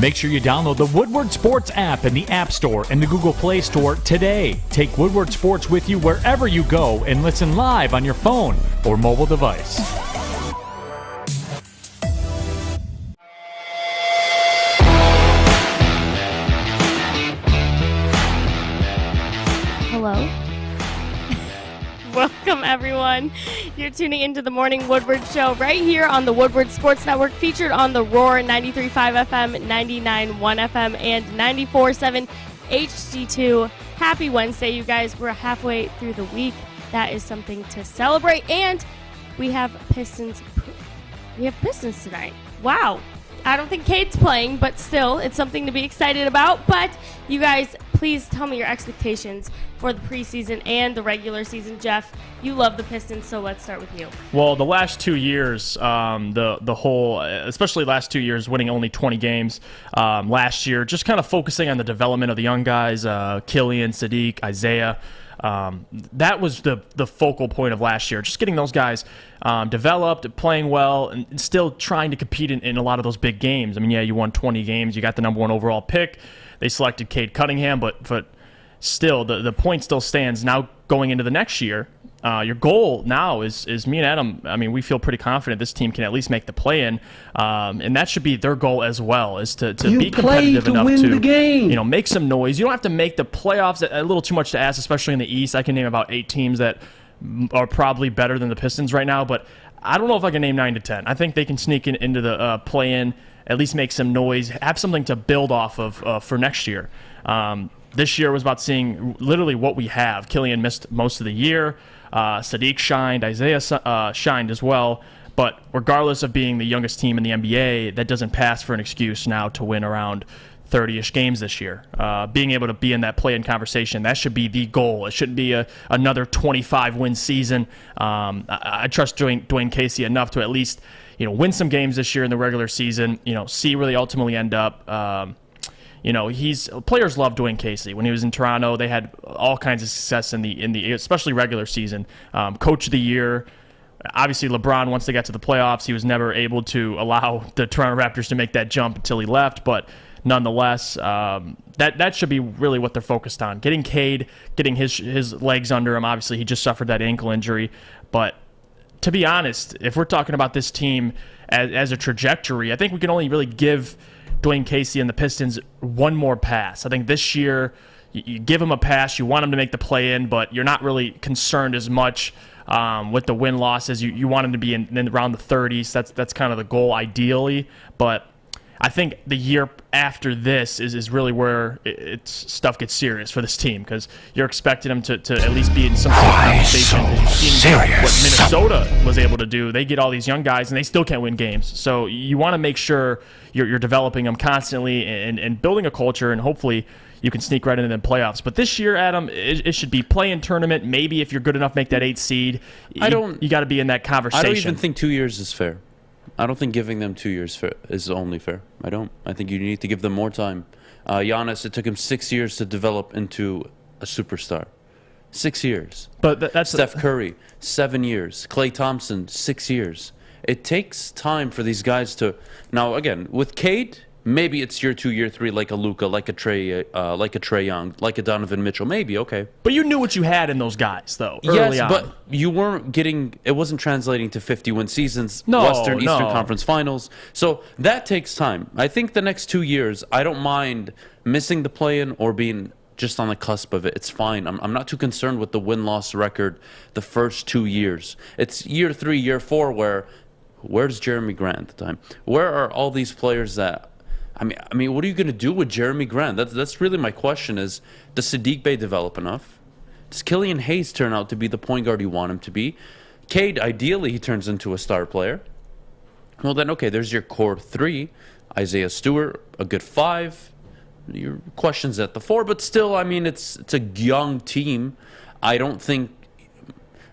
Make sure you download the Woodward Sports app in the App Store and the Google Play Store today. Take Woodward Sports with you wherever you go and listen live on your phone or mobile device. Hello. Welcome, everyone. You're tuning into the Morning Woodward Show right here on the Woodward Sports Network, featured on the Roar 93.5 FM, 99.1 FM, and 94.7 HD2. Happy Wednesday, you guys. We're halfway through the week. That is something to celebrate. And we have Pistons tonight. Wow. I don't think Kate's playing, but still, it's something to be excited about. But you guys, please tell me your expectations for the preseason and the regular season. Jeff, you love the Pistons, so let's start with you. Well, the last 2 years, especially last 2 years, winning only 20 games. Last year, just kind of focusing on the development of the young guys, Killian, Sadiq, Isaiah. That was the focal point of last year, just getting those guys developed, playing well, and still trying to compete in a lot of those big games. I mean, yeah, you won 20 games, you got the number 1 overall pick. They selected Cade Cunningham, but still, the point still stands. Now going into the next year, your goal now is me and Adam. I mean, we feel pretty confident this team can at least make the play-in, and that should be their goal as well, is to be competitive enough to make some noise. You don't have to make the playoffs. A little too much to ask, especially in the East. I can name about 8 teams that are probably better than the Pistons right now, but I don't know if I can name 9 to 10. I think they can sneak into the play-in, at least make some noise, have something to build off of for next year. This year was about seeing literally what we have. Killian missed most of the year. Sadiq shined. Isaiah shined as well. But regardless of being the youngest team in the NBA, that doesn't pass for an excuse now to win around 30-ish games this year. Being able to be in that play-in conversation, that should be the goal. It shouldn't be another 25-win season. I trust Dwayne Casey enough to at least win some games this year in the regular season, see where they ultimately end up. Players love Dwayne Casey. When he was in Toronto, they had all kinds of success in the especially regular season. Coach of the year. Obviously, LeBron, once they got to the playoffs, he was never able to allow the Toronto Raptors to make that jump until he left. But nonetheless, that should be really what they're focused on. Getting Cade, getting his legs under him. Obviously, he just suffered that ankle injury. But to be honest, if we're talking about this team as a trajectory, I think we can only really give Dwayne Casey and the Pistons one more pass. I think this year you give them a pass. You want them to make the play-in, but you're not really concerned as much with the win-losses. You want them to be in around the 30s. That's kind of the goal ideally. But I think the year after this is really where stuff gets serious for this team, because you're expecting them to at least be in some sort of conversation. You've seen what Minnesota was able to do. They get all these young guys, and they still can't win games. So you want to make sure you're developing them constantly and building a culture, and hopefully you can sneak right into the playoffs. But this year, Adam, it should be play-in tournament. Maybe if you're good enough, make that 8 seed. You got to be in that conversation. I don't even think 2 years is fair. I don't think giving them 2 years is only fair. I don't. I think you need to give them more time. Giannis, it took him 6 years to develop into a superstar. 6 years. But that's Steph Curry, 7 years. Klay Thompson, 6 years. It takes time for these guys to. Now, again, with Cade, maybe it's year 2, year 3, like a Luka, like a Trey Young, like a Donovan Mitchell. Maybe, okay. But you knew what you had in those guys, though. Early on. But you weren't getting. It wasn't translating to 50-win seasons, Eastern Conference Finals. So that takes time. I think the next 2 years, I don't mind missing the play-in or being just on the cusp of it. It's fine. I'm not too concerned with the win-loss record the first 2 years. It's year 3, year 4 where's Jeremy Grant at the time? Where are all these players that? I mean, what are you going to do with Jeremy Grant? That's really my question. Does Sadiq Bey develop enough? Does Killian Hayes turn out to be the point guard you want him to be? Cade, ideally, he turns into a star player. Well, then, okay, there's your core 3. Isaiah Stewart, a good 5. Your questions at the 4, but still, I mean, it's a young team. I don't think.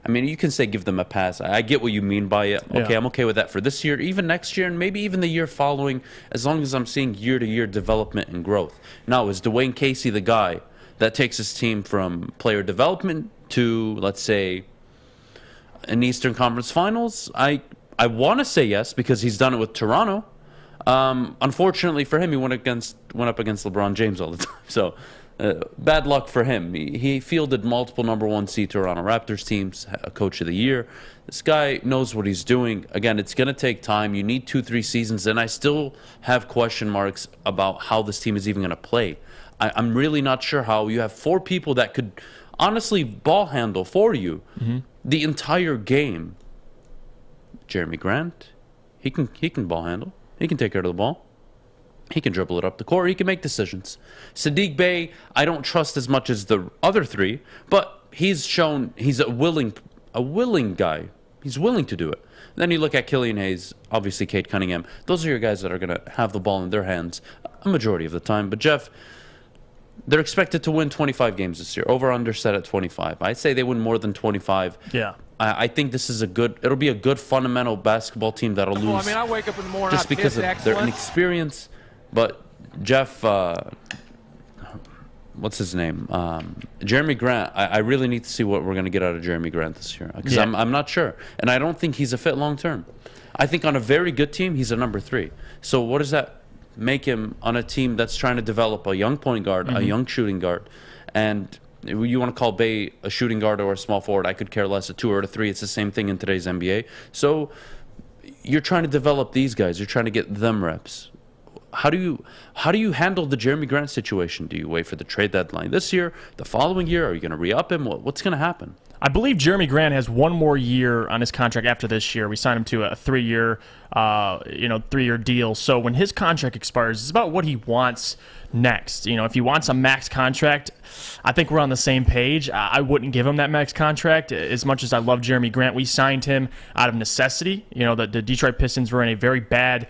I mean, you can say give them a pass. I get what you mean by it. Okay, yeah. I'm okay with that for this year, even next year, and maybe even the year following, as long as I'm seeing year-to-year development and growth. Now, is Dwayne Casey the guy that takes his team from player development to, let's say, an Eastern Conference Finals? I want to say yes, because he's done it with Toronto. Unfortunately for him, he went up against LeBron James all the time. So bad luck for him. He fielded multiple number one seed Toronto Raptors teams, a coach of the year. This guy knows what he's doing. Again, it's going to take time. You need 2-3 seasons, and I still have question marks about how this team is even going to play. I'm really not sure how. You have 4 people that could honestly ball handle for you the entire game. Jeremy Grant, he can ball handle. He can take care of the ball. He can dribble it up the court. He can make decisions. Saddiq Bey, I don't trust as much as the other 3, but he's shown he's a willing guy. He's willing to do it. Then you look at Killian Hayes, obviously Cade Cunningham. Those are your guys that are going to have the ball in their hands a majority of the time. But Jeff, they're expected to win 25 games this year. Over/under set at 25. I'd say they win more than 25. Yeah. I think this is it'll be a good fundamental basketball team that'll lose. Well, I mean, I wake up in the morning just because of their inexperience. But Jeff, what's his name? Jeremy Grant. I really need to see what we're going to get out of Jeremy Grant this year, because I'm not sure, and I don't think he's a fit long term. I think on a very good team, he's a number 3. So what does that make him on a team that's trying to develop a young point guard, a young shooting guard, and you want to call Bey a shooting guard or a small forward? I could care less. A 2 or a 3, it's the same thing in today's NBA. So you're trying to develop these guys. You're trying to get them reps. How do you handle the Jeremy Grant situation? Do you wait for the trade deadline this year, the following year? Are you going to re-up him? What's going to happen? I believe Jeremy Grant has 1 more year on his contract after this year. We signed him to a 3-year, 3-year deal. So when his contract expires, it's about what he wants next. If he wants a max contract, I think we're on the same page. I wouldn't give him that max contract. As much as I love Jeremy Grant, we signed him out of necessity. The Detroit Pistons were in a very bad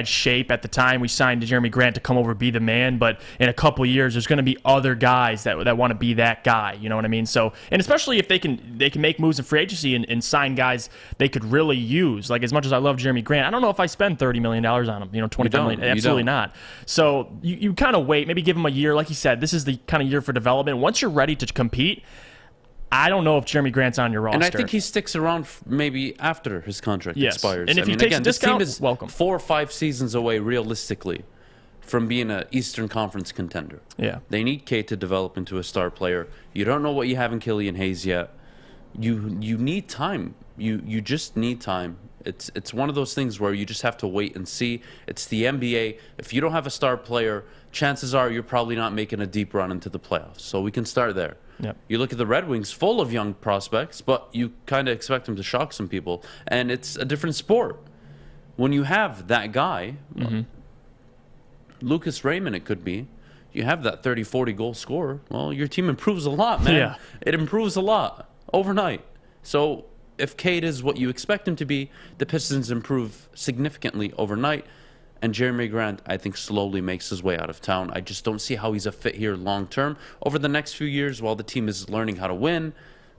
shape at the time. We signed Jeremy Grant to come over, be the man, but in a couple years there's going to be other guys that want to be that guy, you know what I mean? So, and especially if they can make moves in free agency and sign guys they could really use. Like, as much as I love Jeremy Grant, I don't know if I spend $30 million on him, $25 million, absolutely not. So you kind of wait, maybe give him a year. Like you said, this is the kind of year for development. Once you're ready to compete, I don't know if Jeremy Grant's on your roster. And I think he sticks around maybe after his contract expires. And if he takes a discount, this team is welcome. 4 or 5 seasons away, realistically, from being an Eastern Conference contender. Yeah. They need Cade to develop into a star player. You don't know what you have in Killian Hayes yet. You need time. You just need time. It's one of those things where you just have to wait and see. It's the NBA. If you don't have a star player, chances are you're probably not making a deep run into the playoffs. So we can start there. Yep. You look at the Red Wings, full of young prospects, but you kind of expect them to shock some people. And it's a different sport. When you have that guy, Lucas Raymond it could be, you have that 30, 40 goal scorer, well, your team improves a lot, man. Yeah. It improves a lot overnight. So if Cade is what you expect him to be, the Pistons improve significantly overnight. And Jeremy Grant, I think, slowly makes his way out of town. I just don't see how he's a fit here long term. Over the next few years, while the team is learning how to win,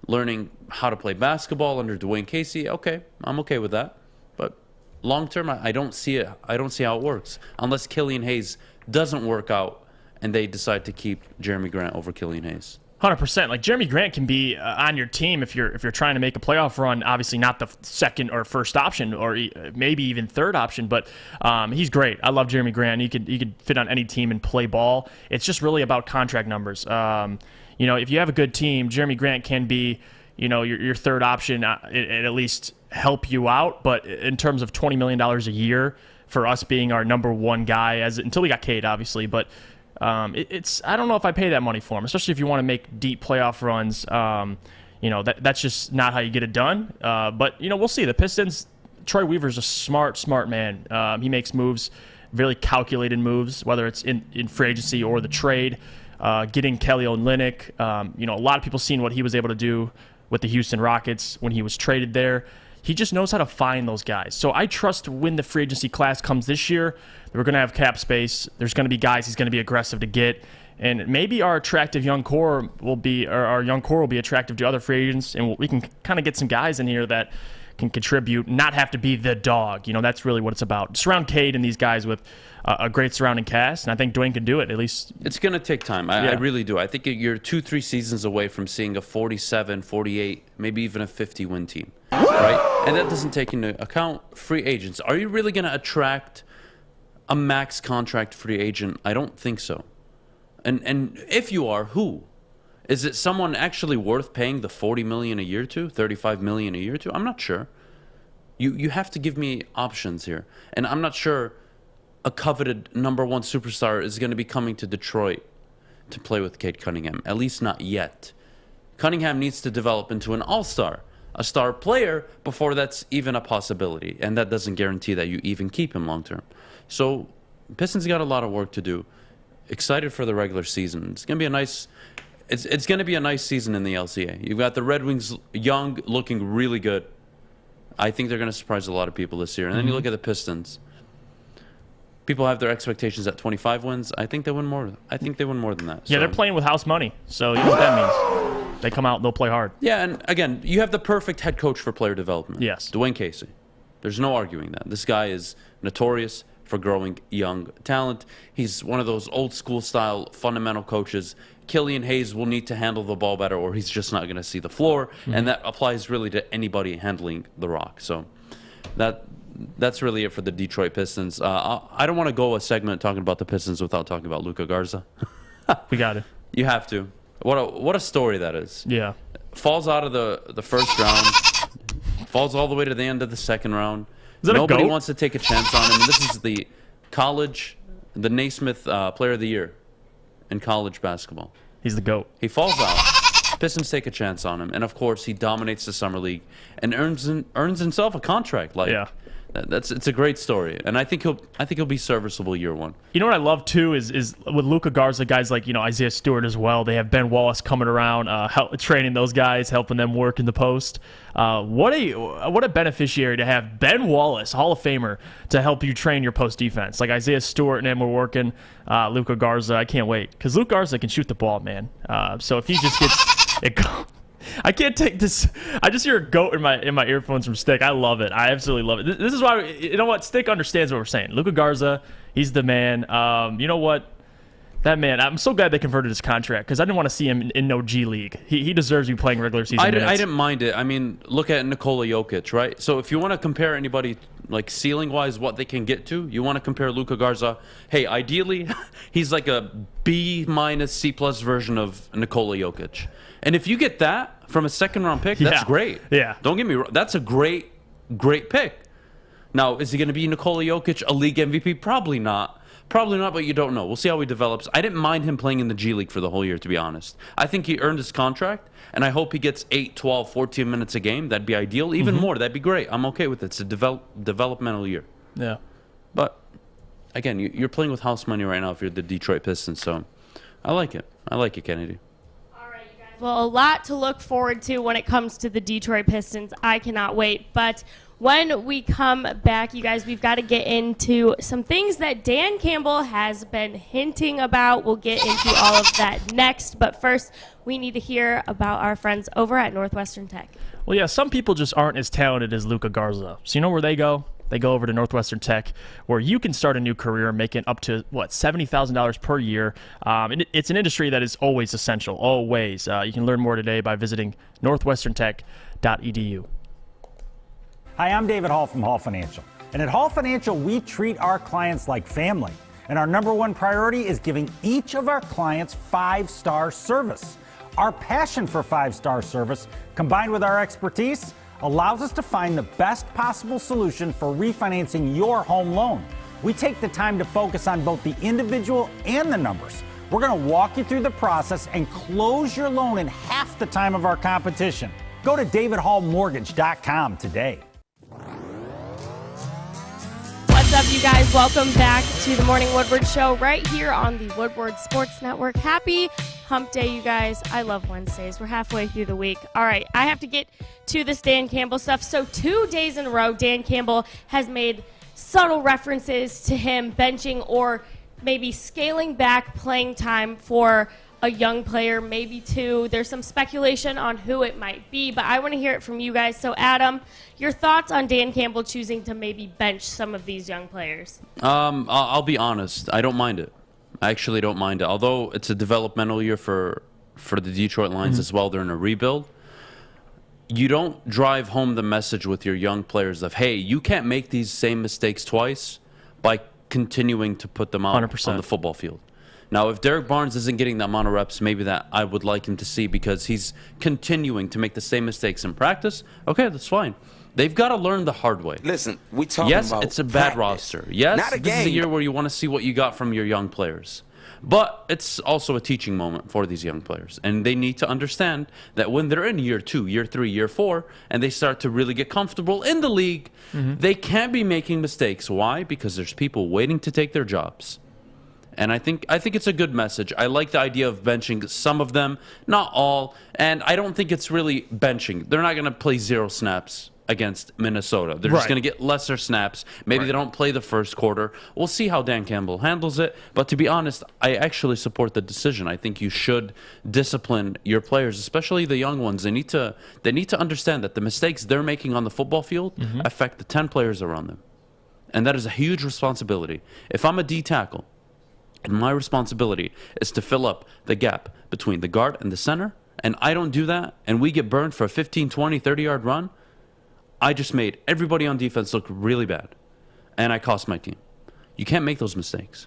learning how to play basketball under Dwayne Casey, okay, I'm okay with that. But long term, I don't see it. I don't see how it works unless Killian Hayes doesn't work out and they decide to keep Jeremy Grant over Killian Hayes. 100%. Like, Jeremy Grant can be on your team if you're trying to make a playoff run. Obviously, not the second or first option, or maybe even third option. But he's great. I love Jeremy Grant. He could fit on any team and play ball. It's just really about contract numbers. If you have a good team, Jeremy Grant can be, your third option and at least help you out. But in terms of $20 million a year for us being our number 1 guy, until we got Cade, obviously, but. I don't know if I pay that money for him, especially if you want to make deep playoff runs. That's just not how you get it done. But we'll see. The Pistons, Troy Weaver's a smart man. He makes moves, very calculated moves, whether it's in free agency or the trade. Getting Kelly Olynyk, a lot of people seen what he was able to do with the Houston Rockets when he was traded there. He just knows how to find those guys. So I trust when the free agency class comes this year, we're going to have cap space. There's going to be guys he's going to be aggressive to get. And maybe our attractive young core will be attractive to other free agents, and we can kind of get some guys in here that can contribute, not have to be the dog. That's really what it's about. Surround Cade and these guys with a great surrounding cast, and I think Dwayne can do it, at least. It's going to take time. I really do. I think you're 2-3 seasons away from seeing a 47, 48, maybe even a 50-win team, right? And that doesn't take into account free agents. Are you really going to attract a max contract free agent? I don't think so. And if you are, who? Is it someone actually worth paying the $40 million a year to, $35 million a year to? I'm not sure. You have to give me options here. And I'm not sure a coveted number one superstar is going to be coming to Detroit to play with Cade Cunningham, at least not yet. Cunningham needs to develop into an all-star, a star player, before that's even a possibility. And that doesn't guarantee that you even keep him long-term. So Pistons got a lot of work to do. Excited for the regular season. It's going to be a nice... It's going to be a nice season in the LCA. You've got the Red Wings young, looking really good. I think they're going to surprise a lot of people this year. And then you look at the Pistons. People have their expectations at 25 wins. I think they win more. I think they win more than that. Yeah, they're playing with house money. So you know what that means. They come out and they'll play hard. Yeah, and again, you have the perfect head coach for player development. Yes. Dwayne Casey. There's no arguing that. This guy is notorious for growing young talent. He's one of those old school style fundamental coaches. Killian Hayes will need to handle the ball better or he's just not going to see the floor. And that applies really to anybody handling the rock. So that's really it for the Detroit Pistons. I don't want to go a segment talking about the Pistons without talking about Luka Garza. We got it. You have to. What a story that is. Yeah. Falls out of the first round. Falls all the way to the end of the second round. Is that Nobody a goat? wants to take a chance on him. This is the Naismith Player of the Year in college basketball. He's the GOAT. He falls out. Pistons take a chance on him. And, of course, he dominates the summer league and earns himself a contract. Yeah. It's a great story, and I think he'll be serviceable year one. You know what I love too is with Luka Garza, guys like Isaiah Stewart as well. They have Ben Wallace coming around, training those guys, helping them work in the post. What a beneficiary to have Ben Wallace, Hall of Famer, to help you train your post defense. Like Isaiah Stewart and them were working. Luka Garza, I can't wait because Luka Garza can shoot the ball, man. So if he just gets it. I can't take this. I just hear a goat in my earphones from Stick. I love it. I absolutely love it. This is why, you know what? Stick understands what we're saying. Luka Garza, he's the man. You know what? That man, I'm so glad they converted his contract because I didn't want to see him in no G League. He deserves to be playing regular season minutes. I didn't mind it. I mean, look at Nikola Jokic, right? So if you want to compare anybody, like ceiling-wise, what they can get to, you want to compare Luka Garza. Hey, ideally, he's like a B- C+ version of Nikola Jokic. And if you get that from a second-round pick, that's great. Yeah. Don't get me wrong. That's a great pick. Now, is he going to be Nikola Jokic, a league MVP? Probably not. Probably not, but you don't know. We'll see how he develops. I didn't mind him playing in the G League for the whole year, to be honest. I think he earned his contract, and I hope he gets 8, 12, 14 minutes a game. That'd be ideal. Even more, that'd be great. I'm okay with it. It's a developmental year. Yeah. But, again, you're playing with house money right now if you're the Detroit Pistons, so I like it. I like it, Kennedy. Well, a lot to look forward to when it comes to the Detroit Pistons. I cannot wait. But when we come back, you guys, we've got to get into some things that Dan Campbell has been hinting about. We'll get into all of that next. But first, we need to hear about our friends over at Northwestern Tech. Well, yeah, some people just aren't as talented as Luka Garza. So you know where they go? They go over to Northwestern Tech, where you can start a new career making up to, $70,000 per year. It's an industry that is always essential, always. You can learn more today by visiting northwesterntech.edu. Hi, I'm David Hall from Hall Financial. And at Hall Financial, we treat our clients like family. And our number one priority is giving each of our clients 5-star service. Our passion for 5-star service, combined with our expertise, allows us to find the best possible solution for refinancing your home loan. We take the time to focus on both the individual and the numbers. We're going to walk you through the process and close your loan in half the time of our competition. Go to davidhallmortgage.com today. What's up, you guys? Welcome back to the Morning Woodward Show right here on the Woodward Sports Network. Happy Hump Day, you guys. I love Wednesdays. We're halfway through the week. All right, I have to get to this Dan Campbell stuff. So 2 days in a row, Dan Campbell has made subtle references to him benching or maybe scaling back playing time for a young player, maybe 2. There's some speculation on who it might be, but I want to hear it from you guys. So, Adam, your thoughts on Dan Campbell choosing to maybe bench some of these young players? I'll be honest. I don't mind it. I actually don't mind it. Although it's a developmental year for the Detroit Lions as well. They're in a rebuild. You don't drive home the message with your young players of, hey, you can't make these same mistakes twice by continuing to put them out 100%. on the football field. Now, if Derek Barnes isn't getting that amount of reps, maybe that I would like him to see because he's continuing to make the same mistakes in practice. Okay, that's fine. They've got to learn the hard way. Listen, we talking about yes, it's a bad practice, roster. Yes, this is a year where you want to see what you got from your young players. But it's also a teaching moment for these young players. And they need to understand that when they're in year 2, year 3, year 4, and they start to really get comfortable in the league, they can't be making mistakes. Why? Because there's people waiting to take their jobs. And I think it's a good message. I like the idea of benching some of them, not all. And I don't think it's really benching. They're not going to play 0 snaps against Minnesota. They're just going to get lesser snaps. Maybe they don't play the first quarter. We'll see how Dan Campbell handles it. But to be honest, I actually support the decision. I think you should discipline your players, especially the young ones. They need to understand that the mistakes they're making on the football field affect the 10 players around them. And that is a huge responsibility. If I'm a D tackle, and my responsibility is to fill up the gap between the guard and the center, and I don't do that, and we get burned for a 15, 20, 30-yard run, I just made everybody on defense look really bad, and I cost my team. You can't make those mistakes.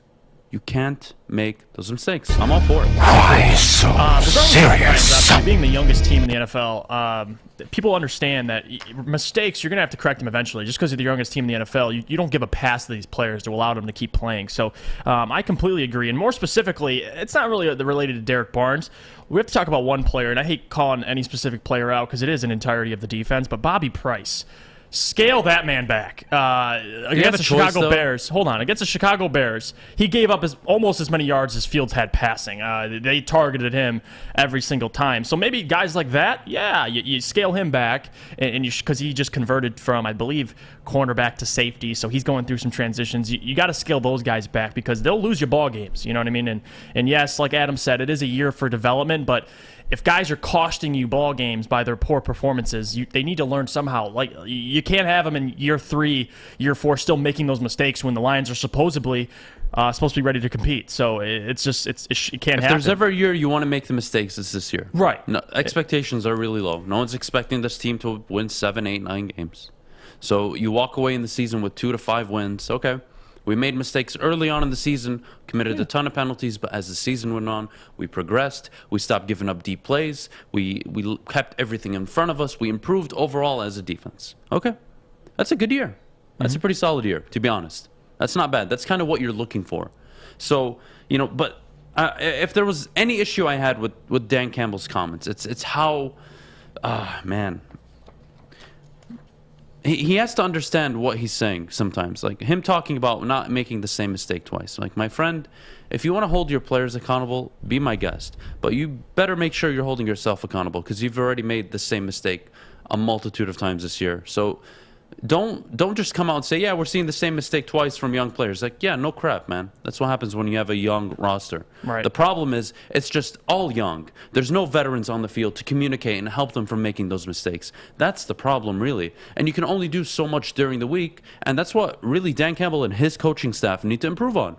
You can't make those mistakes. I'm all for it. Why so serious? Being the youngest team in the NFL, people understand that mistakes, you're going to have to correct them eventually. Just because you're the youngest team in the NFL, you don't give a pass to these players to allow them to keep playing. So I completely agree. And more specifically, it's not really related to Derek Barnes. We have to talk about one player, and I hate calling any specific player out because it is an entirety of the defense, but Bobby Price. Scale that man back against the Chicago Bears. Hold on. Against the Chicago Bears, he gave up almost as many yards as Fields had passing. They targeted him every single time. So maybe guys like that, you scale him back, and because he just converted from, I believe, cornerback to safety, so he's going through some transitions. You got to scale those guys back because they'll lose your ball games. You know what I mean? And yes, like Adam said, it is a year for development, but if guys are costing you ball games by their poor performances, they need to learn somehow. Like, you can't have them in year 3, year 4 still making those mistakes when the Lions are supposedly supposed to be ready to compete. So it can't happen. If there's ever a year you want to make the mistakes, it's this year. Right. No, expectations are really low. No one's expecting this team to win 7, 8, 9 games. So you walk away in the season with 2 to 5 wins. Okay. We made mistakes early on in the season, committed a ton of penalties, but as the season went on, we progressed. We stopped giving up deep plays. We kept everything in front of us. We improved overall as a defense. Okay. That's a good year. That's a pretty solid year, to be honest. That's not bad. That's kind of what you're looking for. So, but if there was any issue I had with Dan Campbell's comments, it's how, man. He has to understand what he's saying sometimes. Like him talking about not making the same mistake twice. Like, my friend, if you want to hold your players accountable, be my guest. But you better make sure you're holding yourself accountable because you've already made the same mistake a multitude of times this year. So don't just come out and say, yeah, we're seeing the same mistake twice from young players. Like, yeah, no crap, man. That's what happens when you have a young roster. Right. The problem is it's just all young. There's no veterans on the field to communicate and help them from making those mistakes. That's the problem, really. And you can only do so much during the week. And that's what really Dan Campbell and his coaching staff need to improve on,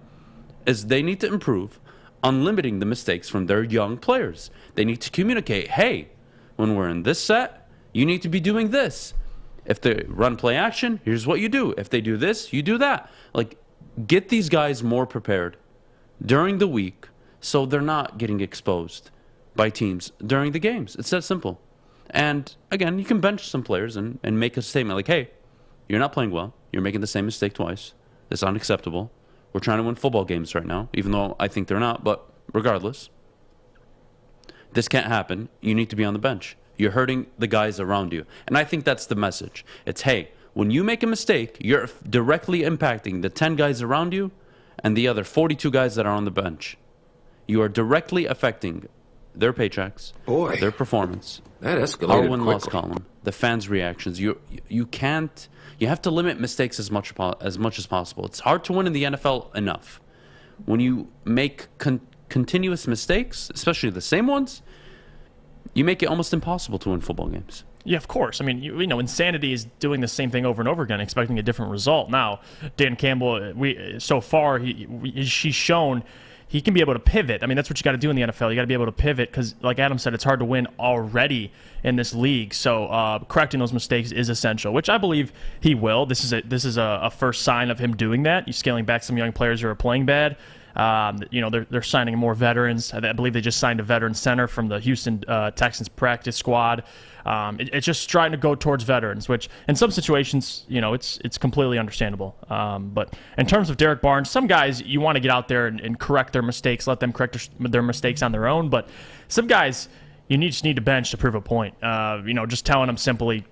is they need to improve on limiting the mistakes from their young players. They need to communicate, hey, when we're in this set, you need to be doing this. If they run play action, here's what you do. If they do this, you do that. Like, get these guys more prepared during the week so they're not getting exposed by teams during the games. It's that simple. And again, you can bench some players and make a statement like, hey, you're not playing well. You're making the same mistake twice. It's unacceptable. We're trying to win football games right now, even though I think they're not. But regardless, this can't happen. You need to be on the bench. You're hurting the guys around you. And I think that's the message. It's, hey, when you make a mistake, you're directly impacting the 10 guys around you and the other 42 guys that are on the bench. You are directly affecting their paychecks, their performance, that escalated our win-loss quickly. column, the fans' reactions. You have to limit mistakes as much as possible. It's hard to win in the NFL enough. When you make continuous mistakes, especially the same ones, you make it almost impossible to win football games. Yeah, of course. I mean, insanity is doing the same thing over and over again, expecting a different result. Now, Dan Campbell, she's shown he can be able to pivot. I mean, that's what you got to do in the NFL. You got to be able to pivot because, like Adam said, it's hard to win already in this league. So correcting those mistakes is essential, which I believe he will. This is a first sign of him doing that. He's scaling back some young players who are playing bad. They're signing more veterans. I believe they just signed a veteran center from the Houston Texans practice squad. It's just trying to go towards veterans, which in some situations, it's completely understandable. But in terms of Derek Barnes, some guys you want to get out there and correct their mistakes, let them correct their mistakes on their own. But some guys you just need to bench to prove a point. Just telling them simply,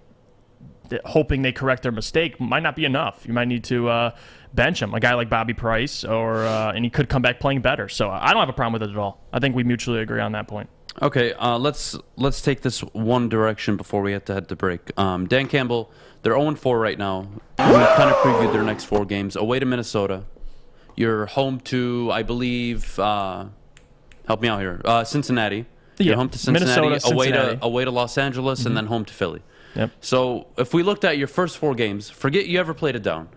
hoping they correct their mistake might not be enough. You might need to bench him, a guy like Bobby Price, and he could come back playing better. So I don't have a problem with it at all. I think we mutually agree on that point. Okay, let's take this one direction before we have to head to break. Dan Campbell, they're 0-4 right now. We kind of previewed their next 4 games. Away to Minnesota. You're home to, I believe, help me out here, Cincinnati. You're home to Cincinnati, Minnesota, away to Los Angeles, and then home to Philly. Yep. So if we looked at your first 4 games, forget you ever played it down.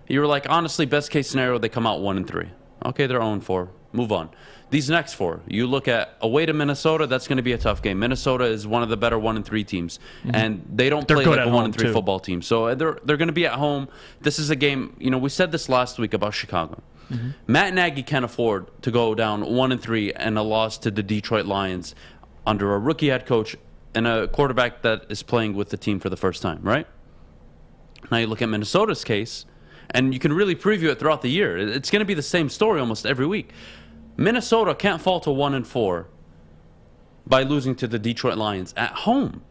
You were like, honestly, best case scenario, they come out 1-3. Okay, they're 0-4. Move on. These next 4, you look at away to Minnesota, that's going to be a tough game. Minnesota is one of the better 1-3 teams, and they don't play like a 1-3 football team. So they're going to be at home. This is a game, we said this last week about Chicago. Matt Nagy can't afford to go down 1-3 and a loss to the Detroit Lions under a rookie head coach and a quarterback that is playing with the team for the first time, right? Now you look at Minnesota's case, and you can really preview it throughout the year. It's going to be the same story almost every week. Minnesota can't fall to 1-4 by losing to the Detroit Lions at home.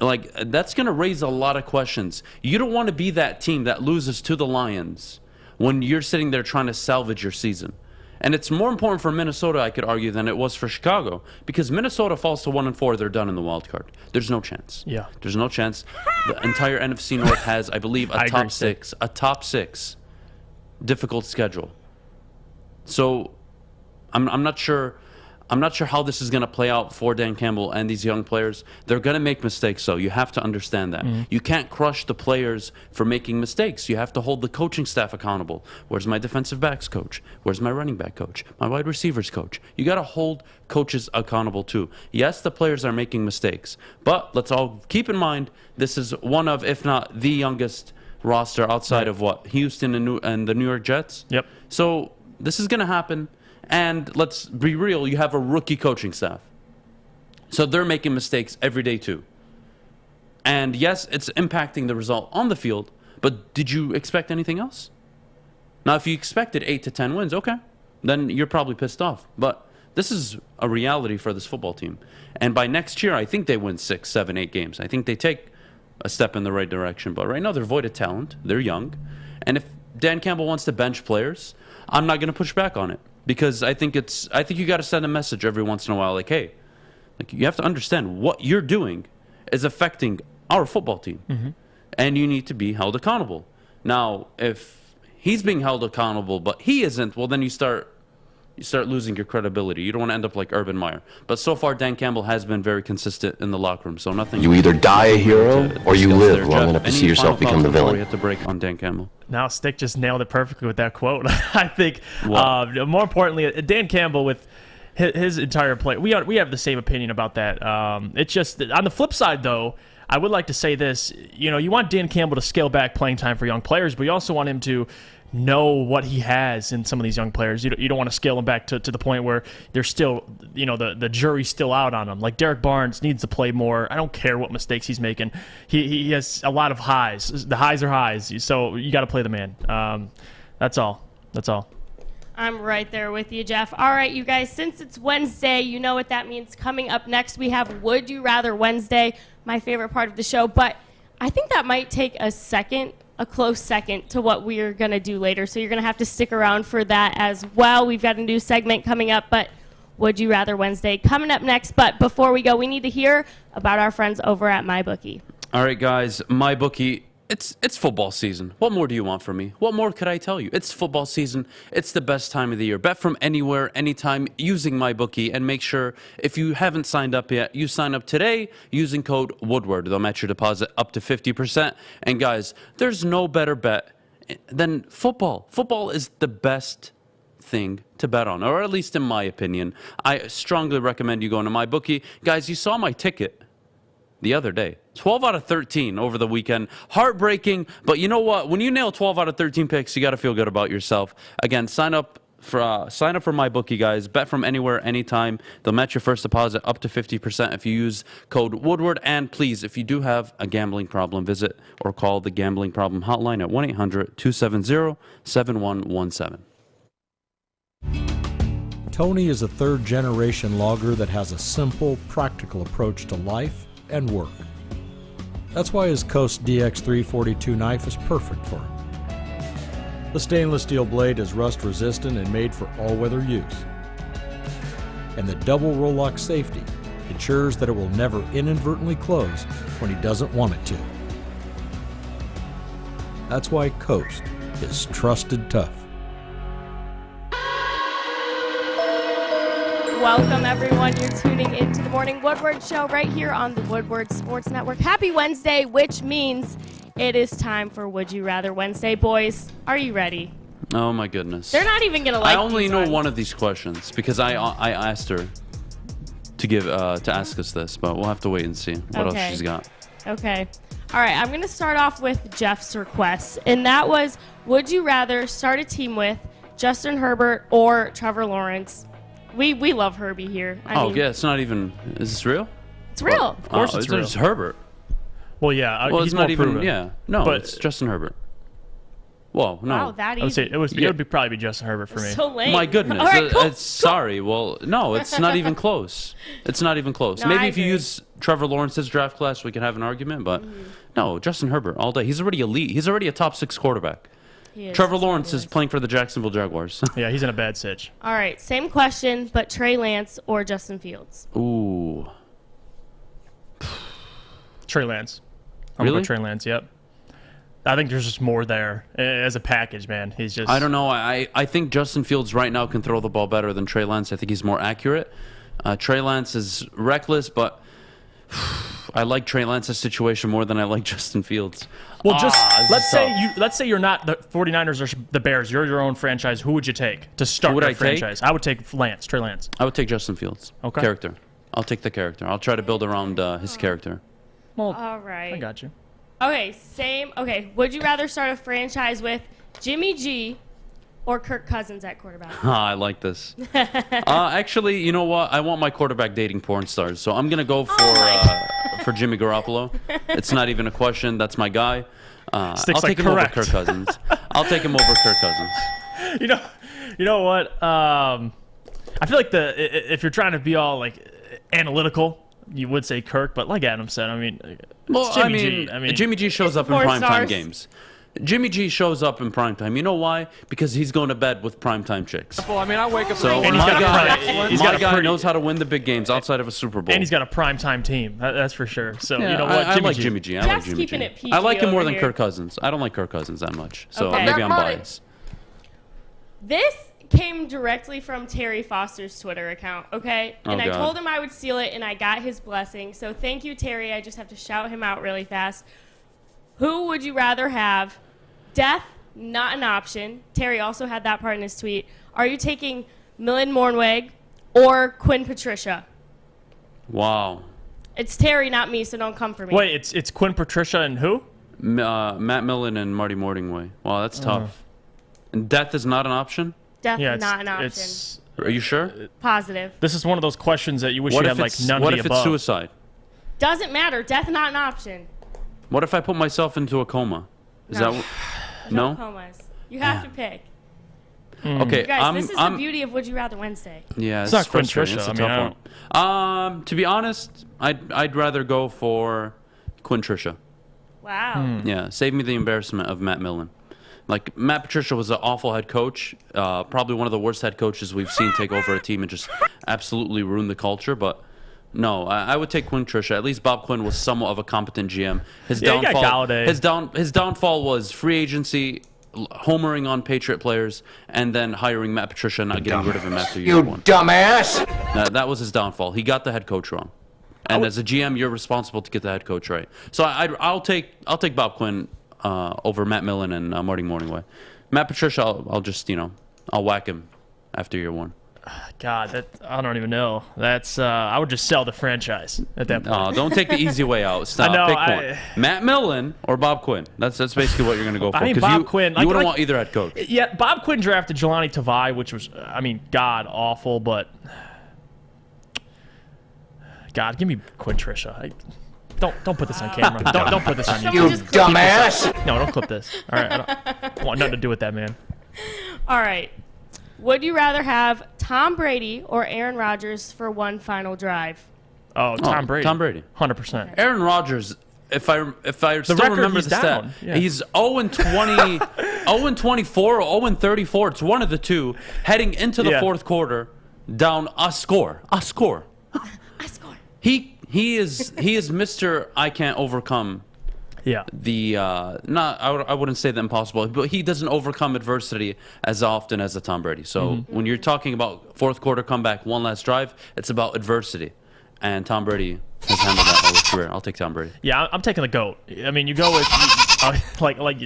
Like, that's going to raise a lot of questions. You don't want to be that team that loses to the Lions when you're sitting there trying to salvage your season. And it's more important for Minnesota, I could argue, than it was for Chicago. Because Minnesota falls to 1-4, they're done in the wild card. There's no chance. Yeah. There's no chance. The entire NFC North has, I believe, a top six difficult schedule. So I'm not sure how this is going to play out for Dan Campbell and these young players. They're going to make mistakes, so you have to understand that. You can't crush the players for making mistakes. You have to hold the coaching staff accountable. Where's my defensive backs coach? Where's my running back coach? My wide receivers coach? You got to hold coaches accountable too. Yes, the players are making mistakes, but let's all keep in mind this is one of, if not the youngest roster outside of Houston and the New York Jets. Yep. So this is going to happen. And let's be real, you have a rookie coaching staff. So they're making mistakes every day too. And yes, it's impacting the result on the field, but did you expect anything else? Now, if you expected 8 to 10 wins, okay, then you're probably pissed off. But this is a reality for this football team. And by next year, I think they win 6, 7, 8 games. I think they take a step in the right direction. But right now, they're void of talent. They're young. And if Dan Campbell wants to bench players, I'm not going to push back on it. Because I think you got to send a message every once in a while, like, hey, like, you have to understand what you're doing is affecting our football team, and you need to be held accountable. Now, if he's being held accountable, but he isn't, well, then you start losing your credibility. You don't want to end up like Urban Meyer. But so far, Dan Campbell has been very consistent in the locker room, so nothing. You either die a hero or you live long enough to see yourself become the villain. We have to break on Dan Campbell. Now, Stick just nailed it perfectly with that quote. I think, more importantly, Dan Campbell with his entire play, we have the same opinion about that. It's just, on the flip side, though, I would like to say this. You want Dan Campbell to scale back playing time for young players, but you also want him to know what he has in some of these young players. You don't want to scale them back to the point where they're still, the jury's still out on them. Like Derek Barnes needs to play more. I don't care what mistakes he's making. He has a lot of highs. The highs are highs, so you got to play the man. That's all. I'm right there with you, Jeff. All right, you guys, since it's Wednesday, you know what that means. Coming up next, we have Would You Rather Wednesday, my favorite part of the show. But I think that might take a close second to what we're going to do later. So you're going to have to stick around for that as well. We've got a new segment coming up, but Would You Rather Wednesday coming up next. But before we go, we need to hear about our friends over at MyBookie. All right, guys, MyBookie. It's football season. What more do you want from me? What more could I tell you? It's football season. It's the best time of the year. Bet from anywhere, anytime, using MyBookie. And make sure, if you haven't signed up yet, you sign up today using code Woodward. They'll match your deposit up to 50%. And guys, there's no better bet than football. Football is the best thing to bet on, or at least in my opinion. I strongly recommend you going to MyBookie. Guys, you saw my ticket the other day. 12 out of 13 over the weekend. Heartbreaking, but you know what? When you nail 12 out of 13 picks, you got to feel good about yourself. Again, sign up for MyBookie, guys. Bet from anywhere, anytime. They'll match your first deposit up to 50% if you use code Woodward. And please, if you do have a gambling problem, visit or call the Gambling Problem Hotline at 1-800-270-7117. Tony is a third-generation logger that has a simple, practical approach to life and work. That's why his Coast DX342 knife is perfect for him. The stainless steel blade is rust-resistant and made for all-weather use. And the double roll-lock safety ensures that it will never inadvertently close when he doesn't want it to. That's why Coast is trusted tough. Welcome, everyone. You're tuning into the Morning Woodward Show right here on the Woodward Sports Network. Happy Wednesday, which means it is time for Would You Rather Wednesday. Boys, are you ready? Oh, my goodness. They're not even going to like I only these know ones. one of these questions because I asked her to ask us this, but we'll have to wait and see what else she's got. Okay. All right, I'm going to start off with Jeff's request, and that was, would you rather start a team with Justin Herbert or Trevor Lawrence? We love Herbie here. I mean, yeah, it's not even. Is this real? It's real. Of course it's real. It's Herbert. Well, yeah, Well, he's it's not more even. proven. Yeah, no, But- it's Justin Herbert. Whoa, no. Wow, that I would say easy. it would probably be Justin Herbert for me. So lame. My goodness. All right, cool. Sorry. Well, no, it's not even close. It's not even close. No, Maybe I if you agree. use Trevor Lawrence's draft class, we can have an argument, but no, Justin Herbert all day. He's already elite. He's already a top 6 quarterback. He is. Trevor Lawrence is playing for the Jacksonville Jaguars. Yeah, he's in a bad sitch. All right, same question, but Trey Lance or Justin Fields? Ooh. Trey Lance. I'm Really? going Trey Lance, yep. I think there's just more there as a package, man. He's just. I don't know. I think Justin Fields right now can throw the ball better than Trey Lance. I think he's more accurate. Trey Lance is reckless, but I like Trey Lance's situation more than I like Justin Fields. Well, just this is let's say you're not the 49ers or the Bears. You're your own franchise. Who would you take to start would that I take? franchise? I would take Lance, Trey Lance. I would take Justin Fields. Okay. Character. I'll take the character. I'll try to build around his character. Well, All right. I got you. Okay, same. Okay, would you rather start a franchise with Jimmy G or Kirk Cousins at quarterback? I like this. Actually, you know what? I want my quarterback dating porn stars, so I'm gonna go for Jimmy Garoppolo. It's not even a question. That's my guy. I'll take him over Kirk Cousins. I'll take him over Kirk Cousins. You know what? I feel like if you're trying to be all like analytical, you would say Kirk, but like Adam said, I mean, it's Jimmy G. I mean, Jimmy G shows up in 4 primetime stars. games. Jimmy G shows up in primetime. You know why? Because he's going to bed with primetime chicks. Well, I mean, I wake up. So And my he's got a guy pretty- knows how to win the big games outside of a Super Bowl. and he's got a primetime team. That's for sure. So Yeah, you know what? I like Jimmy G. I like Jeff's Jimmy keeping G. it PG I like him more over than here. Kirk Cousins. I don't like Kirk Cousins that much. So Okay. maybe I'm biased. This came directly from Terry Foster's Twitter account, okay? And Oh, I God. told him I would steal it, and I got his blessing. So thank you, Terry. I just have to shout him out really fast. Who would you rather have? Death, not an option. Terry also had that part in his tweet. Are you taking Millen Mornweg or Quinn Patricia? Wow. It's Terry, not me, so don't come for me. Wait, it's Quinn Patricia and who? Matt Millen and Marty Morningway. Wow, that's tough. And death is not an option? Death, Yeah, not an option. it's. Are you sure? Positive. This is one of those questions that you wish What you if had like it's none what of if the it's above. suicide? Doesn't matter. Death, not an option. What if I put myself into a coma? Is No. that what? No No? comas. You have to pick. Okay, You guys, this is I'm the beauty of Would You Rather Wednesday. yeah, It's it's not Quinn frustrating. Trisha. It's I a mean, tough one. To be honest, I'd rather go for Quinn Trisha. Wow. Yeah, save me the embarrassment of Matt Millen. Like, Matt Patricia was an awful head coach, probably one of the worst head coaches we've seen take over a team and just absolutely ruin the culture. But no, I would take Quinn Trisha. At least Bob Quinn was somewhat of a competent GM. His Yeah, you got downfall, Galladay. his downfall was free agency, homering on Patriot players, and then hiring Matt Patricia and not getting rid of him after year one. dumbass. That was his downfall. He got the head coach wrong. And as a GM, you're responsible to get the head coach right. So I'll take Bob Quinn over Matt Millen and Marty Morningway. Matt Patricia, I'll just I'll whack him after year one? God, I don't even know. That's I would just sell the franchise at that point. Oh, don't take the easy way out. Stop. Pick one. Matt Millen or Bob Quinn. That's basically what you're going to go for. I mean, Bob Quinn. You wouldn't want either head coach. Yeah, Bob Quinn drafted Jelani Tavai, which was, god awful. But God, give me Quinn Trisha. Don't put this on camera. Don't put this on YouTube. You dumbass! No, don't clip this. All right, I don't want nothing to do with that, man. All right. Would you rather have Tom Brady or Aaron Rodgers for one final drive? Oh, Tom Brady. Tom Brady. 100%. Aaron Rodgers, if I still remember the stat, he's 0-20, 0-24 or 0-34. It's one of the two. Heading into the fourth quarter, down a score. He is Mr. I can't overcome. Yeah. I wouldn't say the impossible, but he doesn't overcome adversity as often as a Tom Brady. So when you're talking about fourth quarter comeback, one last drive, it's about adversity. And Tom Brady has handled that all his career. I'll take Tom Brady. Yeah, I'm taking the GOAT. I mean, you go with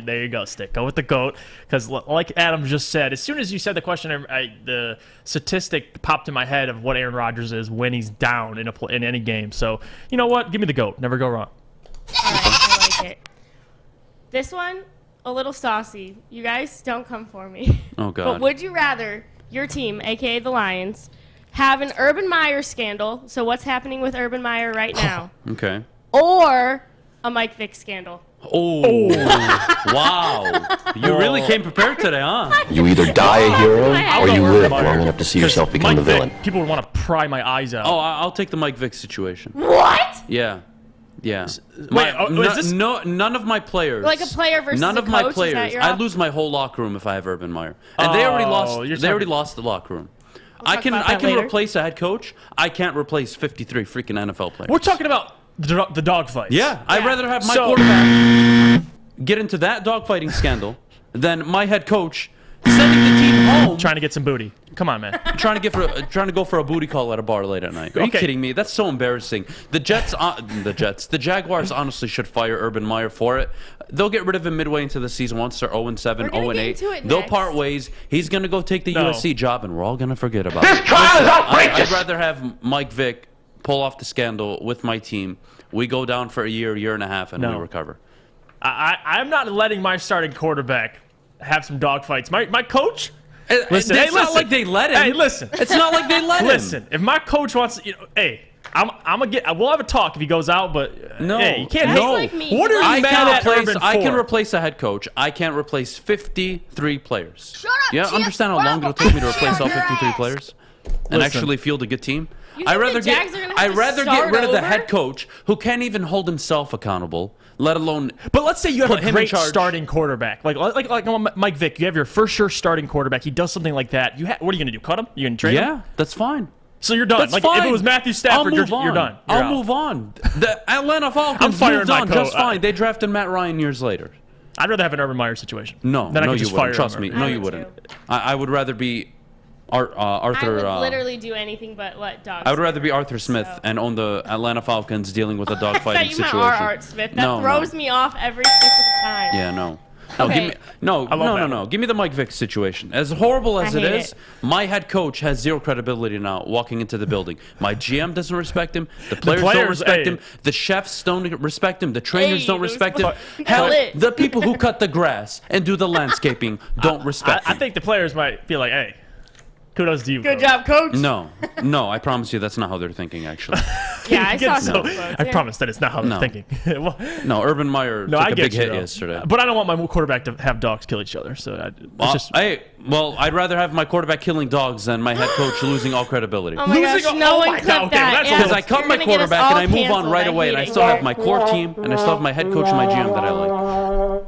there you go, Stick. Go with the GOAT, because like Adam just said, as soon as you said the question, the statistic popped in my head of what Aaron Rodgers is when he's down in any game. So you know what? Give me the GOAT. Never go wrong. All right, I like it. This one, a little saucy. You guys don't come for me. Oh God. But would you rather your team, aka the Lions, have an Urban Meyer scandal? So what's happening with Urban Meyer right now? Okay. Or a Mike Vick scandal? Oh, wow. You really came prepared today, huh? You either die a hero or you live long enough to see yourself become the villain. People would want to pry my eyes out. Oh, I'll take the Mike Vick situation. What? Yeah. Wait, none of my players. Like a player versus none a of my coach? players. I lose my whole locker room if I have Urban Meyer, and they already lost. They already lost the locker room. I can replace a head coach. I can't replace 53 freaking NFL players. We're talking about the dogfights. Yeah, I'd rather have my quarterback get into that dogfighting scandal than my head coach sending the team home, trying to get some booty. Come on, man. trying to go for a booty call at a bar late at night. Are you kidding me? That's so embarrassing. The Jaguars honestly should fire Urban Meyer for it. They'll get rid of him midway into the season once they're 0-7, 0-8. They'll part ways. He's gonna go take the USC job, and we're all gonna forget about it. This trial is outrageous. I'd rather have Mike Vick pull off the scandal with my team. We go down for a year and a half, and we recover. I'm not letting my starting quarterback have some dogfights. My coach. Listen, it's not like they let him. Hey, listen. It's not like they let him. Listen, if my coach wants, I'm gonna get. We'll have a talk if he goes out, but no, hey, you can't. No. Like me. What are you mad at Urban for? I can replace a head coach. I can't replace 53 players. Shut up, yeah, understand how long it'll take me to replace all 53 players and actually field a good team? I'd rather get rid of the head coach who can't even hold himself accountable, let alone. But let's say you have a great in starting quarterback, like Mike Vick. You have your first sure starting quarterback. He does something like that. What are you gonna do? Cut him? You gonna trade him? Yeah, that's fine. So you're done. That's like fine. If it was Matthew Stafford, you're done. I'll move on. The Atlanta Falcons moved on just fine. They drafted Matt Ryan years later. I'd rather have an Urban Meyer situation. No, then I could you just wouldn't. fire Trust me. him. No, you wouldn't. I would rather be Arthur. I would literally do anything but let dogs. I would rather be Arthur Smith and own the Atlanta Falcons dealing with a dogfighting situation. I thought you meant Art Smith. That throws me off every single time. Yeah, no. Okay. No. Give me the Mike Vick situation. As horrible as it is, my head coach has zero credibility now walking into the building. My GM doesn't respect him. The players don't respect him. The chefs don't respect him. The trainers don't respect him. Hell, the people who cut the grass and do the landscaping don't respect him. I think the players might feel like, hey, kudos to you. Good job, coach. No, I promise you that's not how they're thinking, actually. Yeah, I saw some quotes, I promise that it's not how they're thinking. No, Urban Meyer took a big hit yesterday. But I don't want my quarterback to have dogs kill each other. So I'd rather have my quarterback killing dogs than my head coach losing all credibility. Oh my gosh, no one clipped that. Because I cut my quarterback and I move on right away, and I still have my core team, and I still have my head coach and my GM that I like.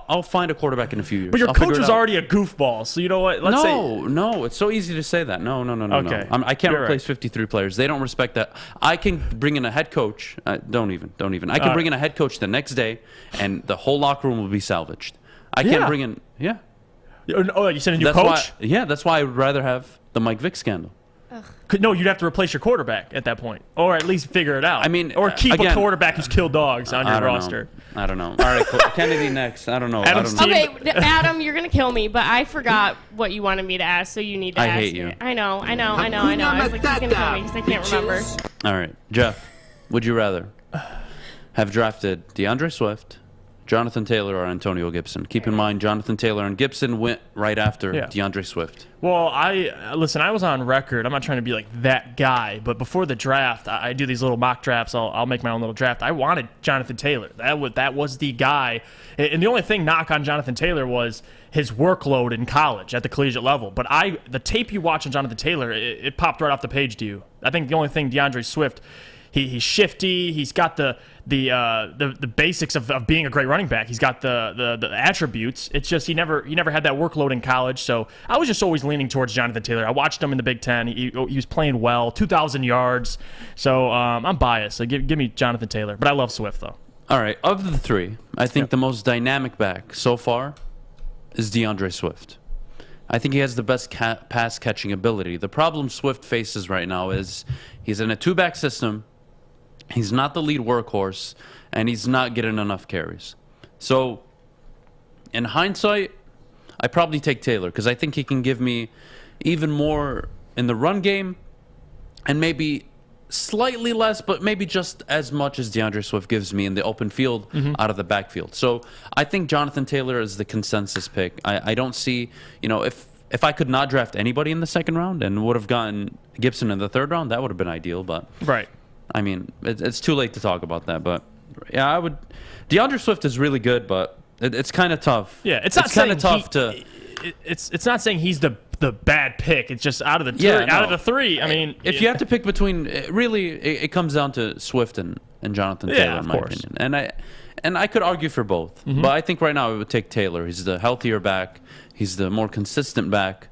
I'll find a quarterback in a few years. But your coach was already a goofball, so you know what? No, it's so easy to say that. No. Okay. I can't replace 53 players. They don't respect that. I can bring in a head coach. Don't even. I can bring in a head coach the next day, and the whole locker room will be salvaged. I can't bring in. Yeah. Oh, you said a new coach? That's why I would rather have the Mike Vick scandal. No, you'd have to replace your quarterback at that point, or at least figure it out. I mean, or keep again, a quarterback who's killed dogs on your roster. I don't know. All right, Kennedy next. I don't know. Okay, Adam, you're gonna kill me, but I forgot what you wanted me to ask, so you need to ask. I hate you. I know. I was like, he's gonna kill me because I can't remember. All right, Jeff, would you rather have drafted Deandre Swift, Jonathan Taylor, or Antonio Gibson? Keep in mind, Jonathan Taylor and Gibson went right after Deandre Swift. Well, I was on record. I'm not trying to be like that guy, but before the draft, I do these little mock drafts. I'll make my own little draft. I wanted Jonathan Taylor. That was the guy. And the only thing knock on Jonathan Taylor was his workload in college at the collegiate level. But the tape you watch on Jonathan Taylor, it popped right off the page to you. I think the only thing DeAndre Swift, he's shifty. He's got the basics of being a great running back. He's got the attributes. It's just he never had that workload in college. So I was just always leaning towards Jonathan Taylor. I watched him in the Big Ten. He was playing well, 2,000 yards. So I'm biased. So give me Jonathan Taylor. But I love Swift though. All right, of the three, I think the most dynamic back so far is DeAndre Swift. I think he has the best pass catching ability. The problem Swift faces right now is he's in a two-back system. He's not the lead workhorse, and he's not getting enough carries. So, in hindsight, I probably take Taylor because I think he can give me even more in the run game and maybe slightly less, but maybe just as much as DeAndre Swift gives me in the open field out of the backfield. So, I think Jonathan Taylor is the consensus pick. I don't see, if I could not draft anybody in the second round and would have gotten Gibson in the third round, that would have been ideal, but... Right. I mean, it's too late to talk about that, but yeah, I would. DeAndre Swift is really good, but it's kind of tough. Yeah, it's kind of tough to. It's not saying he's the bad pick. It's just out of the three. I mean, if you have to pick between, really, it comes down to Swift and Jonathan Taylor, in my opinion. And I could argue for both, but I think right now it would take Taylor. He's the healthier back. He's the more consistent back,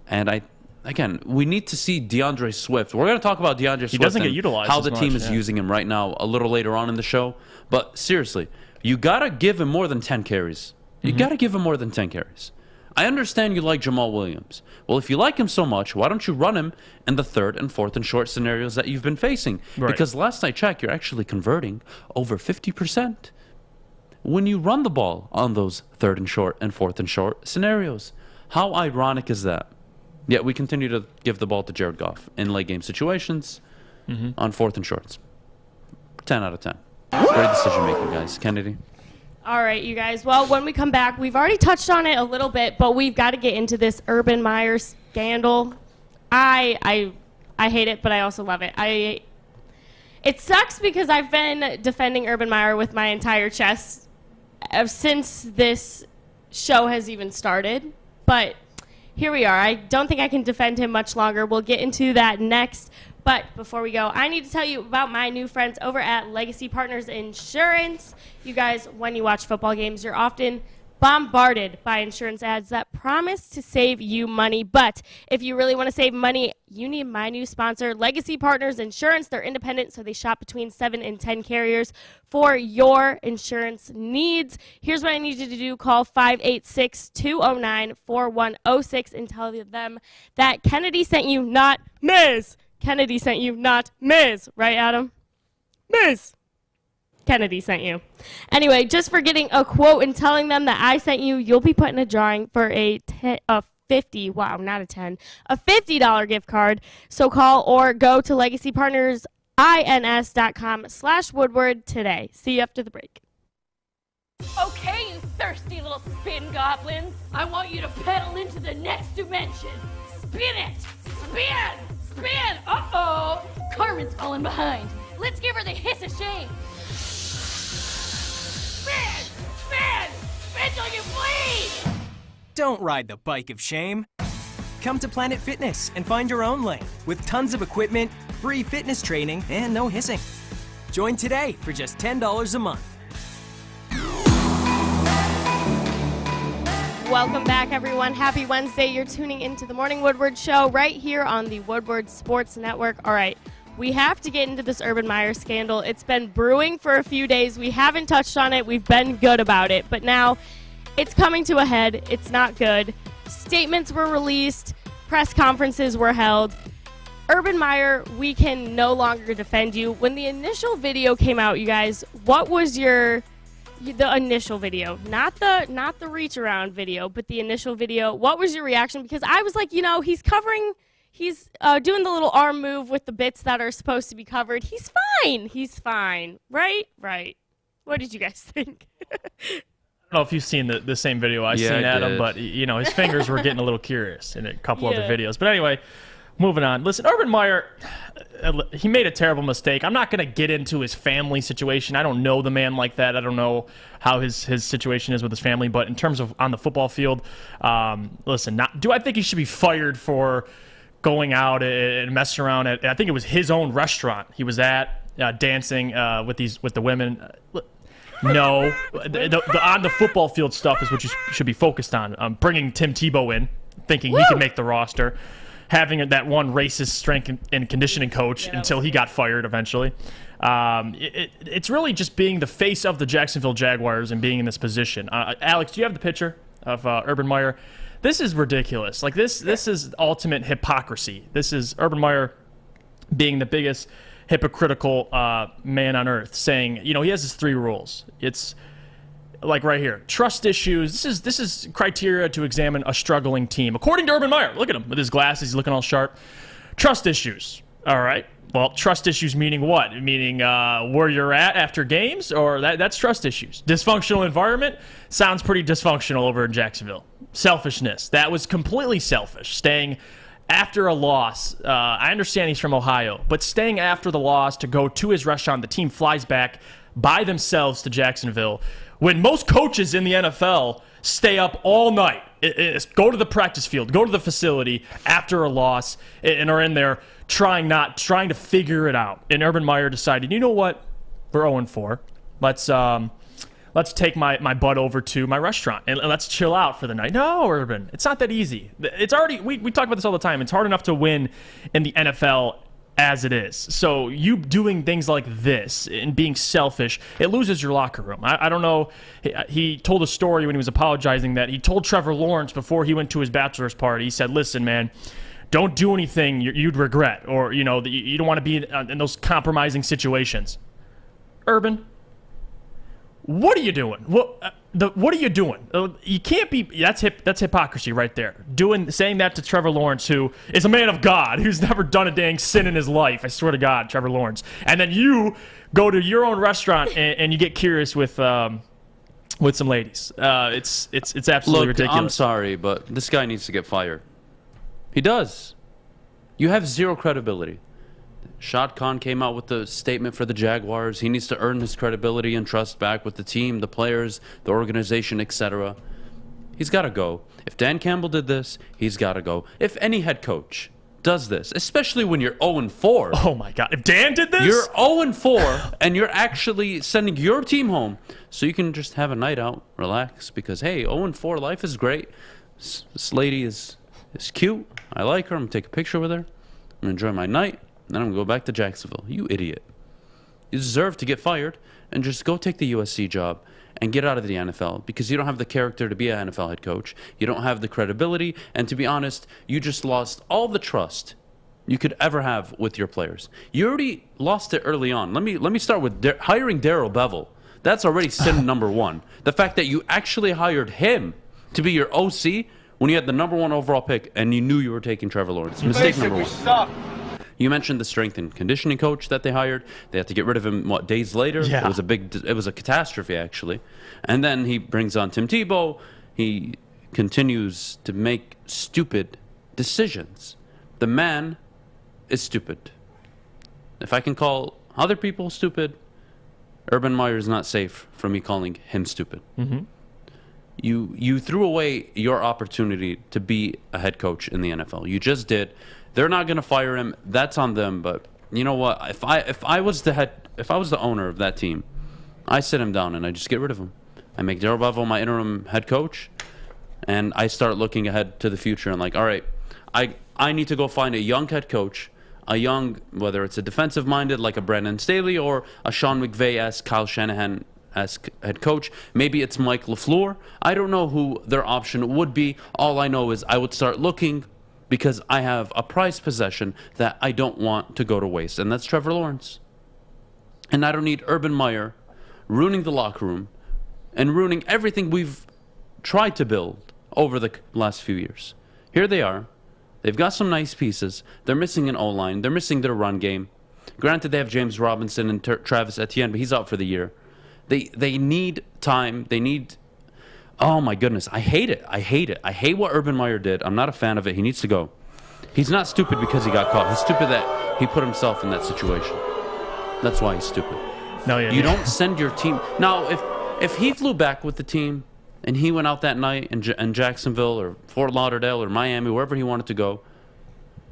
and Again, we need to see DeAndre Swift. We're going to talk about DeAndre Swift. He doesn't get utilized how the team is using him right now a little later on in the show. But seriously, you got to give him more than 10 carries. You got to give him more than 10 carries. I understand you like Jamal Williams. Well, if you like him so much, why don't you run him in the third and fourth and short scenarios that you've been facing? Right. Because last I checked, you're actually converting over 50% when you run the ball on those third and short and fourth and short scenarios. How ironic is that? Yet we continue to give the ball to Jared Goff in late game situations on fourth and shorts. 10 out of 10. Great decision making, guys. Kennedy? All right, you guys. Well, when we come back, we've already touched on it a little bit, but we've got to get into this Urban Meyer scandal. I hate it, but I also love it. It sucks because I've been defending Urban Meyer with my entire chest since this show has even started, but here we are. I don't think I can defend him much longer. We'll get into that next. But before we go, I need to tell you about my new friends over at Legacy Partners Insurance. You guys, when you watch football games, you're often bombarded by insurance ads that promise to save you money. But if you really want to save money, you need my new sponsor, Legacy Partners Insurance. They're independent, so they shop between 7 and 10 carriers for your insurance needs. Here's what I need you to do. Call 586-209-4106 and tell them that Kennedy sent you, not Ms. Kennedy sent you, not Ms. Right, Adam? Ms. Kennedy sent you. Anyway, just for getting a quote and telling them that I sent you, you'll be put in a drawing for a $50 gift card. So call or go to legacypartnersins.com/Woodward today. See you after the break. Okay, you thirsty little spin goblins. I want you to pedal into the next dimension. Spin it! Spin! Spin! Uh-oh! Carmen's falling behind. Let's give her the hiss of shame. Spin! Spin! Spin till you bleed! Don't ride the bike of shame. Come to Planet Fitness and find your own lane with tons of equipment, free fitness training, and no hissing. Join today for just $10 a month. Welcome back, everyone. Happy Wednesday. You're tuning into the Morning Woodward Show right here on the Woodward Sports Network. All right, we have to get into this Urban Meyer scandal. It's been brewing for a few days. We haven't touched on it. We've been good about it. But now it's coming to a head. It's not good. Statements were released. Press conferences were held. Urban Meyer, we can no longer defend you. When the initial video came out, you guys, what was the initial video? Not the reach around video, but the initial video. What was your reaction? Because I was like, he's doing the little arm move with the bits that are supposed to be covered. He's fine. Right. What did you guys think? I don't know if you've seen the same video I've seen, Adam, but his fingers were getting a little curious in a couple other videos. But anyway, moving on. Listen, Urban Meyer, he made a terrible mistake. I'm not going to get into his family situation. I don't know the man like that. I don't know how his situation is with his family. But in terms of on the football field, listen, do I think he should be fired for going out and messing around at, I think it was his own restaurant he was at, dancing with the women? No. The on the football field stuff is what you should be focused on. Bringing Tim Tebow in, thinking he can make the roster. Having that one racist strength and conditioning coach until he got fired eventually. It's really just being the face of the Jacksonville Jaguars and being in this position. Alex, do you have the picture of Urban Meyer? This is ridiculous. Like this is ultimate hypocrisy. This is Urban Meyer being the biggest hypocritical man on earth, saying, he has his 3 rules. It's like right here, trust issues. This is criteria to examine a struggling team. According to Urban Meyer, look at him with his glasses. He's looking all sharp. Trust issues. All right. Well, trust issues meaning what? Meaning where you're at after games, or that's trust issues. Dysfunctional environment sounds pretty dysfunctional over in Jacksonville. Selfishness. That was completely selfish. Staying after a loss. I understand he's from Ohio, but staying after the loss to go to his restaurant, the team flies back by themselves to Jacksonville. When most coaches in the NFL stay up all night, go to the practice field, go to the facility after a loss, and are in there trying to figure it out. And Urban Meyer decided, you know what? We're 0-4. Let's take my butt over to my restaurant and let's chill out for the night. No, Urban, it's not that easy. It's already we talk about this all the time. It's hard enough to win in the NFL as it is. So you doing things like this and being selfish, it loses your locker room. I don't know. He told a story when he was apologizing that he told Trevor Lawrence before he went to his bachelor's party. He said, listen, man, don't do anything you'd regret, or you don't want to be in those compromising situations. Urban, what are you doing? What are you doing? You can't be. That's hypocrisy right there. Saying that to Trevor Lawrence, who is a man of God, who's never done a dang sin in his life. I swear to God, Trevor Lawrence. And then you go to your own restaurant and you get curious with some ladies. It's absolutely ridiculous. I'm sorry, but this guy needs to get fired. He does. You have zero credibility. Shad Khan came out with the statement for the Jaguars. He needs to earn his credibility and trust back with the team, the players, the organization, etc. He's got to go. If Dan Campbell did this, he's got to go. If any head coach does this, especially when you're 0-4. Oh my God. If Dan did this? You're 0-4 and you're actually sending your team home so you can just have a night out, relax, because, hey, 0-4, life is great. This lady is cute. I like her. I'm going to take a picture with her. I'm going to enjoy my night. Then I'm going to go back to Jacksonville. You idiot. You deserve to get fired and just go take the USC job and get out of the NFL because you don't have the character to be an NFL head coach. You don't have the credibility. And to be honest, you just lost all the trust you could ever have with your players. You already lost it early on. Let me start with hiring Darrell Bevel. That's already sin number 1. The fact that you actually hired him to be your OC when you had the number 1 overall pick and you knew you were taking Trevor Lawrence. Mistake number 1. You mentioned the strength and conditioning coach that they hired. They had to get rid of him, days later? Yeah. It was a catastrophe, actually. And then he brings on Tim Tebow. He continues to make stupid decisions. The man is stupid. If I can call other people stupid, Urban Meyer is not safe from me calling him stupid. Mm-hmm. You threw away your opportunity to be a head coach in the NFL. You just did. They're not going to fire him. That's on them. But you know what? If I was the owner of that team, I sit him down and I just get rid of him. I make Darrell Bevel my interim head coach, and I start looking ahead to the future and like, all right, I need to go find a young head coach, whether it's a defensive minded like a Brandon Staley or a Sean McVay-esque, Kyle Shanahan-esque head coach. Maybe it's Mike LaFleur. I don't know who their option would be. All I know is I would start looking because I have a prized possession that I don't want to go to waste, and that's Trevor Lawrence. And I don't need Urban Meyer ruining the locker room and ruining everything we've tried to build over the last few years. Here they are. They've got some nice pieces. They're missing an O-line. They're missing their run game. Granted, they have James Robinson and Travis Etienne, but he's out for the year. They need time. They need... Oh, my goodness. I hate it. I hate what Urban Meyer did. I'm not a fan of it. He needs to go. He's not stupid because he got caught. He's stupid that he put himself in that situation. That's why he's stupid. No, yeah, you don't send your team... Now, if he flew back with the team and he went out that night in Jacksonville or Fort Lauderdale or Miami, wherever he wanted to go,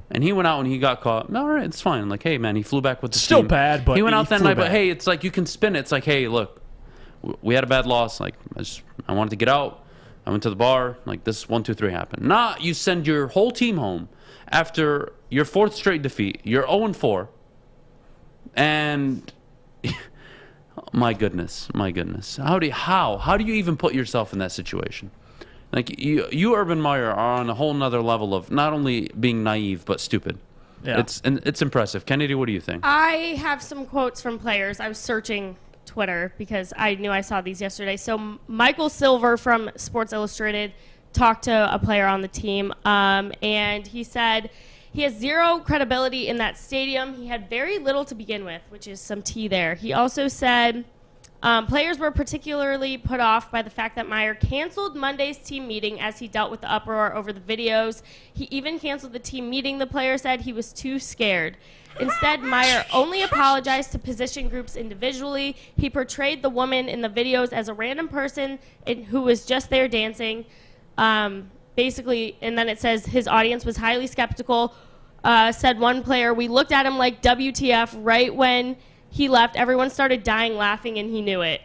and he went out and he got caught, all right, it's fine. Like, hey, man, he flew back with the team. Still bad, but he went out that night, bad. but hey, it's like you can spin it. It's like, hey, look, we had a bad loss. Like, I wanted to get out. I went to the bar. Like, this 1, 2, 3 happened. Not you send your whole team home after your 4th straight defeat. You're 0-4. And my goodness. How do you even put yourself in that situation? Like, you Urban Meyer are on a whole nother level of not only being naive but stupid. Yeah. It's impressive. Kennedy, what do you think? I have some quotes from players. I was searching Twitter because I knew I saw these yesterday. So Michael Silver from Sports Illustrated talked to a player on the team, and he said he has zero credibility in that stadium. He had very little to begin with, which is some tea there. He also said players were particularly put off by the fact that Meyer canceled Monday's team meeting as he dealt with the uproar over the videos. He even canceled the team meeting. The player said he was too scared. Instead, Meyer only apologized to position groups individually. He portrayed the woman in the videos as a random person who was just there dancing. Basically, and then it says his audience was highly skeptical. Said one player, we looked at him like WTF. Right when he left, everyone started dying laughing, and he knew it.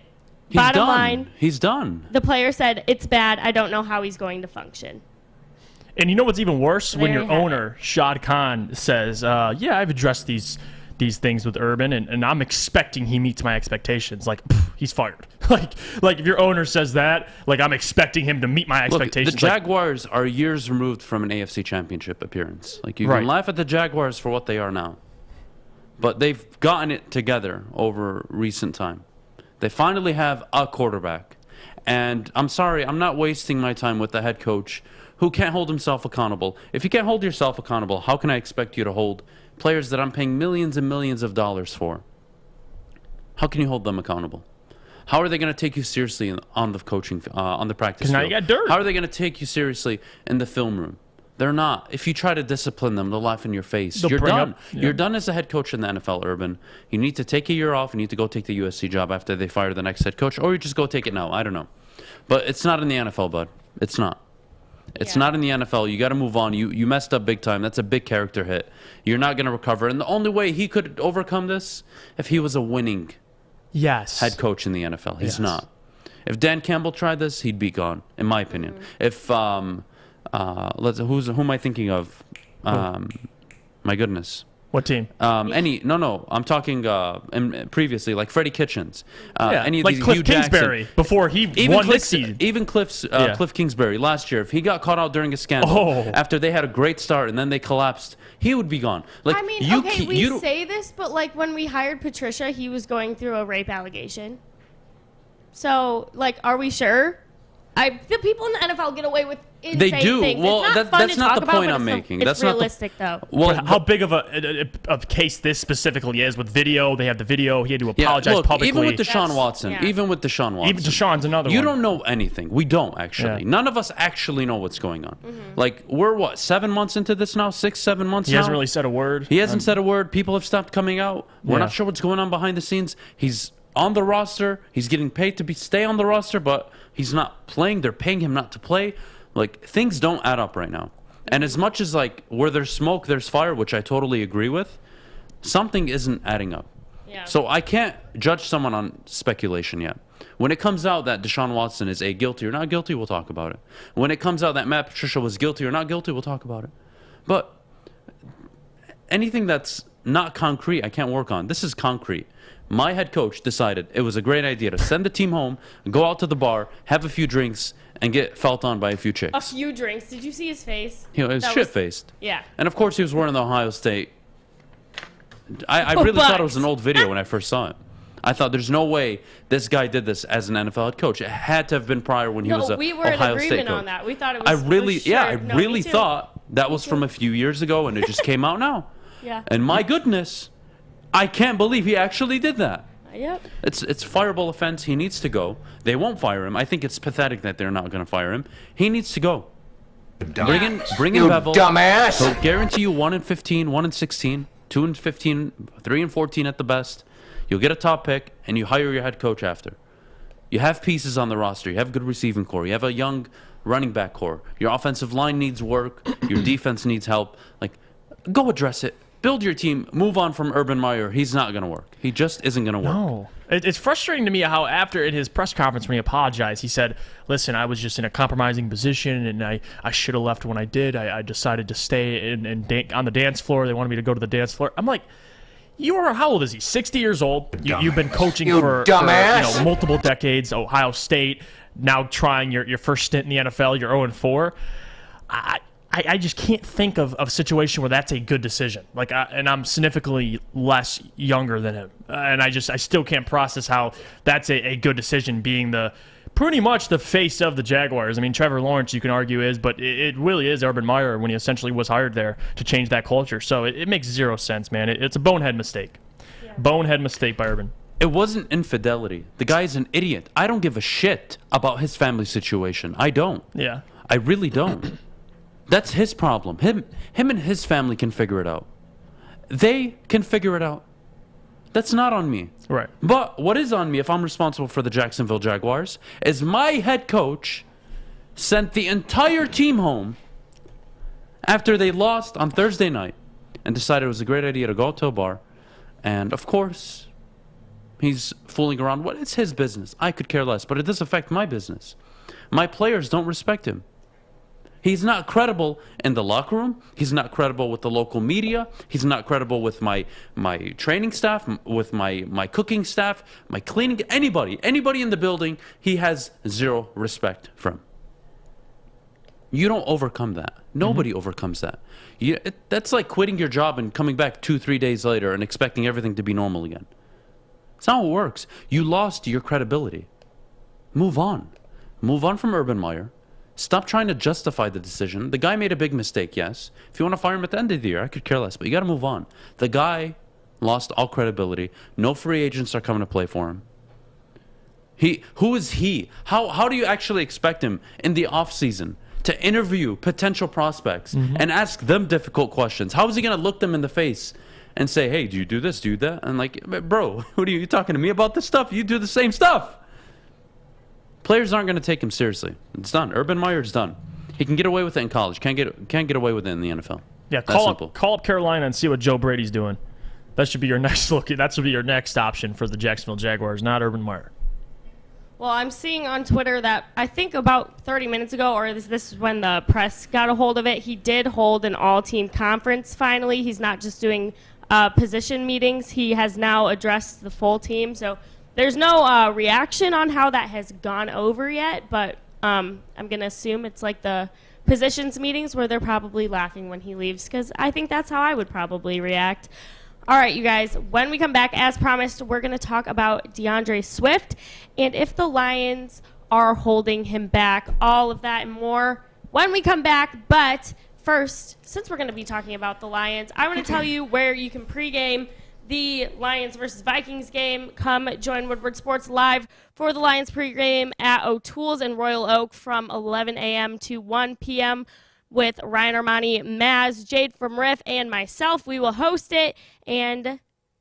Bottom line, he's done. The player said, it's bad. I don't know how he's going to function. And you know what's even worse? When your owner, Shad Khan, says, yeah, I've addressed these things with Urban, and I'm expecting he meets my expectations. Like, he's fired. like if your owner says that, like, I'm expecting him to meet my expectations. Look, the Jaguars are years removed from an AFC Championship appearance. Like, you can laugh at the Jaguars for what they are now. But they've gotten it together over recent time. They finally have a quarterback. And I'm sorry, I'm not wasting my time with the head coach who can't hold himself accountable. If you can't hold yourself accountable, how can I expect you to hold players that I'm paying millions and millions of dollars for? How can you hold them accountable? How are they going to take you seriously on the coaching, on the practice field? Because now you got dirt. How are they going to take you seriously in the film room? They're not. If you try to discipline them, they'll laugh in your face. You're done. You're done as a head coach in the NFL, Urban. You need to take a year off. You need to go take the USC job after they fire the next head coach, or you just go take it now. I don't know. But it's not in the NFL, bud. It's not. It's not in the NFL. You got to move on. You messed up big time. That's a big character hit. You're not going to recover. And the only way he could overcome this, if he was a winning head coach in the NFL. He's not. If Dan Campbell tried this, he'd be gone, in my opinion. If who am I thinking of? My goodness. What team? I'm talking previously, like Freddie Kitchens. Any of like these, Cliff Hugh Kingsbury Jackson. before he won this season. Even Cliff Kingsbury last year, if he got caught out during a scandal after they had a great start and then they collapsed, he would be gone. Like, I mean, we say this, but like when we hired Patricia, he was going through a rape allegation. So, like, are we sure? The people in the NFL get away with insane they do. things. Well, that's not the point I'm making. It's that's realistic, though. Well, how big of a case this specifically is with video? They have the video. He had to apologize publicly. Even with Deshaun Watson. Even Deshaun's another one. You don't know anything. We don't, actually. Yeah. None of us actually know what's going on. Like, we're 7 months into this now? 6, 7 months now? He hasn't really said a word. He hasn't said a word. People have stopped coming out. We're not sure what's going on behind the scenes. He's on the roster. He's getting paid to stay on the roster, but he's not playing. They're paying him not to play. Like, things don't add up right now. And as much as, like, where there's smoke, there's fire, which I totally agree with, something isn't adding up. Yeah. So I can't judge someone on speculation yet. When it comes out that Deshaun Watson is guilty or not guilty, we'll talk about it. When it comes out that Matt Patricia was guilty or not guilty, we'll talk about it. But anything that's not concrete, I can't work on. This is concrete. My head coach decided it was a great idea to send the team home, go out to the bar, have a few drinks, and get felt on by a few chicks. A few drinks. Did you see his face? He was shit-faced. Yeah. And of course, he was wearing the Ohio State. I really thought it was an old video when I first saw it. I thought there's no way this guy did this as an NFL head coach. It had to have been prior when he was a Ohio State coach. We were in agreement on that. We thought it was. I really thought that was from a few years ago, and it just came out now. Yeah. And my goodness, I can't believe he actually did that. Yep. It's fireable offense. He needs to go. They won't fire him. I think it's pathetic that they're not going to fire him. He needs to go. Bring in Bevel. Dumbass. He'll guarantee you 1-15, 1-16, 2-15, 3-14 at the best. You'll get a top pick, and you hire your head coach after. You have pieces on the roster. You have a good receiving core. You have a young running back core. Your offensive line needs work. Your defense needs help. Like, go address it. Build your team. Move on from Urban Meyer. He's not going to work. He just isn't going to work. No. It's frustrating to me how after in his press conference when he apologized, he said, listen, I was just in a compromising position, and I should have left when I did. I decided to stay on the dance floor. They wanted me to go to the dance floor. I'm like, how old is he? 60 years old. You've been coaching for multiple decades. Ohio State. Now trying your first stint in the NFL. You're 0-4. I just can't think of a situation where that's a good decision. And I'm significantly less younger than him, and I still can't process how that's a good decision. Being pretty much the face of the Jaguars. I mean, Trevor Lawrence, you can argue is, but it really is Urban Meyer when he essentially was hired there to change that culture. So it makes zero sense, man. It's a bonehead mistake. Yeah. Bonehead mistake by Urban. It wasn't infidelity. The guy's an idiot. I don't give a shit about his family situation. I don't. Yeah. I really don't. That's his problem. Him and his family can figure it out. They can figure it out. That's not on me. Right. But what is on me, if I'm responsible for the Jacksonville Jaguars, is my head coach sent the entire team home after they lost on Thursday night and decided it was a great idea to go to a bar. And, of course, he's fooling around. It's his business. I could care less, but it does affect my business. My players don't respect him. He's not credible in the locker room. He's not credible with the local media. He's not credible with my training staff, with my cooking staff, my cleaning, anybody in the building. He has zero respect from. You don't overcome that. Nobody overcomes that. That's like quitting your job and coming back 2-3 days later and expecting everything to be normal again. That's not how it works. You lost your credibility. Move on. Move on from Urban Meyer. Stop trying to justify the decision. The guy made a big mistake, yes. If you want to fire him at the end of the year, I could care less, but you got to move on. The guy lost all credibility. No free agents are coming to play for him. Who is he? How do you actually expect him in the offseason to interview potential prospects and ask them difficult questions? How is he going to look them in the face and say, hey, do you do this, do you do that? And like, bro, what are you talking to me about this stuff? You do the same stuff. Players aren't going to take him seriously. It's done. Urban Meyer's done. He can get away with it in college. Can't get away with it in the NFL. Yeah, call up Carolina and see what Joe Brady's doing. That should be your next look. That should be your next option for the Jacksonville Jaguars, not Urban Meyer. Well, I'm seeing on Twitter that I think about 30 minutes ago, or this is when the press got a hold of it, he did hold an all-team conference finally. He's not just doing position meetings. He has now addressed the full team. So there's no reaction on how that has gone over yet, but I'm going to assume it's like the positions meetings where they're probably laughing when he leaves, because I think that's how I would probably react. All right, you guys, when we come back, as promised, we're going to talk about Deandre Swift and if the Lions are holding him back, all of that and more when we come back. But first, since we're going to be talking about the Lions, I want to tell you where you can pregame the Lions versus Vikings game. Come join Woodward Sports live for the Lions pregame at O'Toole's in Royal Oak from 11 a.m. to 1 p.m. with Ryan Armani, Maz, Jade from Riff, and myself. We will host it, and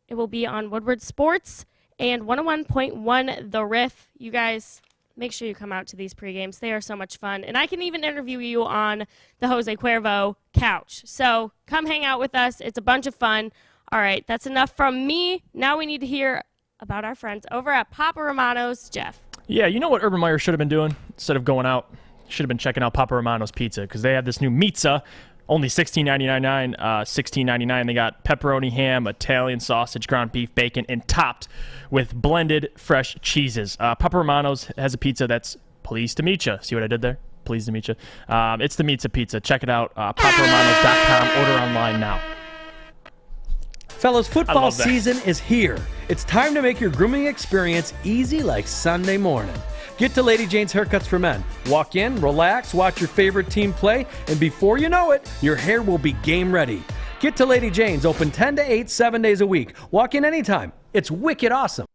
it will be on Woodward Sports and 101.1 The Riff. You guys, make sure you come out to these pregames. They are so much fun, and I can even interview you on the Jose Cuervo couch. So come hang out with us. It's a bunch of fun. All right, that's enough from me. Now we need to hear about our friends over at Papa Romano's. Jeff. Yeah, you know what Urban Meyer should have been doing instead of going out? Should have been checking out Papa Romano's Pizza, because they have this new pizza, only $16.99. They got pepperoni, ham, Italian sausage, ground beef, bacon, and topped with blended fresh cheeses. Papa Romano's has a pizza that's Pleased to meet you. See what I did there? Pleased to meet you. It's the Meats of Pizza. Check it out. PapaRomanos.com. Order online now. Fellas, football season is here. It's time to make your grooming experience easy like Sunday morning. Get to Lady Jane's Haircuts for Men. Walk in, relax, watch your favorite team play, and before you know it, your hair will be game ready. Get to Lady Jane's, open 10 to 8, 7 days a week. Walk in anytime. It's wicked awesome.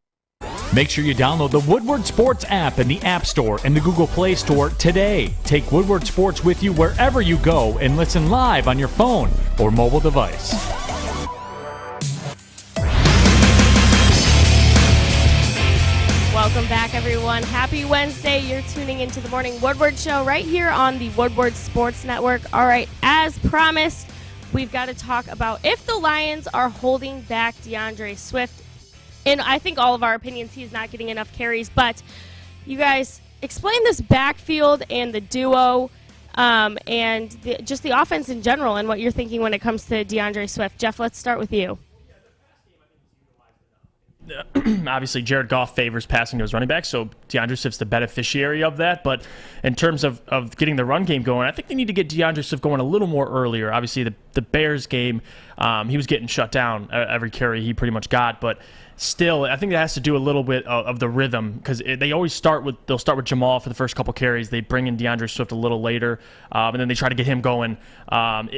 Make sure you download the Woodward Sports app in the App Store and the Google Play Store today. Take Woodward Sports with you wherever you go and listen live on your phone or mobile device. Welcome back, everyone. Happy Wednesday. You're tuning into the Morning Woodward Show right here on the Woodward Sports Network. All right, as promised, we've got to talk about if the Lions are holding back Deandre Swift. In, I think, all of our opinions, he's not getting enough carries. But you guys, explain this backfield and the duo and just the offense in general and what you're thinking when it comes to Deandre Swift. Jeff, let's start with you. Obviously, Jared Goff favors passing to his running back, so DeAndre Swift's the beneficiary of that. But in terms of getting the run game going, I think they need to get DeAndre Swift going a little more earlier. Obviously, the Bears game, he was getting shut down every carry he pretty much got, but still, I think that has to do a little bit of the rhythm because they always start with Jamal for the first couple carries. They bring in DeAndre Swift a little later, and then they try to get him going.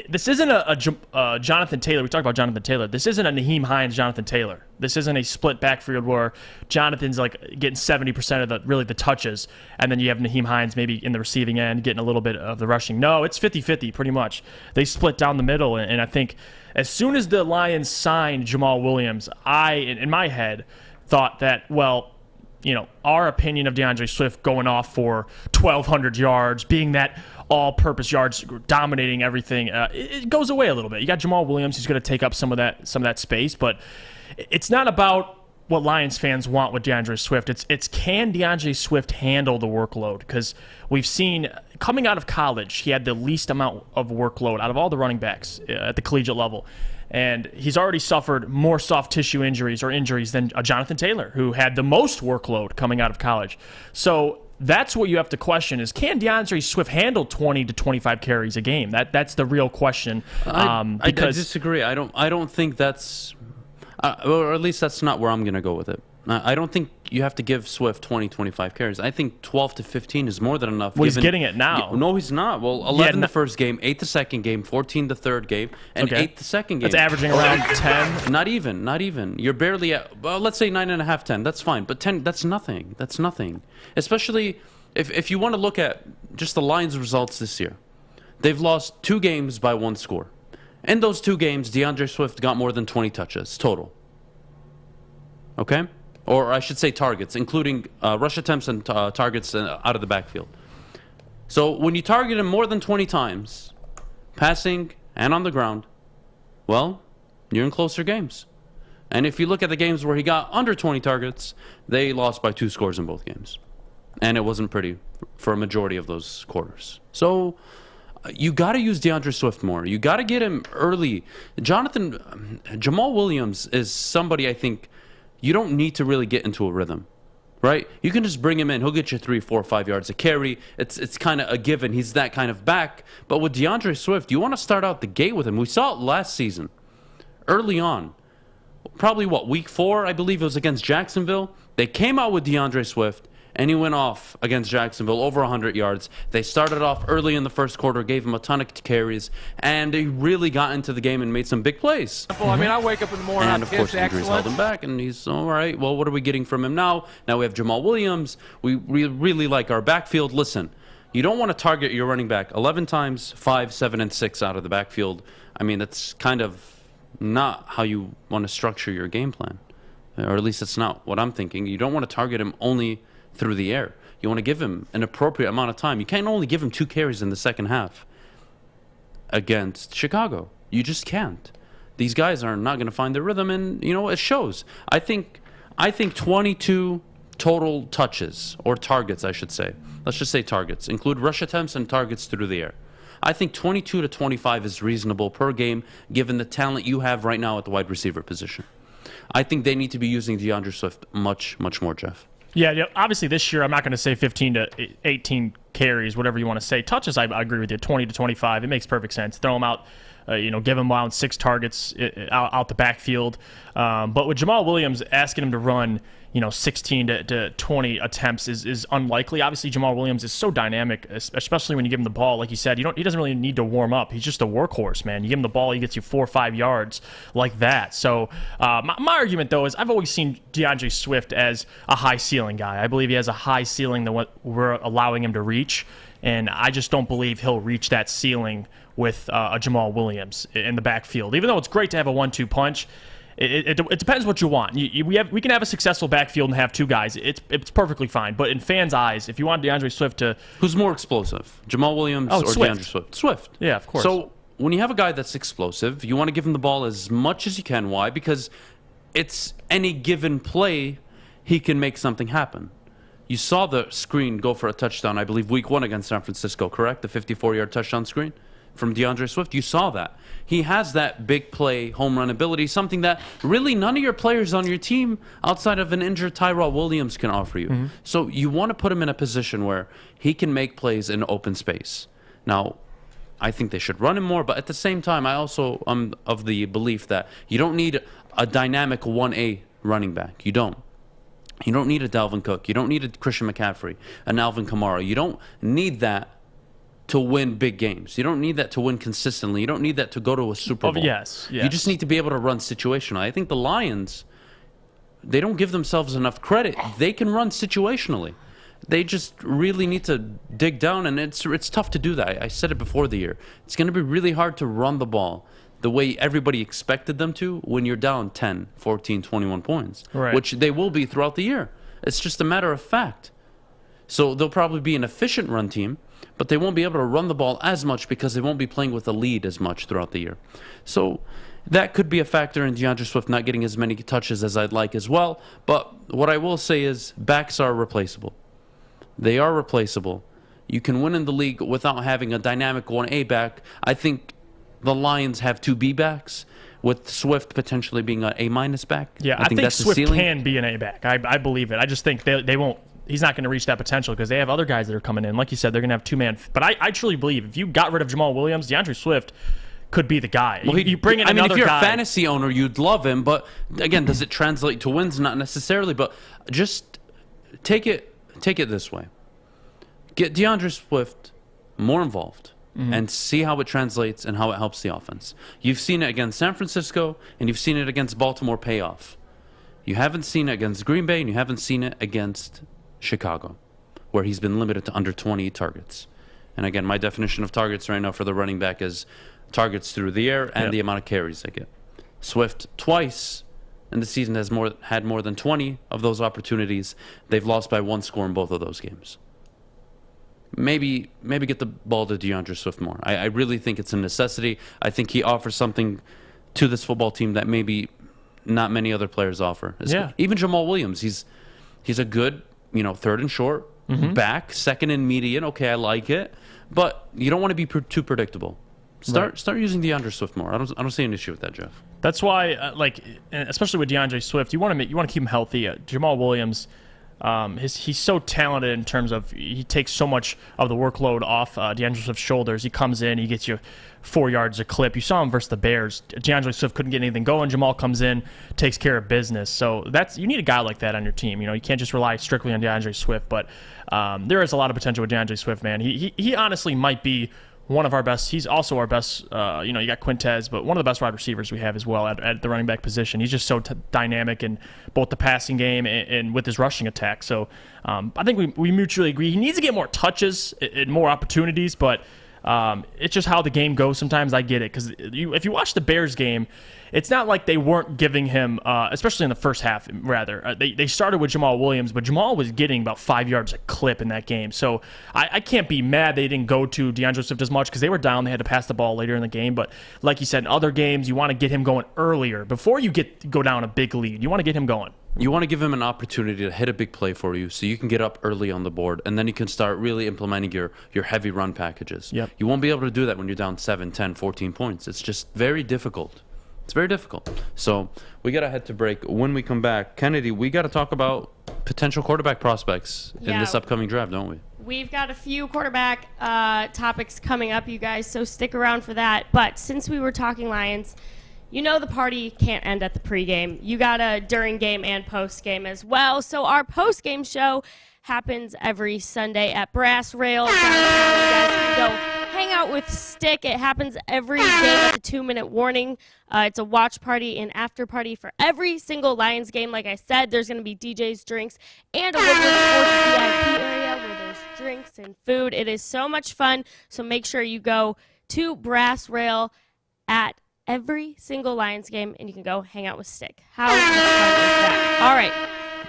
This isn't a Jonathan Taylor. We talked about Jonathan Taylor. This isn't a Nyheim Hines Jonathan Taylor. This isn't a split backfield where Jonathan's like getting 70% of the touches, and then you have Nyheim Hines maybe in the receiving end getting a little bit of the rushing. No, it's 50-50 pretty much. They split down the middle, and I think as soon as the Lions signed Jamal Williams, I, in my head, thought that, well, you know, our opinion of DeAndre Swift going off for 1,200 yards, being that all-purpose yards, dominating everything, it goes away a little bit. You got Jamal Williams who's going to take up some of that space, but it's not about what Lions fans want with DeAndre Swift. It's can DeAndre Swift handle the workload? Because we've seen coming out of college, he had the least amount of workload out of all the running backs at the collegiate level. And he's already suffered more soft tissue injuries than Jonathan Taylor, who had the most workload coming out of college. So that's what you have to question is, can DeAndre Swift handle 20 to 25 carries a game? That's the real question. I disagree. I don't think that's... or at least that's not where I'm going to go with it. I don't think you have to give Swift 20, 25 carries. I think 12 to 15 is more than enough. Well, he's getting it now. No, he's not. Well, 11 the first game, 8 the second game, 14 the third game, and 8 the second game. That's averaging around 10. Not even. You're barely at, well, let's say 9.5, 10. That's fine. But 10, that's nothing. That's nothing. Especially if you want to look at just the Lions' results this year. They've lost 2 games by 1 score. In those 2 games, DeAndre Swift got more than 20 touches total. Okay? Or I should say targets, including rush attempts and targets out of the backfield. So when you target him more than 20 times, passing and on the ground, well, you're in closer games. And if you look at the games where he got under 20 targets, they lost by 2 scores in both games. And it wasn't pretty for a majority of those quarters. So you got to use DeAndre Swift more. You got to get him early. Jamal Williams is somebody I think you don't need to really get into a rhythm, right? You can just bring him in. He'll get you 3, 4, 5 yards a carry. It's kind of a given. He's that kind of back. But with DeAndre Swift, you want to start out the gate with him. We saw it last season, early on. Probably, week 4, I believe it was against Jacksonville. They came out with DeAndre Swift, and he went off against Jacksonville, over 100 yards. They started off early in the first quarter, gave him a ton of carries, and he really got into the game and made some big plays. I mean, I wake up in the morning, and of course, injuries held him back, and he's, all right, well, what are we getting from him now? Now we have Jamal Williams. We really like our backfield. Listen, you don't want to target your running back 11 times, 5, 7, and 6 out of the backfield. I mean, that's kind of not how you want to structure your game plan, or at least that's not what I'm thinking. You don't want to target him only through the air. You want to give him an appropriate amount of time. You can't only give him 2 carries in the second half against Chicago. You just can't. These guys are not going to find their rhythm, and it shows. I think 22 total touches, or targets, I should say. Let's just say targets. Include rush attempts and targets through the air. I think 22 to 25 is reasonable per game, given the talent you have right now at the wide receiver position. I think they need to be using DeAndre Swift much, much more, Jeff. Yeah, obviously this year I'm not going to say 15 to 18 carries, whatever you want to say. Touches, I agree with you, 20 to 25. It makes perfect sense. Throw them out, give him around 6 targets out the backfield. But with Jamal Williams, asking him to run 16 to 20 attempts is unlikely. Obviously, Jamal Williams is so dynamic, especially when you give him the ball. Like you said, he doesn't really need to warm up. He's just a workhorse, man. You give him the ball, he gets you 4 or 5 yards like that. So my argument, though, is I've always seen Deandre Swift as a high ceiling guy. I believe he has a high ceiling than what we're allowing him to reach, and I just don't believe he'll reach that ceiling with a Jamal Williams in the backfield. Even though it's great to have a 1-2 punch, it depends what you want. We can have a successful backfield and have 2 guys. It's perfectly fine. But in fans' eyes, if you want DeAndre Swift to... Who's more explosive, Jamal Williams or Swift. DeAndre Swift? Swift. Yeah, of course. So when you have a guy that's explosive, you want to give him the ball as much as you can. Why? Because it's any given play, he can make something happen. You saw the screen go for a touchdown, I believe, week 1 against San Francisco, correct? The 54-yard touchdown screen from DeAndre Swift. You saw that. He has that big play, home run ability, something that really none of your players on your team outside of an injured Tyrell Williams can offer you. Mm-hmm. So you want to put him in a position where he can make plays in open space. Now, I think they should run him more, but at the same time, I also am of the belief that you don't need a dynamic 1A running back. You don't. You don't need a Dalvin Cook. You don't need a Christian McCaffrey, an Alvin Kamara. You don't need that to win big games. You don't need that to win consistently. You don't need that to go to a Super Bowl. Yes. You just need to be able to run situational. I think the Lions, they don't give themselves enough credit. They can run situationally. They just really need to dig down, and it's tough to do that. I said it before the year. It's going to be really hard to run the ball the way everybody expected them to when you're down 10, 14, 21 points, right, which they will be throughout the year. It's just a matter of fact. So they'll probably be an efficient run team, but they won't be able to run the ball as much because they won't be playing with a lead as much throughout the year. So that could be a factor in DeAndre Swift not getting as many touches as I'd like as well. But what I will say is backs are replaceable. They are replaceable. You can win in the league without having a dynamic 1A back. I think the Lions have 2 B backs, with Swift potentially being an A- back. Yeah, I think that's Swift can be an A back. I believe it. I just think they won't. He's not going to reach that potential because they have other guys that are coming in. Like you said, they're going to have 2-man. But I truly believe if you got rid of Jamal Williams, DeAndre Swift could be the guy. Well, you bring in another guy. If you're a fantasy owner, you'd love him. But again, does it translate to wins? Not necessarily. But just take it this way. Get DeAndre Swift more involved and see how it translates and how it helps the offense. You've seen it against San Francisco, and you've seen it against Baltimore pay off. You haven't seen it against Green Bay, and you haven't seen it against Chicago, where he's been limited to under 20 targets. And again, my definition of targets right now for the running back is targets through the air and the amount of carries they get. Swift twice in the season has had more than 20 of those opportunities. They've lost by 1 score in both of those games. Maybe get the ball to DeAndre Swift more. I really think it's a necessity. I think he offers something to this football team that maybe not many other players offer. Even Jamal Williams, he's a good, 3rd and short back, 2nd and median. Okay, I like it, but you don't want to be too predictable. Start using DeAndre Swift more. I don't see an issue with that, Jeff. That's why, especially with DeAndre Swift, you want to keep him healthy. Jamal Williams, he's so talented in terms of he takes so much of the workload off DeAndre Swift's shoulders. He comes in, he gets you 4 yards a clip. You saw him versus the Bears. DeAndre Swift couldn't get anything going. Jamal comes in, takes care of business. So you need a guy like that on your team. You can't just rely strictly on DeAndre Swift. But there is a lot of potential with DeAndre Swift, man. He honestly might be one of our best. He's also our best. You got Quintez, but one of the best wide receivers we have as well at the running back position. He's just so dynamic in both the passing game and with his rushing attack. So I think we mutually agree. He needs to get more touches and more opportunities, but it's just how the game goes. Sometimes I get it because if you watch the Bears game, it's not like they weren't giving him, especially in the first half, rather. They started with Jamal Williams, but Jamal was getting about 5 yards a clip in that game. So I can't be mad they didn't go to DeAndre Swift as much because they were down. They had to pass the ball later in the game. But like you said, in other games, you want to get him going earlier. Before you go down a big lead, you want to get him going. You want to give him an opportunity to hit a big play for you so you can get up early on the board, and then you can start really implementing your heavy run packages. Yep. You won't be able to do that when you're down 7, 10, 14 points. It's just very difficult. It's very difficult. So we got to head to break. When we come back, Kennedy, we got to talk about potential quarterback prospects in this upcoming draft, don't we? We've got a few quarterback topics coming up, you guys, so stick around for that. But since we were talking Lions, you know the party can't end at the pregame. You got a during game and post-game as well. So our post-game show happens every Sunday at Brass Rail. You guys can go hang out with Stick. It happens every game at the 2-minute warning. It's a watch party and after party for every single Lions game. Like I said, there's going to be DJs, drinks, and a Woodward Sports VIP area where there's drinks and food. It is so much fun. So make sure you go to Brass Rail at every single Lions game, and you can go hang out with Stick. How much fun is that? All right.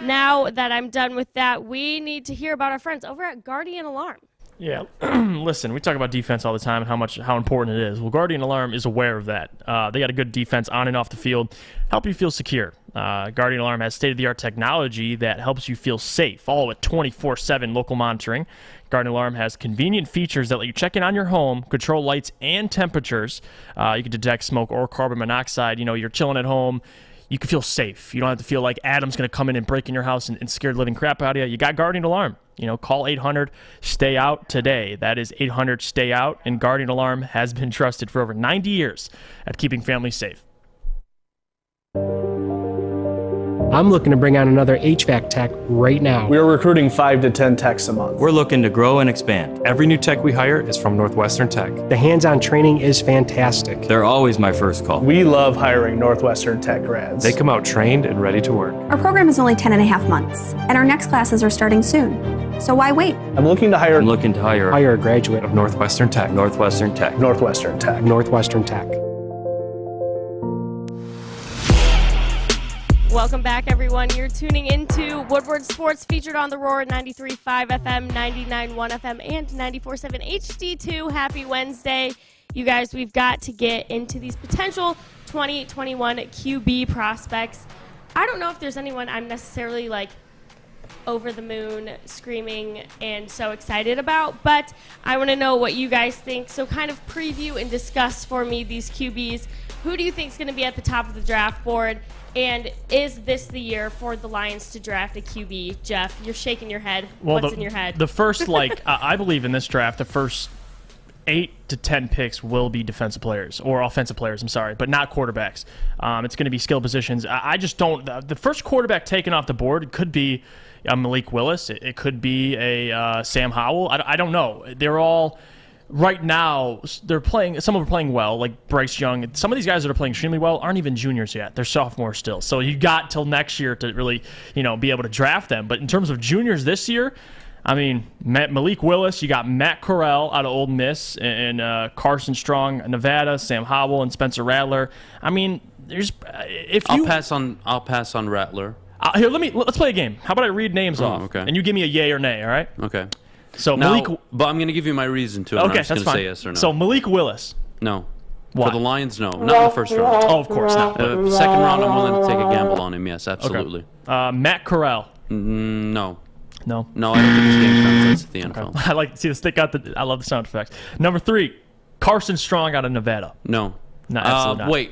Now that I'm done with that, we need to hear about our friends over at Guardian Alarm. Yeah, listen, we talk about defense all the time and how important it is. Well, Guardian Alarm is aware of that. They got a good defense on and off the field, help you feel secure. Guardian Alarm has state-of-the-art technology that helps you feel safe, all with 24/7 local monitoring. Guardian Alarm has convenient features that let you check in on your home, control lights and temperatures. You can detect smoke or carbon monoxide. You know, you're chilling at home. You can feel safe. You don't have to feel like Adam's going to come in and break in your house and scare the living crap out of you. You got Guardian Alarm. You know, call 800-STAY-OUT today. That is 800-STAY-OUT, and Guardian Alarm has been trusted for over 90 years at keeping families safe. I'm looking to bring on another HVAC tech right now. We are recruiting 5 to 10 techs a month. We're looking to grow and expand. Every new tech we hire is from Northwestern Tech. The hands-on training is fantastic. They're always my first call. We love hiring Northwestern Tech grads. They come out trained and ready to work. Our program is only 10 and a half months, and our next classes are starting soon. So why wait? I'm looking to hire a graduate of Northwestern Tech. Northwestern Tech. Northwestern Tech. Northwestern Tech. Welcome back, everyone. You're tuning into Woodward Sports, featured on the Roar 93.5 FM, 99.1 FM, and 94.7 HD2. Happy Wednesday. You guys, we've got to get into these potential 2021 QB prospects. I don't know if there's anyone I'm necessarily over the moon, screaming, and so excited about, but I want to know what you guys think. So kind of preview and discuss for me these QBs. Who do you think is going to be at the top of the draft board? And is this the year for the Lions to draft a QB? Jeff, you're shaking your head. Well, What's in your head? The first, I believe in this draft, the first 8 to 10 picks will be defensive players or offensive players, I'm sorry, but not quarterbacks. It's going to be skill positions. I just don't – the first quarterback taken off the board, it could be Malik Willis. It could be a Sam Howell. I don't know. They're all – right now, they're playing. Some of them are playing well, like Bryce Young. Some of these guys that are playing extremely well aren't even juniors yet; they're sophomores still. So you got till next year to really, be able to draft them. But in terms of juniors this year, I mean, Malik Willis, you got Matt Corral out of Ole Miss, and Carson Strong, Nevada, Sam Howell, and Spencer Rattler. I mean, there's I'll pass on Rattler. Here, let's play a game. How about I read names off, okay. and you give me a yay or nay, all right? Okay. So now, Malik, but I'm going to give you my reason to it. Okay, I'm just that's going to fine. say yes or no. So Malik Willis. No. Why? For the Lions, no. Not in the first round. Oh, of course not. Second round, I'm willing to take a gamble on him. Yes, absolutely. Okay. Matt Corral. No. No. No, I don't think his game translates to the NFL. Okay. I like to see the stick out. I love the sound effects. Number 3, Carson Strong out of Nevada. No. No, absolutely not. Wait.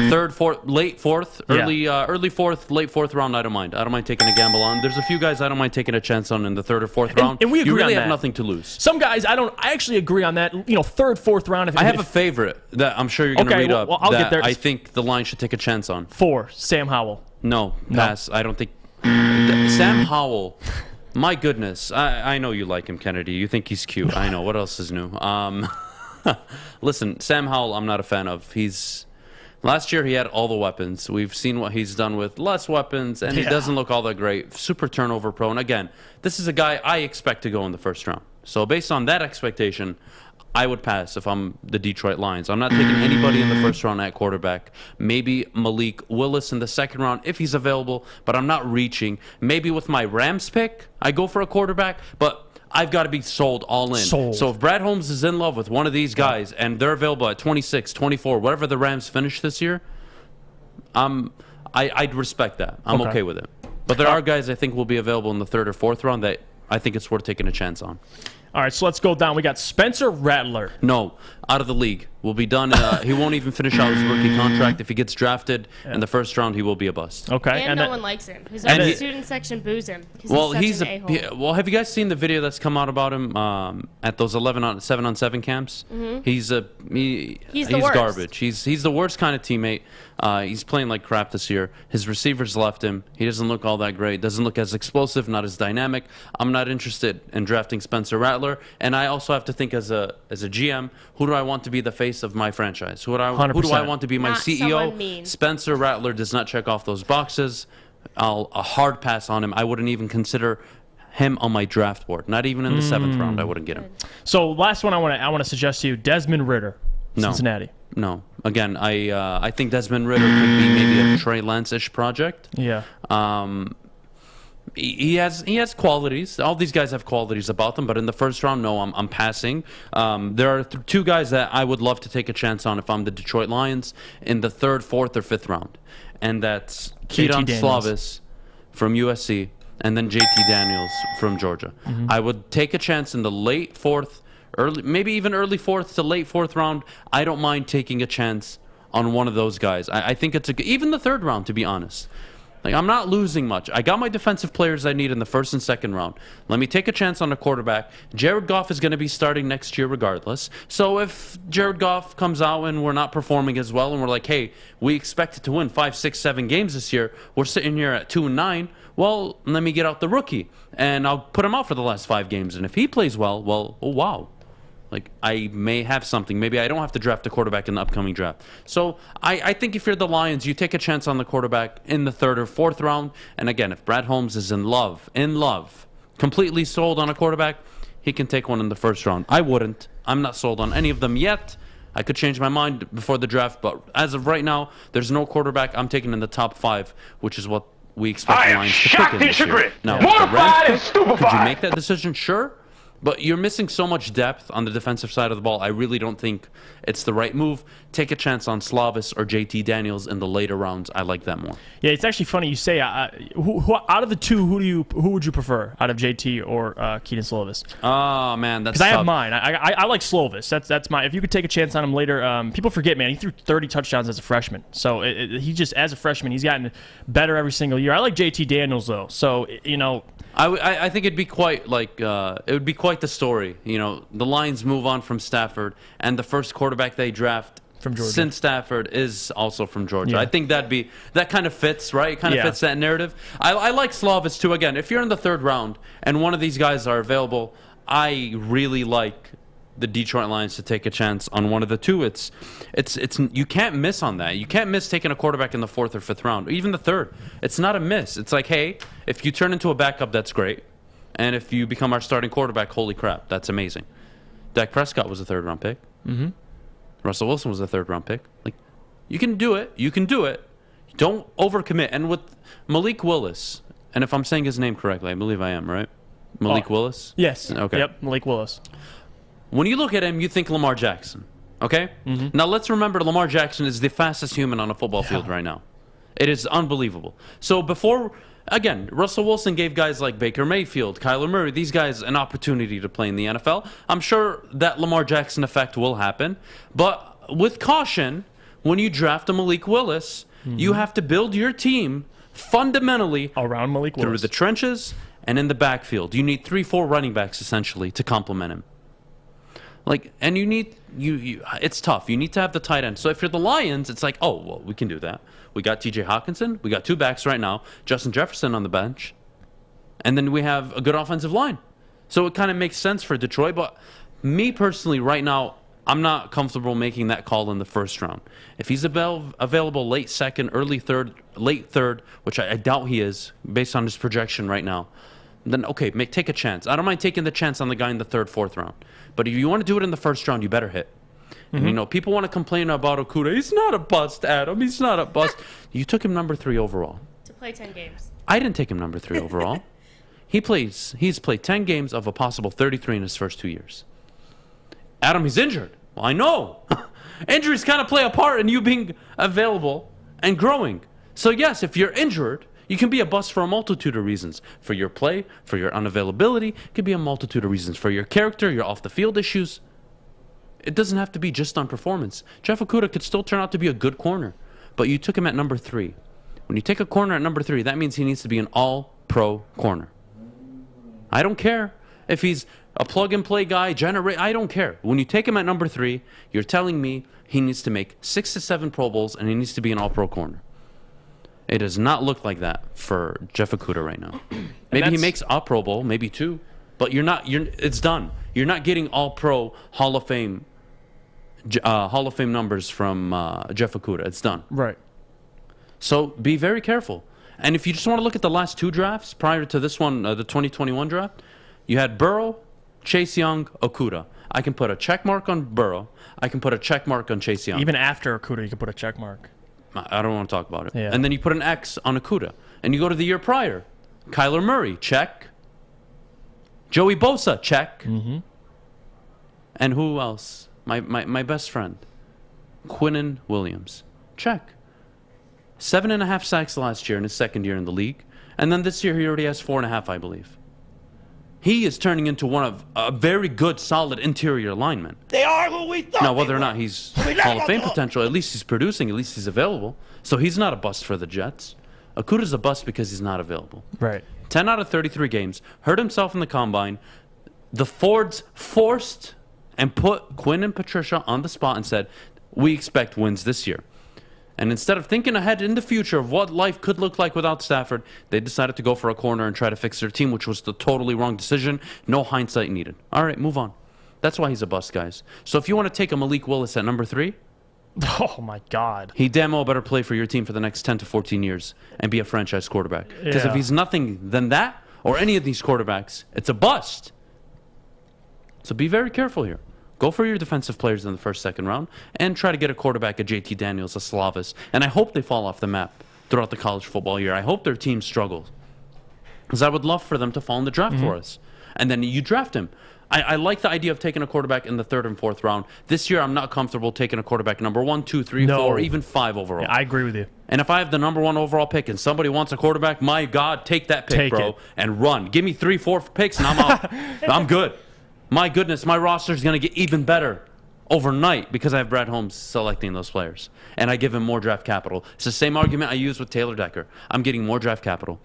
Third, fourth, late fourth, early fourth, late fourth round. I don't mind. I don't mind taking a gamble on. There's a few guys I don't mind taking a chance on in the third or fourth round. And we agree you really on have that. nothing to lose. Some guys, I actually agree on that. Third, fourth round. I have a favorite that I'm sure you're going to read up. Well, I'll that get there. I think the line should take a chance on. 4, Sam Howell. No, pass. I don't think Sam Howell. My goodness, I know you like him, Kennedy. You think he's cute. I know. What else is new? Listen, Sam Howell, I'm not a fan of. Last year, he had all the weapons. We've seen what he's done with less weapons, and he doesn't look all that great. Super turnover prone. Again, this is a guy I expect to go in the first round. So based on that expectation, I would pass if I'm the Detroit Lions. I'm not taking anybody in the first round at quarterback. Maybe Malik Willis in the second round if he's available, but I'm not reaching. Maybe with my Rams pick, I go for a quarterback, but I've got to be sold all in. So if Brad Holmes is in love with one of these guys and they're available at 26, 24, whatever the Rams finish this year, I'd respect that. I'm okay with it. But there are guys I think will be available in the third or fourth round that I think it's worth taking a chance on. All right, so let's go down. We got Spencer Rattler. No, out of the league. will be done. He won't even finish out his rookie contract. If he gets drafted in the first round, he will be a bust. Okay. And no one likes him. His own student section boos him. Well, he's an a-hole. Well, have you guys seen the video that's come out about him at those 7-on-7 camps? Mhm. He's the worst. garbage. He's the worst kind of teammate. He's playing like crap this year. His receivers left him. He doesn't look all that great. Doesn't look as explosive, not as dynamic. I'm not interested in drafting Spencer Rattler. And I also have to think as a GM, who do I want to be the face of my franchise? Who do I want to be my Not someone CEO? mean. Spencer Rattler does not check off those boxes. A hard pass on him. I wouldn't even consider him on my draft board. Not even in the 7th round, I wouldn't get him. So last one I want to suggest to you, Desmond Ridder, Cincinnati. No. Again, I think Desmond Ridder could be maybe a Trey Lentz-ish project. Yeah. He has qualities. All these guys have qualities about them, but in the first round, no, I'm passing. There are two guys that I would love to take a chance on if I'm the Detroit Lions in the 3rd, 4th, or 5th round, and that's Keaton Slovis from USC and then JT Daniels from Georgia. I would take a chance in the late 4th, maybe even early 4th to late 4th round. I don't mind taking a chance on one of those guys. I think it's even the 3rd round, to be honest. Like, I'm not losing much. I got my defensive players I need in the 1st and 2nd round. Let me take a chance on a quarterback. Jared Goff is going to be starting next year regardless. So if Jared Goff comes out and we're not performing as well and we're like, hey, we expected to win 5, 6, 7 games this year. We're sitting here at 2-9. Well, let me get out the rookie, and I'll put him out for the last 5 games. And if he plays well, oh, wow. Like, I may have something. Maybe I don't have to draft a quarterback in the upcoming draft. So I think if you're the Lions, you take a chance on the quarterback in the 3rd or 4th round. And again, if Brad Holmes is in love, completely sold on a quarterback, he can take one in the 1st round. I wouldn't. I'm not sold on any of them yet. I could change my mind before the draft, but as of right now, there's no quarterback I'm taking in the top 5, which is what we expect the Lions to pick in this year. Now, the Rams pick, could you make that decision? Sure. But you're missing so much depth on the defensive side of the ball. I really don't think it's the right move. Take a chance on Slovis or JT Daniels in the later rounds. I like that more. Yeah, it's actually funny you say. Who out of the two, who would you prefer out of JT or Keaton Slovis? Oh man, that's because I have mine. I like Slovis. That's my. If you could take a chance on him later, people forget, man. He threw 30 touchdowns as a freshman. So he just as a freshman, he's gotten better every single year. I like JT Daniels though. So I think it'd be quite it would be quite the story. The Lions move on from Stafford, and the first quarterback they draft from Georgia since Stafford is also from Georgia. I think that kind of fits, right? It kind of fits that narrative. I like Slovis too. Again, if you're in the 3rd round and one of these guys are available, I really like the Detroit Lions to take a chance on one of the two. It's you can't miss on that. You can't miss taking a quarterback in the 4th or 5th round, even the 3rd. It's not a miss. It's like, hey, if you turn into a backup, that's great. And if you become our starting quarterback, holy crap, that's amazing. Dak Prescott was a 3rd round pick. Russell Wilson was a 3rd round pick. Like, you can do it. You can do it. Don't overcommit. And with Malik Willis, and if I'm saying his name correctly, I believe I am, right? Malik Willis? Yes. Okay. Yep, Malik Willis. When you look at him, you think Lamar Jackson, okay? Now, let's remember Lamar Jackson is the fastest human on a football field right now. It is unbelievable. So before, again, Russell Wilson gave guys like Baker Mayfield, Kyler Murray, these guys an opportunity to play in the NFL. I'm sure that Lamar Jackson effect will happen. But with caution, when you draft a Malik Willis, you have to build your team fundamentally around Malik Willis. Through the trenches and in the backfield. You need 3-4 running backs, essentially, to complement him. And you need it's tough. You need to have the tight end. So if you're the Lions, it's like, oh, well, we can do that. We got TJ Hawkinson. We got 2 backs right now. Justin Jefferson on the bench. And then we have a good offensive line. So it kind of makes sense for Detroit. But me personally, right now, I'm not comfortable making that call in the 1st round. If he's available late 2nd, early 3rd, late 3rd, which I doubt he is based on his projection right now, then okay, take a chance. I don't mind taking the chance on the guy in the 3rd, 4th round. But if you want to do it in the 1st round, you better hit. And people want to complain about Okuda. He's not a bust, Adam. He's not a bust. You took him number 3 overall. To play 10 games. I didn't take him number 3 overall. He's played 10 games of a possible 33 in his first 2 years. Adam, he's injured. Well, I know. Injuries kind of play a part in you being available and growing. So yes, if you're injured, you can be a bust for a multitude of reasons. For your play, for your unavailability, it could be a multitude of reasons. For your character, your off-the-field issues. It doesn't have to be just on performance. Jeff Okudah could still turn out to be a good corner, but you took him at number 3. When you take a corner at number 3, that means he needs to be an all-pro corner. I don't care if he's a plug-and-play guy, I don't care. When you take him at number 3, you're telling me he needs to make 6 to 7 Pro Bowls and he needs to be an all-pro corner. It does not look like that for Jeff Okudah right now. Maybe he makes a Pro Bowl, maybe 2, but it's done. You're not getting all-pro Hall of Fame numbers from Jeff Okudah. It's done. Right. So be very careful. And if you just want to look at the last 2 drafts prior to this one, the 2021 draft, you had Burrow, Chase Young, Okudah. I can put a check mark on Burrow. I can put a check mark on Chase Young. Even after Okudah, you can put a check mark. I don't want to talk about it. Yeah. And then you put an X on Okudah. And you go to the year prior. Kyler Murray, check. Joey Bosa, check. Mm-hmm. And who else? My best friend, Quinnen Williams, check. 7.5 sacks last year in his second year in the league. And then this year he already has 4.5, I believe. He is turning into one of a very good, solid interior lineman. They are who we thought. Now, whether or not he's Hall of Fame potential, at least he's producing, at least he's available. So he's not a bust for the Jets. Okudah's a bust because he's not available. Right. 10 out of 33 games. Hurt himself in the combine. The Fords forced and put Quinn and Patricia on the spot and said, we expect wins this year. And instead of thinking ahead in the future of what life could look like without Stafford, they decided to go for a corner and try to fix their team, which was the totally wrong decision. No hindsight needed. All right, move on. That's why he's a bust, guys. So if you want to take a Malik Willis at number 3, oh my God, he damn well better play for your team for the next 10 to 14 years and be a franchise quarterback. Because if he's nothing than that, or any of these quarterbacks, it's a bust. So be very careful here. Go for your defensive players in the first, second round, and try to get a quarterback, a JT Daniels, a Slavis. And I hope they fall off the map throughout the college football year. I hope their team struggles. Because I would love for them to fall in the draft for us. And then you draft him. I like the idea of taking a quarterback in the 3rd and 4th round. This year, I'm not comfortable taking a quarterback number 1, 2, 3, 4, even 5 overall. Yeah, I agree with you. And if I have the number 1 overall pick and somebody wants a quarterback, my God, take that pick, bro, and run. Give me 3, 4 picks, and I'm out. I'm good. My goodness, my roster is going to get even better overnight because I have Brad Holmes selecting those players. And I give him more draft capital. It's the same argument I use with Taylor Decker. I'm getting more draft capital.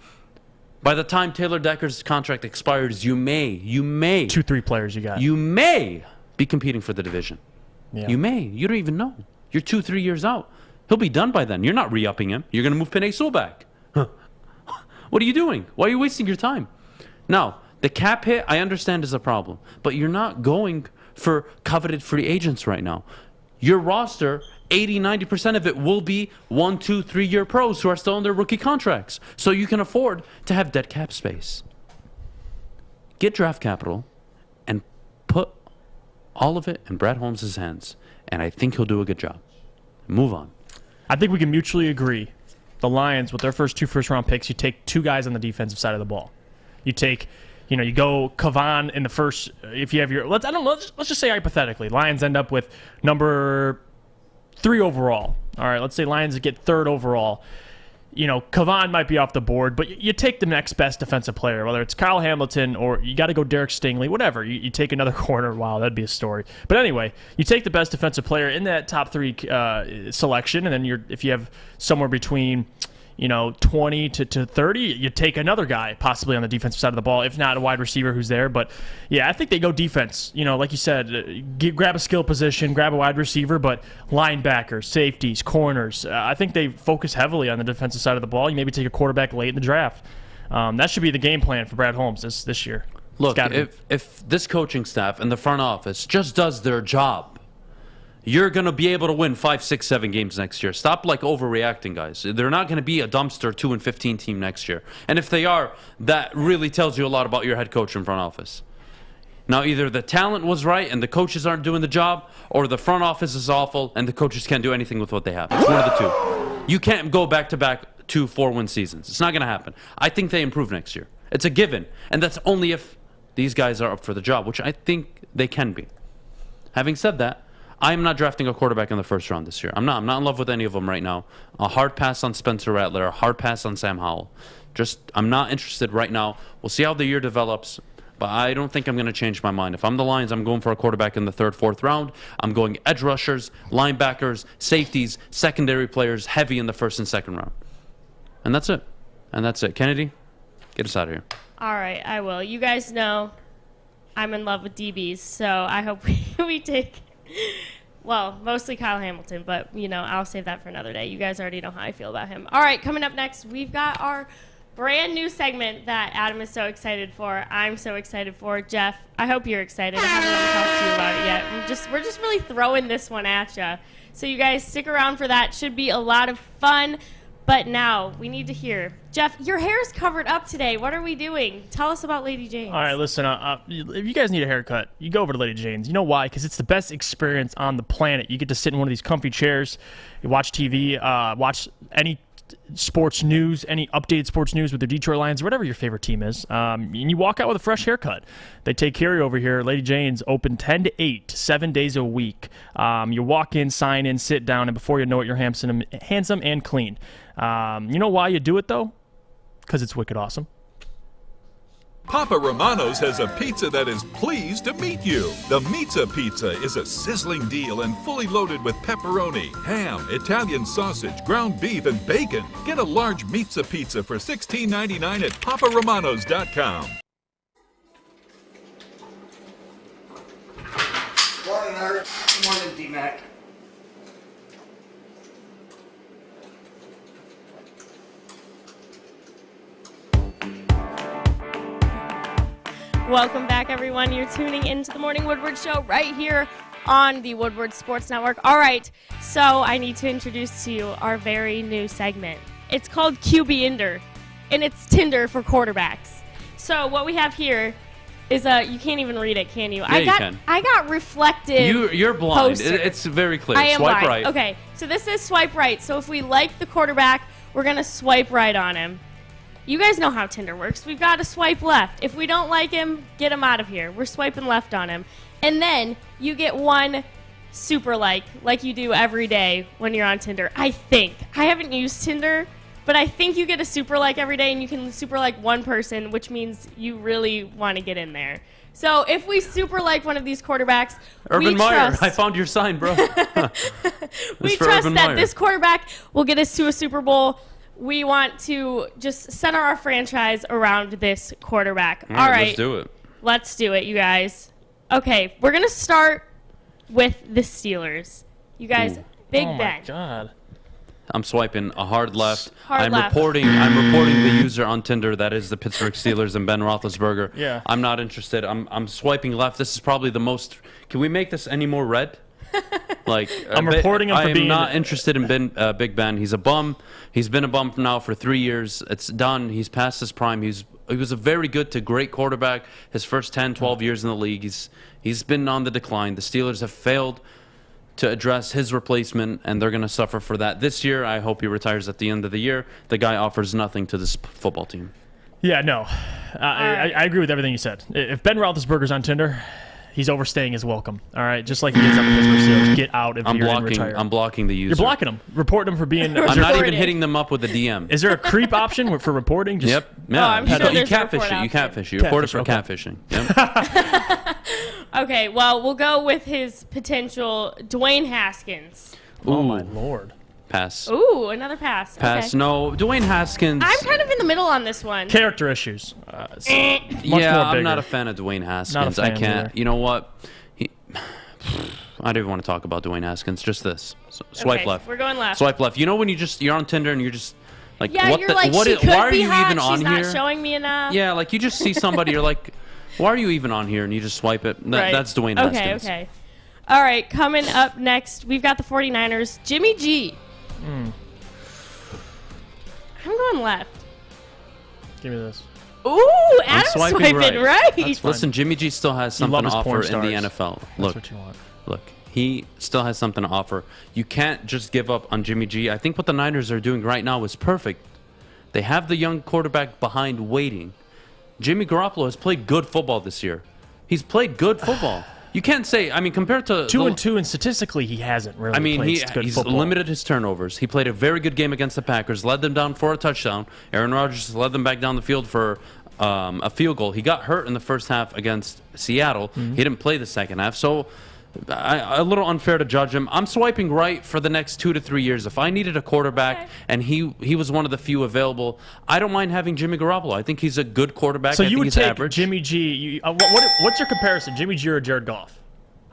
By the time Taylor Decker's contract expires, you may 2-3 players you got. You may be competing for the division. Yeah. You may. You don't even know. You're 2-3 years out. He'll be done by then. You're not re-upping him. You're going to move Penei Sewell back. What are you doing? Why are you wasting your time? Now, the cap hit, I understand, is a problem. But you're not going for coveted free agents right now. Your roster, 80-90% of it will be 1, 2, 3-year pros who are still on their rookie contracts. So you can afford to have dead cap space. Get draft capital and put all of it in Brad Holmes' hands. And I think he'll do a good job. Move on. I think we can mutually agree. The Lions, with their first 2 first-round picks, you take 2 guys on the defensive side of the ball. You take... you go Kavan in the first. If you have your, let's just say hypothetically, Lions end up with number 3 overall. All right, let's say Lions get 3rd overall. Kavan might be off the board, but you take the next best defensive player, whether it's Kyle Hamilton or you got to go Derek Stingley, whatever. You take another corner. Wow, that'd be a story. But anyway, you take the best defensive player in that top 3 selection, and then if you have somewhere between 20 to 30, you take another guy possibly on the defensive side of the ball, if not a wide receiver who's there. But yeah, I think they go defense. Like you said, grab a skill position, grab a wide receiver, but linebackers, safeties, corners. I think they focus heavily on the defensive side of the ball. You maybe take a quarterback late in the draft. That should be the game plan for Brad Holmes this year. Look, if this coaching staff and the front office just does their job, you're going to be able to win 5, 6, 7 games next year. Stop overreacting, guys. They're not going to be a dumpster 2-15 team next year. And if they are, that really tells you a lot about your head coach and front office. Now, either the talent was right and the coaches aren't doing the job, or the front office is awful and the coaches can't do anything with what they have. It's one of the two. You can't go back-to-back 2 4-win seasons. It's not going to happen. I think they improve next year. It's a given. And that's only if these guys are up for the job, which I think they can be. Having said that, I'm not drafting a quarterback in the first round this year. I'm not in love with any of them right now. A hard pass on Spencer Rattler, a hard pass on Sam Howell. I'm not interested right now. We'll see how the year develops. but I don't think I'm going to change my mind. If I'm the Lions, I'm going for a quarterback in the 3rd, 4th round. I'm going edge rushers, linebackers, safeties, secondary players, heavy in the 1st and 2nd round. And that's it. Kennedy, get us out of here. All right, I will. You guys know I'm in love with DBs, so I hope we take, well, mostly Kyle Hamilton, but, I'll save that for another day. You guys already know how I feel about him. All right, coming up next, we've got our brand new segment that Adam is so excited for. I'm so excited for. Jeff, I hope you're excited. I haven't really talked to you about it yet. We're just really throwing this one at you. So you guys stick around for that. Should be a lot of fun. But now we need to hear. Jeff, your hair's covered up today. What are we doing? Tell us about Lady Jane's. All right, listen. If you guys need a haircut, you go over to Lady Jane's. You know why? Because it's the best experience on the planet. You get to sit in one of these comfy chairs, you watch TV, watch any sports news, any updated sports news with the Detroit Lions, whatever your favorite team is, and you walk out with a fresh haircut. They take care of you over here. Lady Jane's open 10 to 8, 7 days a week. You walk in, sign in, sit down, and before you know it, you're handsome and clean. You know why you do it, though? Because it's wicked awesome. Papa Romano's has a pizza that is pleased to meet you. The Pizza Pizza is a sizzling deal and fully loaded with pepperoni, ham, Italian sausage, ground beef, and bacon. Get a large Pizza Pizza for $16.99 at paparomanos.com. Morning, Art. Morning, D-Mac. Welcome back, everyone. You're tuning into the Morning Woodward Show right here on the Woodward Sports Network. All right, so I need to introduce to you our very new segment. It's called QB-inder, and it's Tinder for quarterbacks. So what we have here is you can't even read it, can you? Yeah, you can. I got reflective. You're blind. Poster. It's very clear. I am Swipe blind. right. Okay, so this is swipe right. So if we like the quarterback, we're going to swipe right on him. You guys know how Tinder works. We've got to swipe left. If we don't like him, get him out of here. We're swiping left on him. And then you get one super like you do every day when you're on Tinder. I think. I haven't used Tinder, but I think you get a super like every day, and you can super like one person, which means you really want to get in there. So if we super like one of these quarterbacks, Urban Meyer, I found your sign, bro. we trust that this quarterback will get us to a Super Bowl. We want to just center our franchise around this quarterback. All right. Let's do it. Let's do it, you guys. Okay, we're going to start with the Steelers. You guys, Big Ben. Oh, my God. I'm swiping a hard left. I'm reporting the user on Tinder that is the Pittsburgh Steelers and Ben Roethlisberger. Yeah. I'm not interested. I'm swiping left. This is probably the most. Can we make this any more red? I'm reporting him for being. I'm not interested in Big Ben. He's a bum. He's been a bum now for 3 years. It's done. He's past his prime. He was a very good to great quarterback his first 10, 12 years in the league. He's been on the decline. The Steelers have failed to address his replacement, and they're going to suffer for that this year. I hope he retires at the end of the year. The guy offers nothing to this football team. Yeah, no. I agree with everything you said. If Ben Roethlisberger's on Tinder, he's overstaying his welcome. All right, just like he is on the Pittsburgh Steelers. Get out if you're in retire. I'm blocking the user. You're blocking him. Reporting him for being. I'm not even hitting them up with a DM. Is there a creep option for reporting? Just, yep. Yeah. I'm sure you catfish it. You catfish. You report it for catfishing. Yep. Okay, well, we'll go with his potential Dwayne Haskins. Oh, my Lord. Pass. Ooh, another pass. Pass. Okay. No, Dwayne Haskins. I'm kind of in the middle on this one. Character issues. I'm not a fan of Dwayne Haskins. I can't. Either. You know what? I don't even want to talk about Dwayne Haskins. Just this. Swipe left. We're going left. Swipe left. You know when you're on Tinder and you're just like, yeah, what you're like, what she is, could why are be you hot. even on She's here? Not showing me enough. Yeah, like you just see somebody, you're like, why are you even on here? And you just swipe it. That's Dwayne Haskins. Okay. All right, coming up next, we've got the 49ers. Jimmy G. I'm going left. Give me this. Ooh, Adam's swiping right. Listen, Jimmy G still has something to offer in the NFL. That's what you want. Look, he still has something to offer. You can't just give up on Jimmy G. I think what the Niners are doing right now is perfect. They have the young quarterback behind waiting. Jimmy Garoppolo has played good football this year. He's played good football. You can't say, compared to 2-2, and statistically, he hasn't really played good he's football. limited his turnovers. He played a very good game against the Packers, led them down for a touchdown. Aaron Rodgers led them back down the field for a field goal. He got hurt in the first half against Seattle. He didn't play the second half, so a little unfair to judge him. I'm swiping right for the next 2 to 3 years. If I needed a quarterback and he was one of the few available, I don't mind having Jimmy Garoppolo. I think he's a good quarterback. So I you think would he's take average. Jimmy G. What's your comparison, Jimmy G or Jared Goff?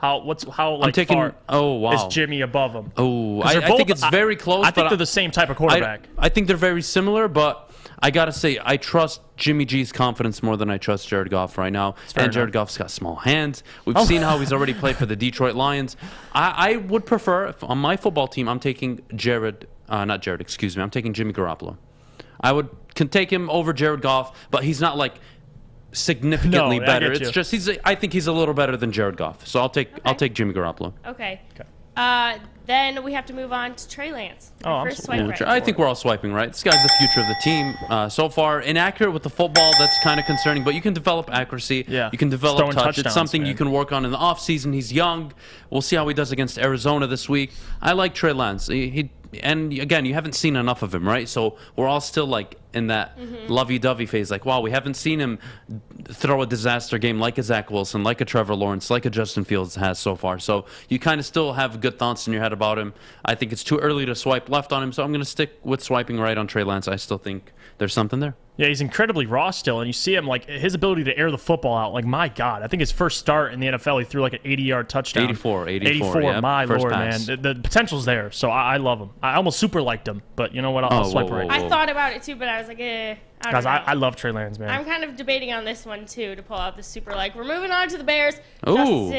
I'm taking. Far is Jimmy above him? Oh, I think it's very close. I think they're the same type of quarterback. I think they're very similar, but I gotta say I trust Jimmy G's confidence more than I trust Jared Goff right now. And Jared Goff's got small hands. We've seen how he's already played for the Detroit Lions. I would prefer, if on my football team, I'm taking I'm taking Jimmy Garoppolo. Can take him over Jared Goff, but he's not like significantly better. It's just I think he's a little better than Jared Goff. So I'll take Jimmy Garoppolo. Okay. Then we have to move on to Trey Lance. First swipe right. I think we're all swiping right. This guy's the future of the team. So far, inaccurate with the football. That's kind of concerning. But you can develop accuracy. Yeah. You can develop touch. It's something you can work on in the offseason. He's young. We'll see how he does against Arizona this week. I like Trey Lance. And again, you haven't seen enough of him, right? So we're all still like in that lovey-dovey phase. Like, wow, we haven't seen him throw a disaster game like a Zach Wilson, like a Trevor Lawrence, like a Justin Fields has so far. So you kind of still have good thoughts in your head about him. I think it's too early to swipe left on him, so I'm going to stick with swiping right on Trey Lance. I still think there's something there. Yeah, he's incredibly raw still, and you see him, like, his ability to air the football out. Like, my God, I think his first start in the NFL, he threw like an 80-yard touchdown. 84, yeah, my first Lord, pass. man. The potential's there, so I love him. I almost super liked him, but you know what? I'll swipe right. I thought about it too, but I was like, I don't know. I love Trey Lance, man. I'm kind of debating on this one too to pull out the super like. We're moving on to the Bears. Ooh.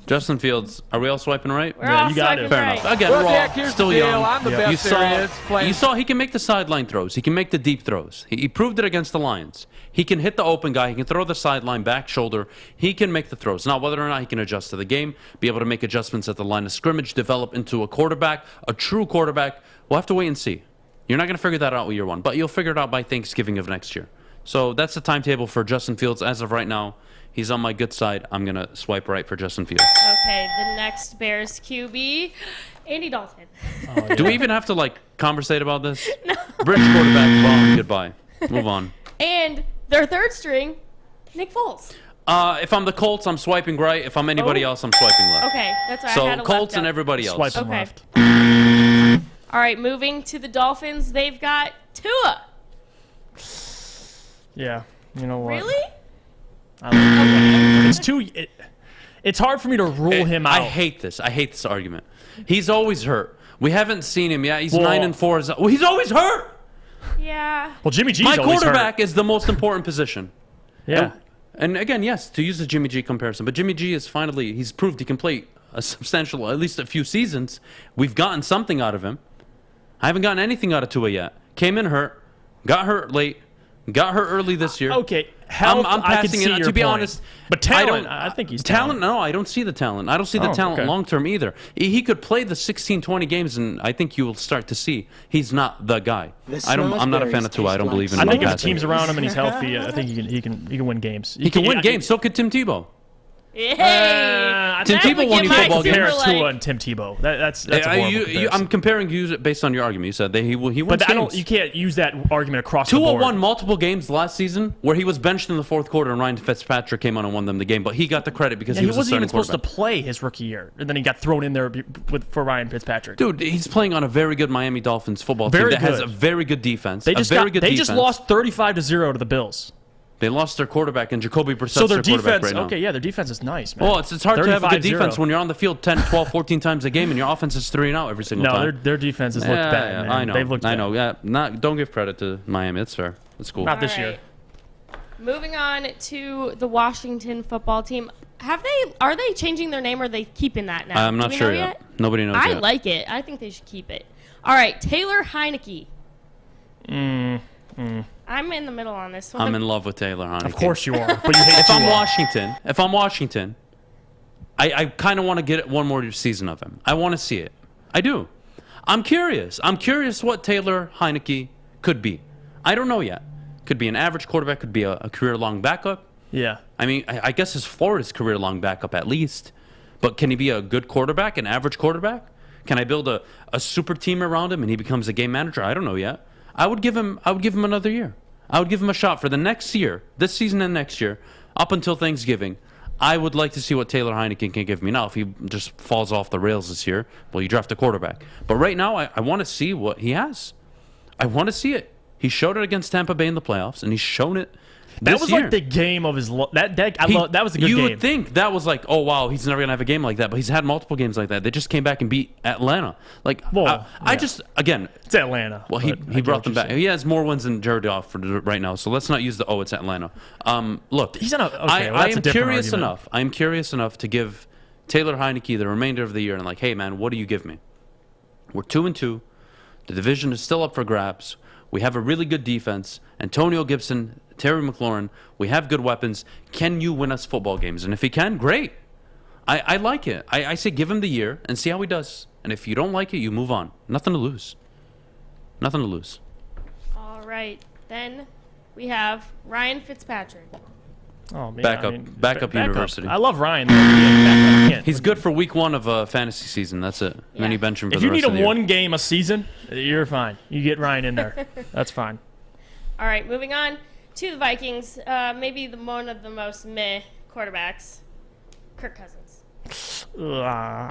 Justin Fields. Are we all swiping right? We're all you got swiping it. Fair right. enough. Again, we're all still young. I'm the best there is. You saw he can make the sideline throws. He can make the deep throws. He proved it against the Lions. He can hit the open guy. He can throw the sideline, back shoulder. He can make the throws. Now, whether or not he can adjust to the game, be able to make adjustments at the line of scrimmage, develop into a quarterback, a true quarterback, we'll have to wait and see. You're not going to figure that out with year one, but you'll figure it out by Thanksgiving of next year. So that's the timetable for Justin Fields. As of right now, he's on my good side. I'm going to swipe right for Justin Fields. Okay, the next Bears QB, Andy Dalton. Do we even have to, conversate about this? No. Bridge quarterback, bomb, goodbye. Move on. And their third string, Nick Foles. If I'm the Colts, I'm swiping right. If I'm anybody else, I'm swiping left. Okay, that's right. So I had a Colts left and up. everybody else. Swiping left. All right, moving to the Dolphins, they've got Tua. Yeah, you know what? Really? It's too. It's hard for me to rule him out. I hate this argument. He's always hurt. We haven't seen him yet. He's 9-4. Well, he's always hurt. Yeah. Well, Jimmy G's My always quarterback hurt. is the most important position. Yeah. And again, yes, to use the Jimmy G comparison, but Jimmy G is he's proved he can play a substantial, at least a few seasons. We've gotten something out of him. I haven't gotten anything out of Tua yet. Came in hurt, got hurt late, got hurt early this year. Okay, health, I'm I can passing see it. your To be point. honest, but talent, I think he's talent. No, I don't see the talent. I don't see the talent long term either. He could play the 16, 20 games, and I think you will start to see he's not the guy. I'm not a fan of Tua. I don't believe in him. I think if the team's around him and he's healthy, I think he can win games. He can win games. So could Tim Tebow. Hey, Tim Tebow won you football games. Compare Tua and Tim Tebow. That's a horrible comparison. I'm comparing you based on your argument. You said that he wins games. You can't use that argument across the board. Tua won multiple games last season where he was benched in the fourth quarter and Ryan Fitzpatrick came on and won them the game, but he got the credit because he was wasn't even supposed to play his rookie year, and then he got thrown in there for Ryan Fitzpatrick. Dude, he's playing on a very good Miami Dolphins football team that has a very good defense. They just lost 35-0 to the Bills. They lost their quarterback, and Jacoby Brissett's so their their quarterback defense, right now. their defense is nice, man. Well, it's hard to have a good 35-0. defense when you're on the field 10, 12, 14 times a game, and your offense is 3-0 every single time. No, their defense has looked bad, man. I know. They've looked bad. I know. Yeah, don't give credit to Miami. It's fair. It's cool. Not this year. Moving on to the Washington football team. Are they changing their name or are they keeping that now? I'm not sure yet. Nobody knows yet. I like it. I think they should keep it. All right, Taylor Heineke. I'm in the middle on this one. I'm in love with Taylor Heineke. Of course you are. But you hate if I'm Washington, I kind of want to get one more season of him. I want to see it. I do. I'm curious. I'm curious what Taylor Heineke could be. I don't know yet. Could be an average quarterback. Could be a career-long backup. Yeah. I mean, I guess his floor is career-long backup at least. But can he be a good quarterback, an average quarterback? Can I build a super team around him and he becomes a game manager? I don't know yet. I would give him another year. I would give him a shot for the next year, this season and next year, up until Thanksgiving. I would like to see what Taylor Heineke can give me. Now, if he just falls off the rails this year, well, you draft a quarterback. But right now, I want to see what he has. I want to see it. He showed it against Tampa Bay in the playoffs, and he's shown it That was year. like the game of his that was a good you game. would think that was like, oh wow, he's never gonna have a game like that, but he's had multiple games like that. They just came back and beat Atlanta. Like, I just again, it's Atlanta. Well, he brought them back. He has more wins than Jared Goff right now. So let's not use the it's Atlanta. Look, he's on a. Okay, I am curious enough. I am curious enough to give Taylor Heineke the remainder of the year and like, hey man, what do you give me? We're 2-2. The division is still up for grabs. We have a really good defense. Antonio Gibson, Terry McLaurin. We have good weapons. Can you win us football games? And if he can, great. I like it. I say give him the year and see how he does. And if you don't like it, you move on. Nothing to lose. Nothing to lose. All right. Then we have Ryan Fitzpatrick. Oh, man. Backup university. I love Ryan. Though. He's good for week 1 of a fantasy season. That's it. Yeah. Then you bench him for the rest of the year. If you need one game a season, you're fine. You get Ryan in there. That's fine. All right, moving on to the Vikings. Maybe one of the most meh quarterbacks, Kirk Cousins.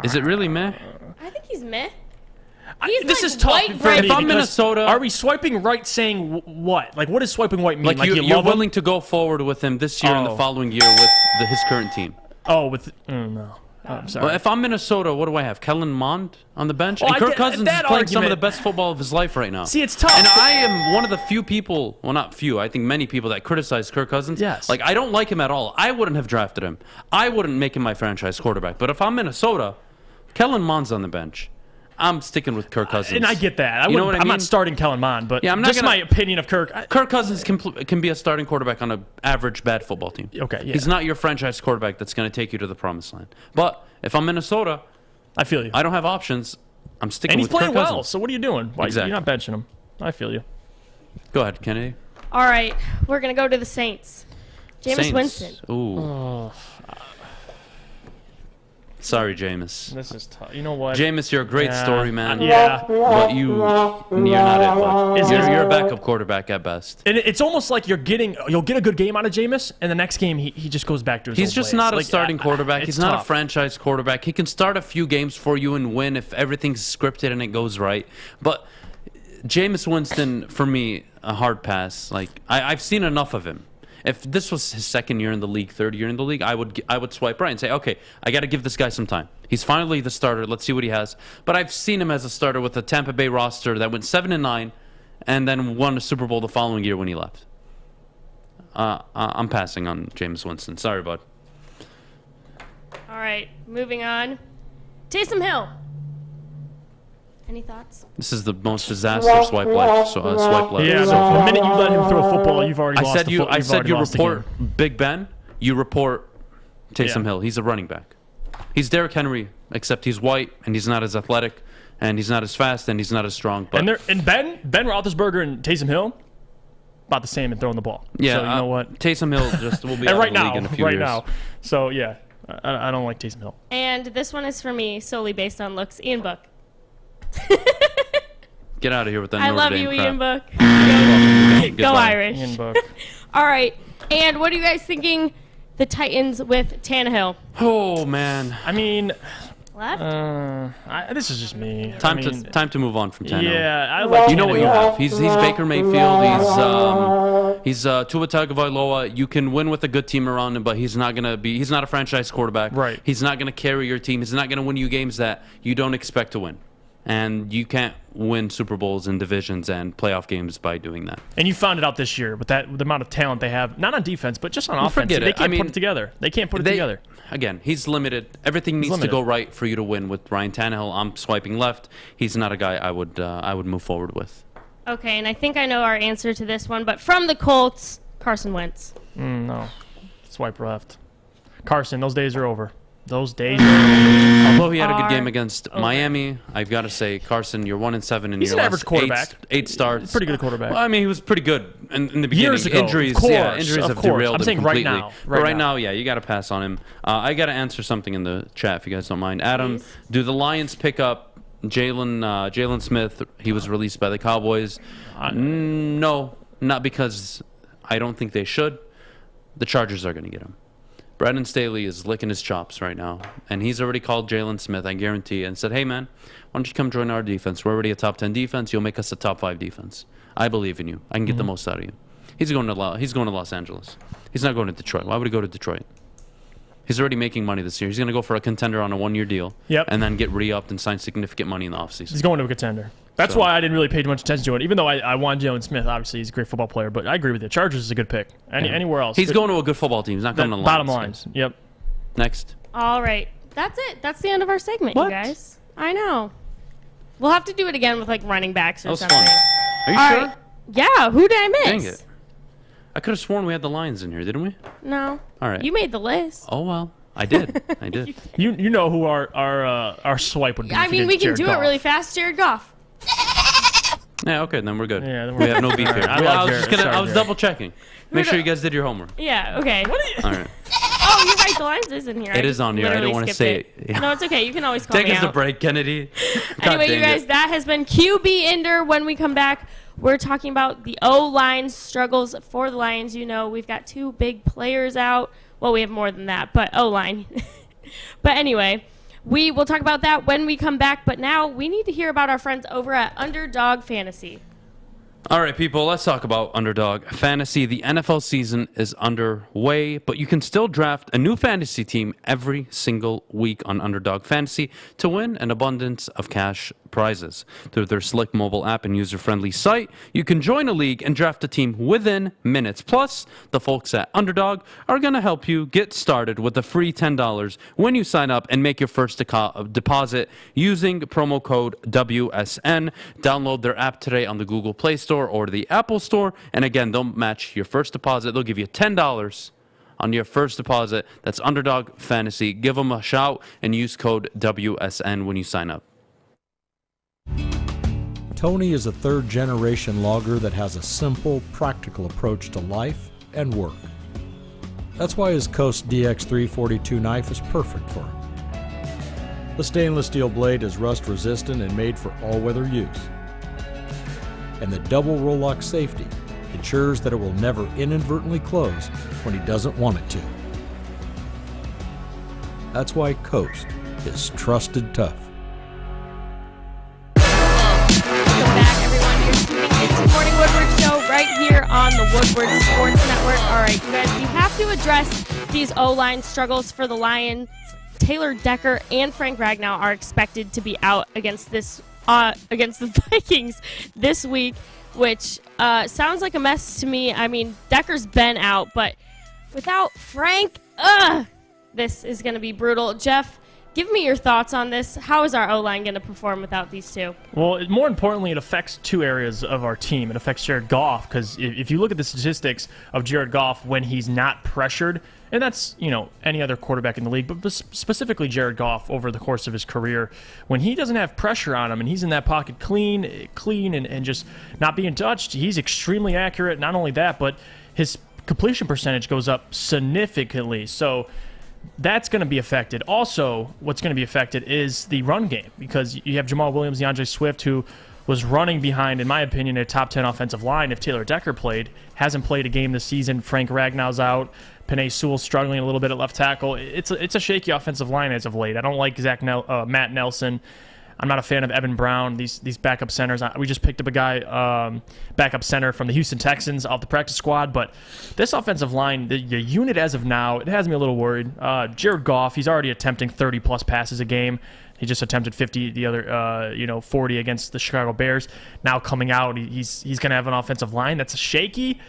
Is it really meh? I think he's meh. This is tough. If I'm Minnesota, are we swiping right saying what? Like, what does swiping right mean? Like you're willing to go forward with him this year and the following year with his current team? No. I'm sorry. Well, if I'm Minnesota, what do I have? Kellen Mond on the bench? And Kirk Cousins is playing some of the best football of his life right now. See, it's tough. And I am one of the few people, well, not few, I think many people that criticize Kirk Cousins. Yes. Like, I don't like him at all. I wouldn't have drafted him. I wouldn't make him my franchise quarterback. But if I'm Minnesota, Kellen Mond's on the bench. I'm sticking with Kirk Cousins. And I get that. You know what I mean? I'm not starting Kellen Mond, but yeah, just my opinion of Kirk. Kirk Cousins can be a starting quarterback on an average bad football team. Okay, yeah. He's not your franchise quarterback that's going to take you to the promised land. But if I'm Minnesota, I feel you. I don't have options. I'm sticking with Kirk Cousins. And he's playing well, so what are you doing? Why exactly. You're not benching him. I feel you. Go ahead, Kennedy. All right, we're going to go to the Saints. Jameis Winston. Ooh. Oh. Sorry, Jameis. This is tough. You know what? Jameis, you're a great story, man. Yeah. But you're not it, bud. You're a backup quarterback at best. And it's almost like you'll get a good game out of Jameis, and the next game he just goes back to his He's just not a starting quarterback. He's not tough. a franchise quarterback. He can start a few games for you and win if everything's scripted and it goes right. But Jameis Winston, for me, a hard pass. Like I've seen enough of him. If this was his second year in the league, third year in the league, I would swipe right and say, okay, I got to give this guy some time. He's finally the starter. Let's see what he has. But I've seen him as a starter with a Tampa Bay roster that went 7-9, and then won a Super Bowl the following year when he left. I'm passing on Jameis Winston. Sorry, bud. All right, moving on. Taysom Hill. Any thoughts? This is the most disaster swipe left. Yeah, so the minute you let him throw a football, you've already lost the football. I said you report Big Ben, you report Taysom Hill. He's a running back. He's Derrick Henry, except he's white, and he's not as athletic, and he's not as fast, and he's not as strong. But and Ben Roethlisberger and Taysom Hill, about the same in throwing the ball. Yeah, so you know what? Taysom Hill just will be out of the league in a few years. Now. So, yeah, I don't like Taysom Hill. And this one is for me solely based on looks. Ian Book. Get out of here with that I Notre love Dame you, crap. Ian Book. Go Irish. Ian Book. All right. And what are you guys thinking the Titans with Tannehill? Oh, man. I mean... Left? This is just me. Time to move on from Tannehill. Yeah, I like You know what you have. He's Baker Mayfield. He's Tua Tagovailoa. You can win with a good team around him, but he's not a franchise quarterback. Right. He's not gonna carry your team. He's not gonna win you games that you don't expect to win. And you can't win Super Bowls and divisions and playoff games by doing that. And you found it out this year with the amount of talent they have, not on defense, but just on offense. Forget they it. can't put it together. They can't put it together. Again, he's limited. Everything needs to go right for you to win with Ryan Tannehill. I'm swiping left. He's not a guy I would move forward with. Okay, and I think I know our answer to this one, but from the Colts, Carson Wentz. No. Swipe left. Carson, those days are over. Those days are over. Although he had a good game against Miami, I've got to say, Carson, you're 1-7 in He's your an last average quarterback. Eight starts. Pretty good quarterback. Well, I mean, he was pretty good in the beginning. Years ago, injuries, of course, injuries have derailed I'm saying him completely. Right now, yeah, you got to pass on him. I got to answer something in the chat if you guys don't mind. Adam, Please. do the Lions pick up Jalen Smith? He was released by the Cowboys. No. not because I don't think they should. The Chargers are going to get him. Brandon Staley is licking his chops right now, and he's already called Jalen Smith, I guarantee, and said, hey, man, why don't you come join our defense? We're already a top 10 defense. You'll make us a top 5 defense. I believe in you. I can get the most out of you. He's going to Los Angeles. He's not going to Detroit. Why would he go to Detroit? He's already making money this year. He's going to go for a contender on a 1-year deal. Yep. And then get re-upped and sign significant money in the offseason. He's going to a contender. That's why I didn't really pay too much attention to it, even though I want Jalen Smith. Obviously, he's a great football player, but I agree with you. Chargers is a good pick. Anywhere else. He's going to a good football team. He's not going to Lions. Bottom lines. Yep. Next. All right. That's it. That's the end of our segment, What? you guys. I know. We'll have to do it again with like running backs or That was something. fun. Are you All sure? right. Yeah. Who did I miss? Dang it. I could have sworn we had the Lions in here, didn't we? No. All right. You made the list. Oh, well. I did. I did. You know who our swipe would be. I if we mean, did we can Jared do Goff. it really fast. Jared Goff. Yeah, okay, then we're good. Yeah, then we have no beef here. I was Jared. double checking. Make sure you guys did your homework. Yeah. Okay. All right. Oh, you're right. The Lions is in here. It is on here. I don't want to say it. Yeah. No, it's okay. You can always call Take me us a out. break, Kennedy. Anyway, God you dang guys, it. that has been QB Ender. When we come back, we're talking about the O-line struggles for the Lions. You know, we've got 2 big players out. Well, we have more than that, but O-line. But anyway, we will talk about that when we come back. But now we need to hear about our friends over at Underdog Fantasy. All right, people, let's talk about Underdog Fantasy. The NFL season is underway, but you can still draft a new fantasy team every single week on Underdog Fantasy to win an abundance of cash prizes. Through their slick mobile app and user-friendly site, you can join a league and draft a team within minutes. Plus, the folks at Underdog are going to help you get started with a free $10 when you sign up and make your first deposit using promo code WSN. Download their app today on the Google Play Store or the Apple Store. And again, they'll match your first deposit. They'll give you $10 on your first deposit. That's Underdog Fantasy. Give them a shout and use code WSN when you sign up. Tony is a third-generation logger that has a simple, practical approach to life and work. That's why his Coast DX342 knife is perfect for him. The stainless steel blade is rust-resistant and made for all-weather use. And the double roll-lock safety ensures that it will never inadvertently close when he doesn't want it to. That's why Coast is trusted tough. Welcome back, everyone. You're tuning into the Morning Woodward Show right here on the Woodward Sports Network. All right, you guys, we have to address these O-line struggles for the Lions. Taylor Decker and Frank Ragnow are expected to be out against the Vikings this week, which sounds like a mess to me. I mean, Decker's been out, but without Frank, this is going to be brutal. Jeff, give me your thoughts on this. How is our O-line going to perform without these two? Well, more importantly, it affects 2 areas of our team. It affects Jared Goff, because if you look at the statistics of Jared Goff when he's not pressured, and that's, any other quarterback in the league, but specifically Jared Goff over the course of his career, when he doesn't have pressure on him and he's in that pocket clean and just not being touched, he's extremely accurate. Not only that, but his completion percentage goes up significantly. So that's going to be affected. Also, what's going to be affected is the run game, because you have Jamal Williams, Deandre Swift, who was running behind, in my opinion, a top 10 offensive line if Taylor Decker played. Hasn't played a game this season. Frank Ragnow's out. Penei Sewell's struggling a little bit at left tackle. It's a shaky offensive line as of late. I don't like Matt Nelson. I'm not a fan of Evan Brown, these backup centers. We just picked up a guy, backup center from the Houston Texans off the practice squad. But this offensive line, the unit as of now, it has me a little worried. Jared Goff, he's already attempting 30-plus passes a game. He just attempted 50 the other, 40 against the Chicago Bears. Now coming out, he's going to have an offensive line that's shaky.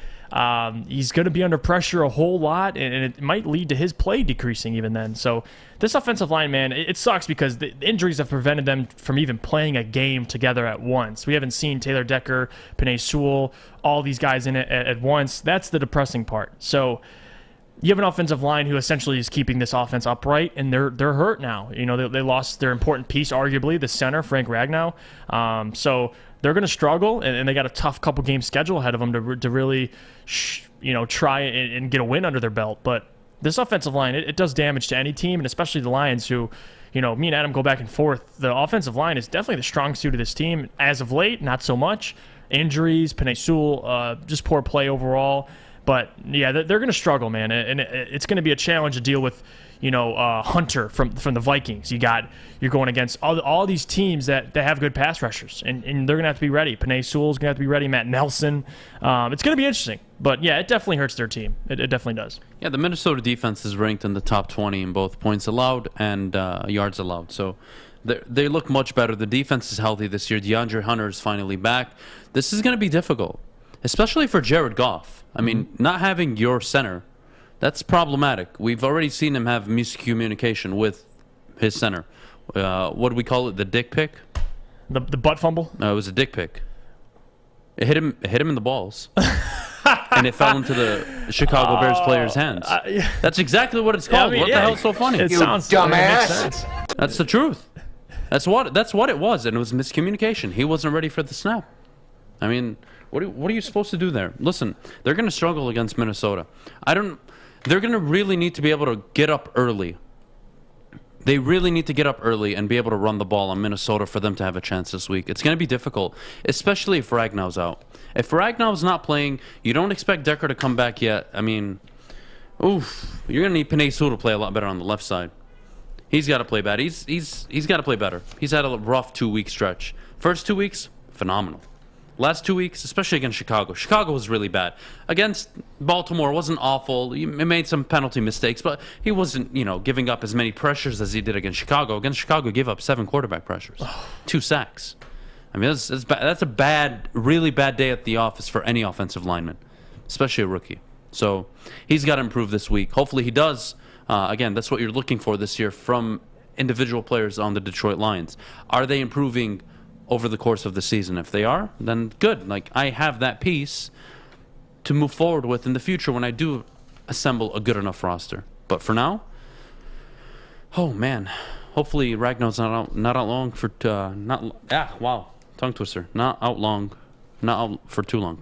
He's going to be under pressure a whole lot, and it might lead to his play decreasing even then. So this offensive line, man, it sucks because the injuries have prevented them from even playing a game together at once. We haven't seen Taylor Decker, Penei Sewell, all these guys in it at once. That's the depressing part. So you have an offensive line who essentially is keeping this offense upright, and they're hurt now. They lost their important piece, arguably, the center, Frank Ragnow. So they're going to struggle, and they got a tough couple game schedule ahead of them to really, try and get a win under their belt. But this offensive line, it does damage to any team, and especially the Lions, who, me and Adam go back and forth. The offensive line is definitely the strong suit of this team. As of late, not so much. injuries, Penei Sewell, just poor play overall. But yeah, they're going to struggle, man, and it's going to be a challenge to deal with. Hunter from the Vikings. You're going against all these teams that have good pass rushers, and they're going to have to be ready. Penei Sewell's going to have to be ready. Matt Nelson. It's going to be interesting. But yeah, it definitely hurts their team. It definitely does. Yeah, the Minnesota defense is ranked in the top 20 in both points allowed and yards allowed. So they look much better. The defense is healthy this year. DeAndre Hunter is finally back. This is going to be difficult, especially for Jared Goff. I mean, not having your center, that's problematic. We've already seen him have miscommunication with his center. What do we call it? The dick pic? The butt fumble? No, it was a dick pic. It hit him in the balls. And it fell into the Chicago Bears player's hands. That's exactly what it's called. What the hell's so funny? It sounds dumbass. That's the truth. That's what it was, and it was miscommunication. He wasn't ready for the snap. I mean, what are you supposed to do there? Listen, they're going to struggle against Minnesota. They're going to really need to be able to get up early. They really need to get up early and be able to run the ball on Minnesota for them to have a chance this week. It's going to be difficult, especially if Ragnow's out. If Ragnow's not playing, you don't expect Decker to come back yet. I mean, you're going to need Penei Sewell to play a lot better on the left side. He's got to play bad. He's got to play better. He's had a rough 2-week stretch. First 2 weeks, phenomenal. Last 2 weeks, especially against Chicago. Chicago was really bad. Against Baltimore, wasn't awful. He made some penalty mistakes, but he wasn't, giving up as many pressures as he did against Chicago. Against Chicago, he gave up 7 quarterback pressures, 2 sacks. I mean, that's a really bad day at the office for any offensive lineman, especially a rookie. So he's got to improve this week. Hopefully he does. Again, that's what you're looking for this year from individual players on the Detroit Lions. Are they improving over the course of the season? If they are, then good. Like, I have that piece to move forward with in the future when I do assemble a good enough roster. But for now, oh man, hopefully Ragnow's not out long for tongue twister. Not out for too long.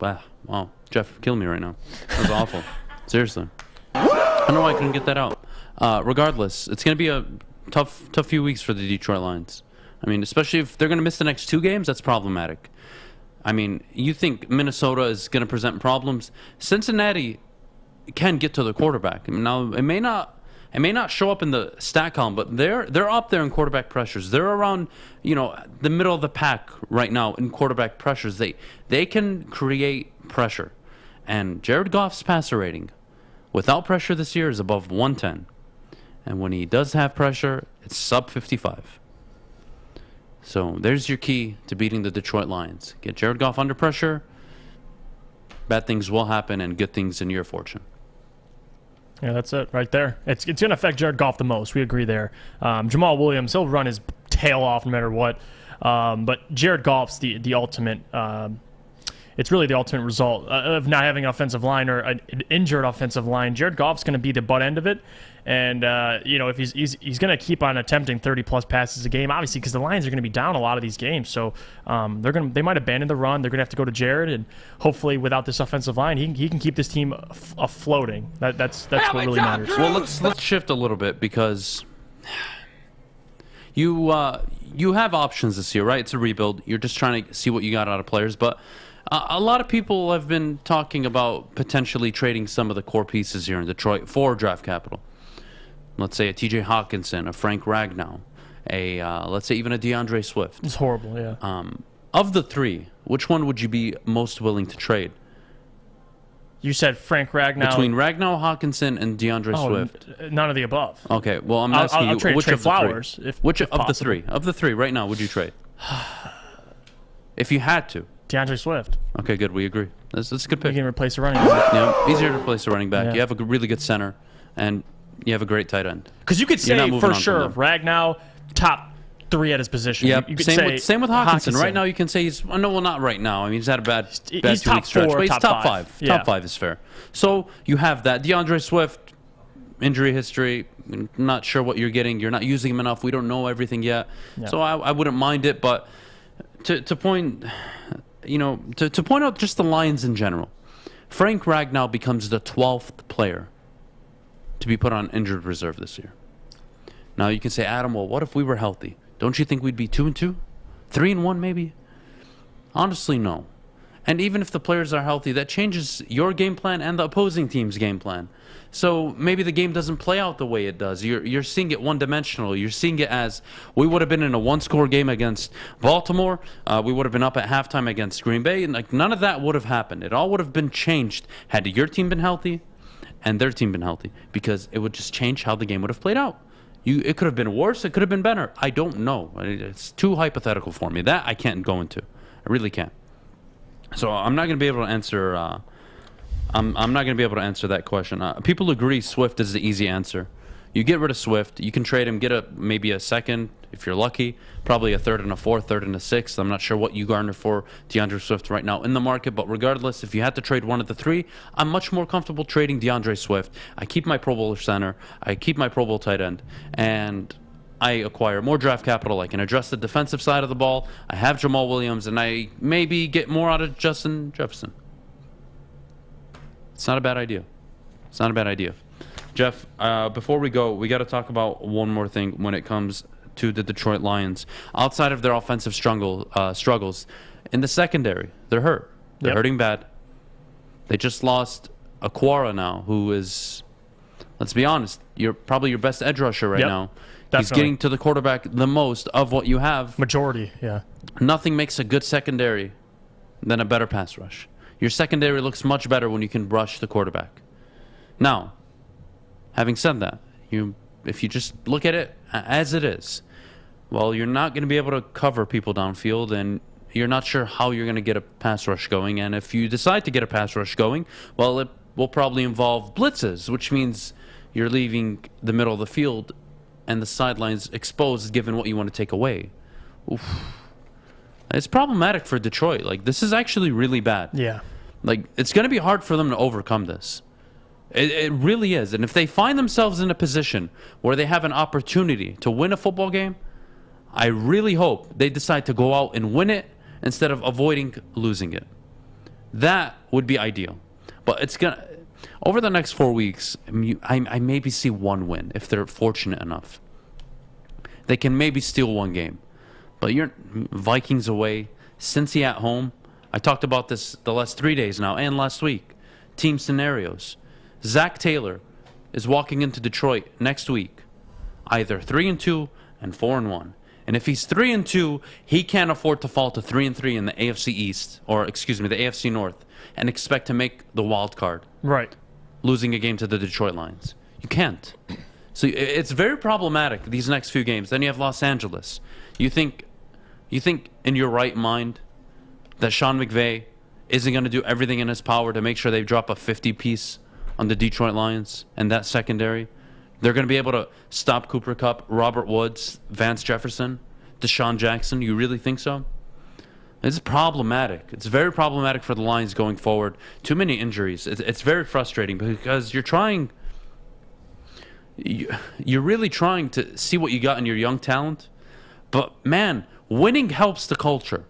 Wow, Jeff, kill me right now. That was awful. Seriously, I don't know why I couldn't get that out. Regardless, it's gonna be a tough few weeks for the Detroit Lions. I mean, especially if they're going to miss the next 2 games, that's problematic. I mean, you think Minnesota is going to present problems? Cincinnati can get to the quarterback. I mean, now it may not show up in the stat column, but they're up there in quarterback pressures. They're around, the middle of the pack right now in quarterback pressures. They can create pressure, and Jared Goff's passer rating without pressure this year is above 110, and when he does have pressure, it's sub 55. So there's your key to beating the Detroit Lions. Get Jared Goff under pressure. Bad things will happen, and good things in your fortune. Yeah, that's it right there. It's going to affect Jared Goff the most. We agree there. Jamal Williams, he'll run his tail off no matter what. But Jared Goff's the ultimate. It's really the ultimate result of not having an offensive line or an injured offensive line. Jared Goff's going to be the butt end of it. And, if he's going to keep on attempting 30-plus passes a game, obviously, because the Lions are going to be down a lot of these games. So they might abandon the run. They're going to have to go to Jared. And hopefully, without this offensive line, he can keep this team afloating. That's what really matters. Well, let's shift a little bit because you have options this year, right? It's a rebuild. You're just trying to see what you got out of players. But a lot of people have been talking about potentially trading some of the core pieces here in Detroit for draft capital. Let's say a TJ Hawkinson, a Frank Ragnow, let's say even a DeAndre Swift. It's horrible, yeah. Of the 3, which one would you be most willing to trade? You said Frank Ragnow. Between Ragnow, Hawkinson, and DeAndre Swift. None of the above. Okay, well, I'm asking I'll you, trade which Trey of the Flowers 3? If of the 3? Of the 3, right now, would you trade? If you had to. DeAndre Swift. Okay, good. We agree. That's a good pick. You can replace a running back. Yeah, easier to replace a running back. Yeah. You have a really good center, and you have a great tight end. Because you could say for sure Ragnow top 3 at his position. Yeah, you could same with Hawkinson. Right now, you can say he's not right now. I mean, he's had a bad 2-week stretch, but he's top 5. Yeah. Top 5 is fair. So you have that. DeAndre Swift, injury history. Not sure what you're getting. You're not using him enough. We don't know everything yet. Yeah. So I wouldn't mind it, but to point out just the Lions in general, Frank Ragnow becomes the 12th player to be put on injured reserve this year. Now you can say, Adam, well, what if we were healthy? Don't you think we'd be 2-2? 3-1 maybe? Honestly, no. And even if the players are healthy, that changes your game plan and the opposing team's game plan. So maybe the game doesn't play out the way it does. You're seeing it one-dimensional. You're seeing it as we would have been in a one-score game against Baltimore. We would have been up at halftime against Green Bay. And like none of that would have happened. It all would have been changed had your team been healthy and their team been healthy, because it would just change how the game would have played out. It could have been worse. It could have been better. I don't know. It's too hypothetical for me. That I can't go into. I really can't. So I'm not going to be able to answer. I'm not going to be able to answer that question. People agree Swift is the easy answer. You get rid of Swift. You can trade him, get maybe a second if you're lucky, probably a third and a fourth, third and a sixth. I'm not sure what you garner for Deandre Swift right now in the market, but regardless, if you had to trade one of the three, I'm much more comfortable trading Deandre Swift. I keep my Pro Bowler center. I keep my Pro Bowl tight end, and I acquire more draft capital. I can address the defensive side of the ball. I have Jamal Williams, and I maybe get more out of Justin Jefferson. It's not a bad idea. It's not a bad idea. Jeff, before we go, we got to talk about one more thing when it comes to the Detroit Lions. Outside of their offensive struggles, in the secondary, they're hurt. They're hurting bad. They just lost Aquara now, who is, let's be honest, probably your best edge rusher right now. Definitely. He's getting to the quarterback the most of what you have. Majority, yeah. Nothing makes a good secondary than a better pass rush. Your secondary looks much better when you can rush the quarterback. Now, having said that, if you just look at it as it is, well, you're not going to be able to cover people downfield, and you're not sure how you're going to get a pass rush going. And if you decide to get a pass rush going, well, it will probably involve blitzes, which means you're leaving the middle of the field and the sidelines exposed given what you want to take away. Oof. It's problematic for Detroit. Like, this is actually really bad. Yeah. Like, it's going to be hard for them to overcome this. It really is. And if they find themselves in a position where they have an opportunity to win a football game, I really hope they decide to go out and win it instead of avoiding losing it. That would be ideal. But it's going to, over the next 4 weeks, I maybe see one win if they're fortunate enough. They can maybe steal one game. But you're Vikings away, Cincy at home. I talked about this the last 3 days now and last week. Team scenarios. Zach Taylor is walking into Detroit next week, either 3-2 and 4-1. And if he's 3-2, he can't afford to fall to 3-3 in the AFC East, or excuse me, the AFC North, and expect to make the wild card. Right. Losing a game to the Detroit Lions. You can't. So it's very problematic, these next few games. Then you have Los Angeles. You think in your right mind that Sean McVay isn't going to do everything in his power to make sure they drop a 50-piece on the Detroit Lions and that secondary? They're going to be able to stop Cooper Kupp, Robert Woods, Vance Jefferson, Deshaun Jackson. You really think so? It's problematic. It's very problematic for the Lions going forward. Too many injuries. It's very frustrating because you're really trying to see what you got in your young talent. But, man, winning helps the culture.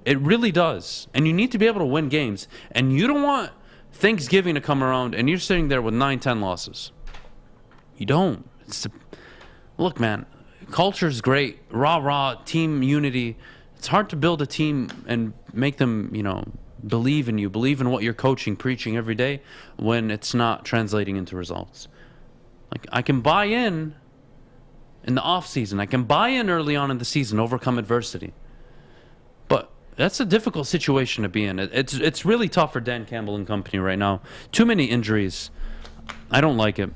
It really does. And you need to be able to win games. And you don't want Thanksgiving to come around and you're sitting there with 9-10 losses. You don't. Look, man, culture is great. Rah, team unity. It's hard to build a team and make them, believe in you, believe in what you're coaching, preaching every day when it's not translating into results. Like, I can buy in the off season. I can buy in early on in the season, overcome adversity. But that's a difficult situation to be in. It's really tough for Dan Campbell and company right now. Too many injuries. I don't like it.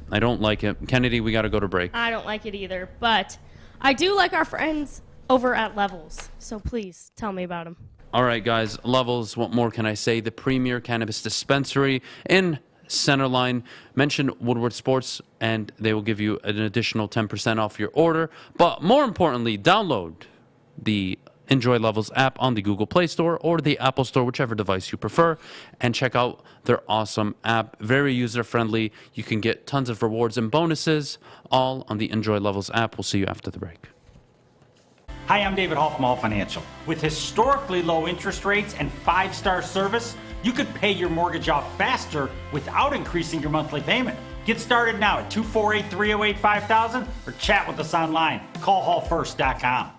Kennedy, we got to go to break. I don't like it either, but I do like our friends over at Levels. So please tell me about them. All right, guys. Levels, what more can I say? The premier cannabis dispensary in Centerline. Mention Woodward Sports, and they will give you an additional 10% off your order. But more importantly, download the Enjoy Levels app on the Google Play Store or the Apple Store, whichever device you prefer, and check out their awesome app. Very user-friendly. You can get tons of rewards and bonuses, all on the Enjoy Levels app. We'll see you after the break. Hi, I'm David Hall from Hall Financial. With historically low interest rates and 5-star service, you could pay your mortgage off faster without increasing your monthly payment. Get started now at 248-308-5000 or chat with us online. Call hallfirst.com.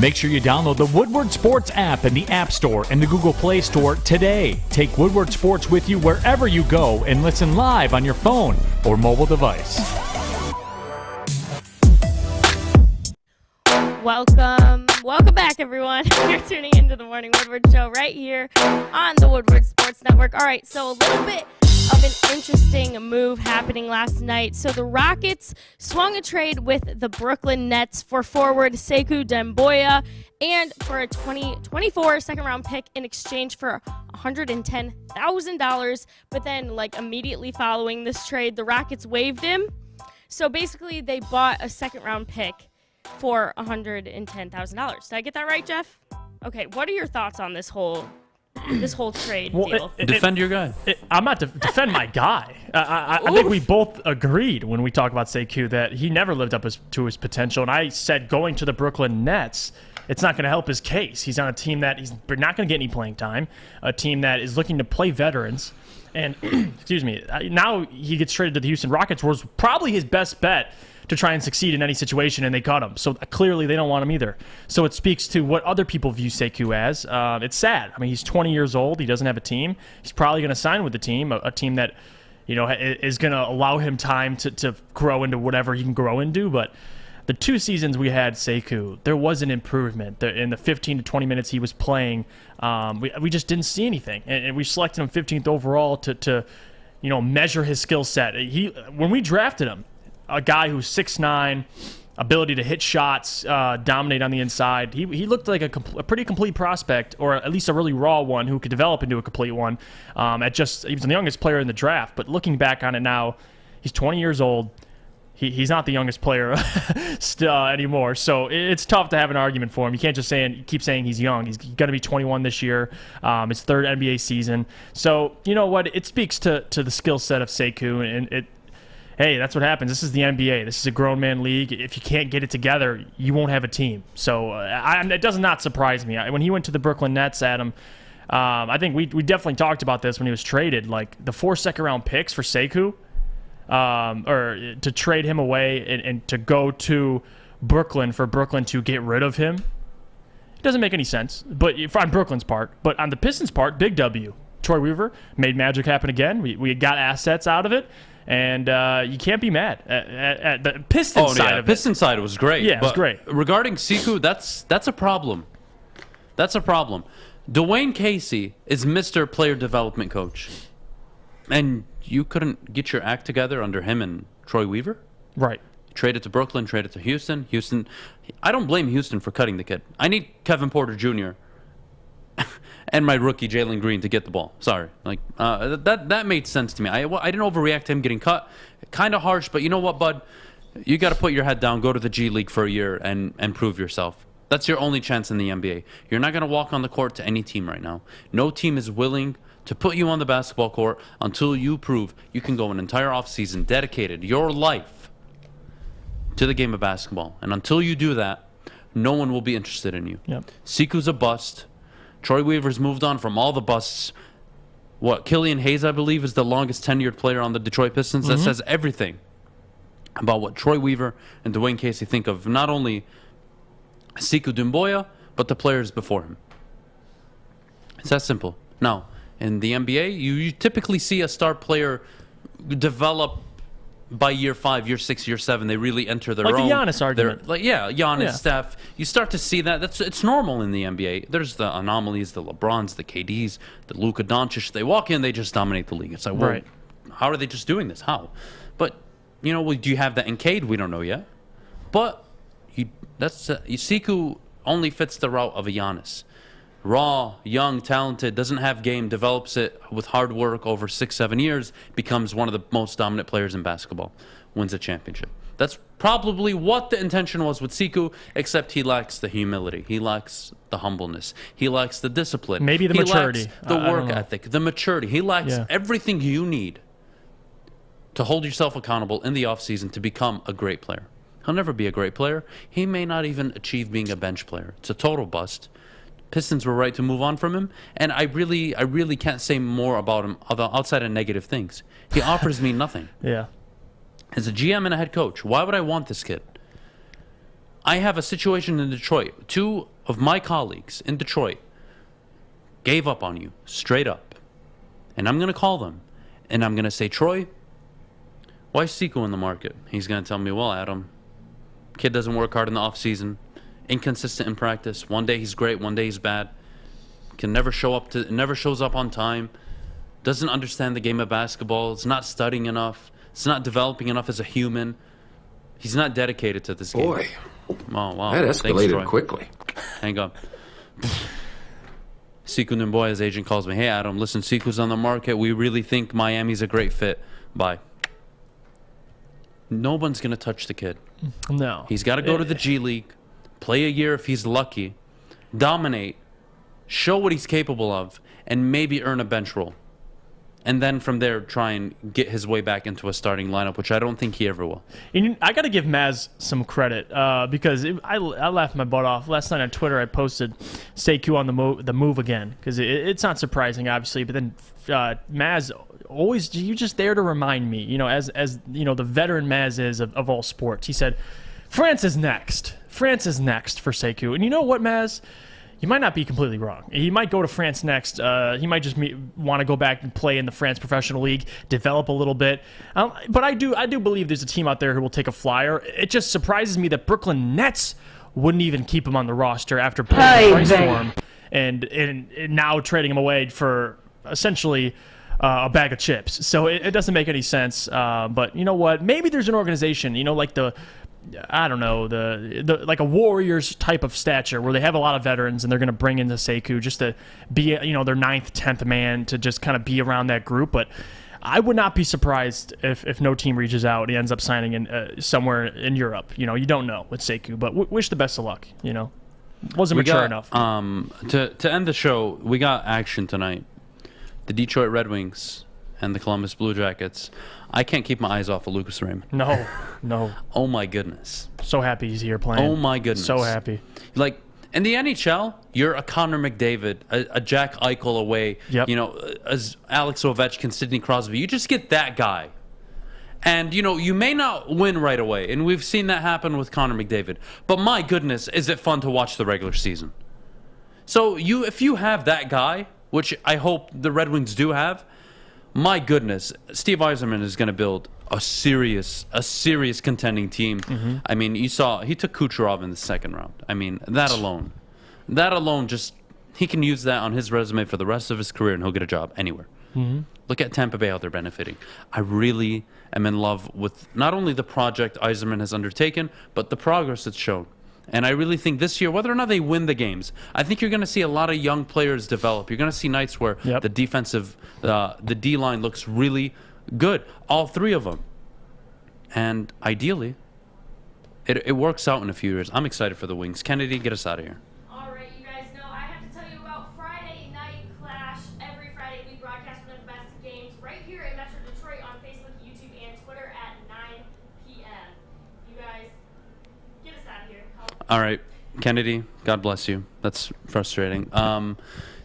Make sure you download the Woodward Sports app in the App Store and the Google Play Store today. Take Woodward Sports with you wherever you go and listen live on your phone or mobile device. Welcome back, everyone. You're tuning into the Morning Woodward Show right here on the Woodward Sports Network. All right, so a little bit of an interesting move happening last night. So the Rockets swung a trade with the Brooklyn Nets for forward Sekou Doumbouya and for a 2024 second-round pick in exchange for $110,000. But then, immediately following this trade, the Rockets waived him. So basically, they bought a second-round pick for $110,000. Did I get that right, Jeff? Okay, what are your thoughts on this whole trade deal? Defend your guy. I'm not defend my guy. I think we both agreed when we talked about Sekou that he never lived up to his potential. And I said going to the Brooklyn Nets, it's not going to help his case. He's on a team that he's not going to get any playing time, a team that is looking to play veterans. And, excuse me, now he gets traded to the Houston Rockets, was probably his best bet to try and succeed in any situation, and they cut him. So clearly they don't want him either. So it speaks to what other people view Sekou as. It's sad. I mean, he's 20 years old. He doesn't have a team. He's probably going to sign with the team, a team that is going to allow him time to grow into whatever he can grow into. But the 2 seasons we had Sekou, there was an improvement. In the 15 to 20 minutes he was playing, we just didn't see anything. And we selected him 15th overall to measure his skill set. When we drafted him, a guy who's 6'9", ability to hit shots, dominate on the inside. He looked like a pretty complete prospect, or at least a really raw one who could develop into a complete one. He was the youngest player in the draft, but looking back on it now, he's 20 years old. He's not the youngest player anymore, so it's tough to have an argument for him. You can't just keep saying he's young. He's going to be 21 this year, his 3rd NBA season. So you know what? It speaks to the skill set of Sekou, and hey, that's what happens. This is the NBA. This is a grown man league. If you can't get it together, you won't have a team. So it does not surprise me. When he went to the Brooklyn Nets, Adam, I think we definitely talked about this when he was traded. The 4 second-round picks for Sekou, or to trade him away and to go to Brooklyn for Brooklyn to get rid of him, it doesn't make any sense. But on Brooklyn's part, but on the Pistons' part, big W. Troy Weaver made magic happen again. We got assets out of it. And you can't be mad at the Pistons side of it. Pistons side was great. Yeah, it was great. Regarding Sekou, that's a problem. That's a problem. Dwayne Casey is Mr. Player Development Coach. And you couldn't get your act together under him and Troy Weaver? Right. Traded to Brooklyn, traded to Houston. I don't blame Houston for cutting the kid. I need Kevin Porter Jr. and my rookie Jalen Green to get the ball. Sorry, that made sense to me. I didn't overreact to him getting cut. Kind of harsh, but you know what, bud? You got to put your head down, go to the G League for a year, and prove yourself. That's your only chance in the NBA. You're not going to walk on the court to any team right now. No team is willing to put you on the basketball court until you prove you can go an entire offseason dedicated your life to the game of basketball. And until you do that, no one will be interested in you. Yep. Sekou's a bust. Troy Weaver's moved on from all the busts. Killian Hayes, I believe, is the longest tenured player on the Detroit Pistons. That says everything about what Troy Weaver and Dwayne Casey think of not only Sekou Doumbouya, but the players before him. It's that simple. Now, in the NBA, you typically see a star player develop by year 5, year 6, year 7. They really enter their own. Like the Giannis argument. Giannis, Steph. You start to see that. It's normal in the NBA. There's the anomalies, the LeBrons, the KDs, the Luka Doncic. They walk in, they just dominate the league. It's like, well, how are they just doing this? How? But, do you have that in Cade? We don't know yet. But Sekou only fits the route of a Giannis. Raw, young, talented, doesn't have game, develops it with hard work over 6-7 years, becomes one of the most dominant players in basketball, wins a championship. That's probably what the intention was with Sekou, except he lacks the humility. He lacks the humbleness. He lacks the discipline. Maybe the maturity. Lacks the work ethic, the maturity. He lacks everything you need to hold yourself accountable in the offseason to become a great player. He'll never be a great player. He may not even achieve being a bench player. It's a total bust. Pistons were right to move on from him, and I really can't say more about him outside of negative things. He offers me nothing. Yeah. As a GM and a head coach, why would I want this kid? I have a situation in Detroit. 2 of my colleagues in Detroit gave up on you, straight up. And I'm going to call them. And I'm going to say, Troy, why is Sekou in the market? He's going to tell me, well, Adam, kid doesn't work hard in the offseason, inconsistent in practice. One day he's great, one day he's bad. Never shows up on time. Doesn't understand the game of basketball. Is not studying enough. It's not developing enough as a human. He's not dedicated to this game. Boy, wow. That escalated quickly. Hang on. Sekou Ndoye, his agent, calls me. Hey, Adam, listen, Sekou's on the market. We really think Miami's a great fit. Bye. No one's going to touch the kid. No. He's got to go to the G League, play a year if he's lucky, dominate, show what he's capable of, and maybe earn a bench role. And then from there, try and get his way back into a starting lineup, which I don't think he ever will. And I got to give Maz some credit because I laughed my butt off. Last night on Twitter, I posted Sekou on the move again because it's not surprising, obviously. But then Maz always, you're just there to remind me, as the veteran Maz is of all sports. He said, France is next. France is next for Sekou. And you know what, Maz? You might not be completely wrong. He might go to France next. He might just want to go back and play in the France Professional League, develop a little bit. But I do believe there's a team out there who will take a flyer. It just surprises me that Brooklyn Nets wouldn't even keep him on the roster after paying the price for him and now trading him away for essentially a bag of chips. So it doesn't make any sense. But you know what? Maybe there's an organization, like I don't know, the like a Warriors type of stature where they have a lot of veterans and they're going to bring in the Sekou just to be, their 9th, 10th man to just kind of be around that group. But I would not be surprised if no team reaches out and he ends up signing in somewhere in Europe. You don't know with Sekou, but wish the best of luck. Wasn't mature enough. To end the show, we got action tonight. The Detroit Red Wings and the Columbus Blue Jackets. I can't keep my eyes off of Lucas Raymond. No. Oh, my goodness. So happy he's here playing. Oh, my goodness. So happy. Like, in the NHL, you're a Connor McDavid, a Jack Eichel away, as Alex Ovechkin, Sidney Crosby. You just get that guy. And, you may not win right away, and we've seen that happen with Connor McDavid. But, my goodness, is it fun to watch the regular season. So, if you have that guy, which I hope the Red Wings do have, my goodness, Steve Yzerman is going to build a serious contending team. Mm-hmm. I mean, you saw he took Kucherov in the 2nd round. I mean, that alone, just he can use that on his resume for the rest of his career, and he'll get a job anywhere. Mm-hmm. Look at Tampa Bay, how they're benefiting. I really am in love with not only the project Yzerman has undertaken, but the progress it's shown. And I really think this year, whether or not they win the games, I think you're going to see a lot of young players develop. You're going to see nights where the defensive, the D-line looks really good, all 3 of them. And ideally, it works out in a few years. I'm excited for the Wings. Kennedy, get us out of here. All right, you guys know I have to tell you about Friday Night Clash. Every Friday we broadcast one of the best games right here in Metro Detroit on Facebook, YouTube, and Twitter at 9 p.m. You guys, get us out of here. All right, Kennedy, God bless you. That's frustrating.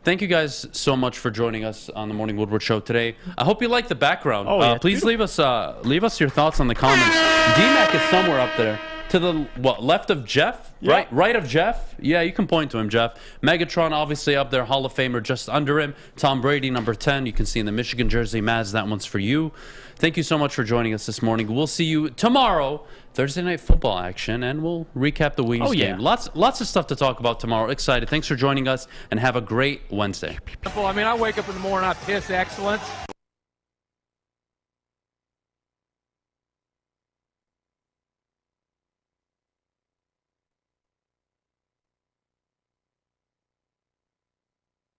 Thank you guys so much for joining us on the Morning Woodward Show today. I hope you like the background. Please leave us your thoughts on the comments. D-Mac is somewhere up there. To the left of Jeff? Yeah. Right of Jeff? Yeah, you can point to him, Jeff. Megatron obviously up there, Hall of Famer just under him. Tom Brady, number 10. You can see in the Michigan jersey. Maz, that one's for you. Thank you so much for joining us this morning. We'll see you tomorrow, Thursday Night Football action, and we'll recap the Wings game. Lots of stuff to talk about tomorrow. Excited. Thanks for joining us, and have a great Wednesday. I mean, I wake up in the morning, I piss excellence.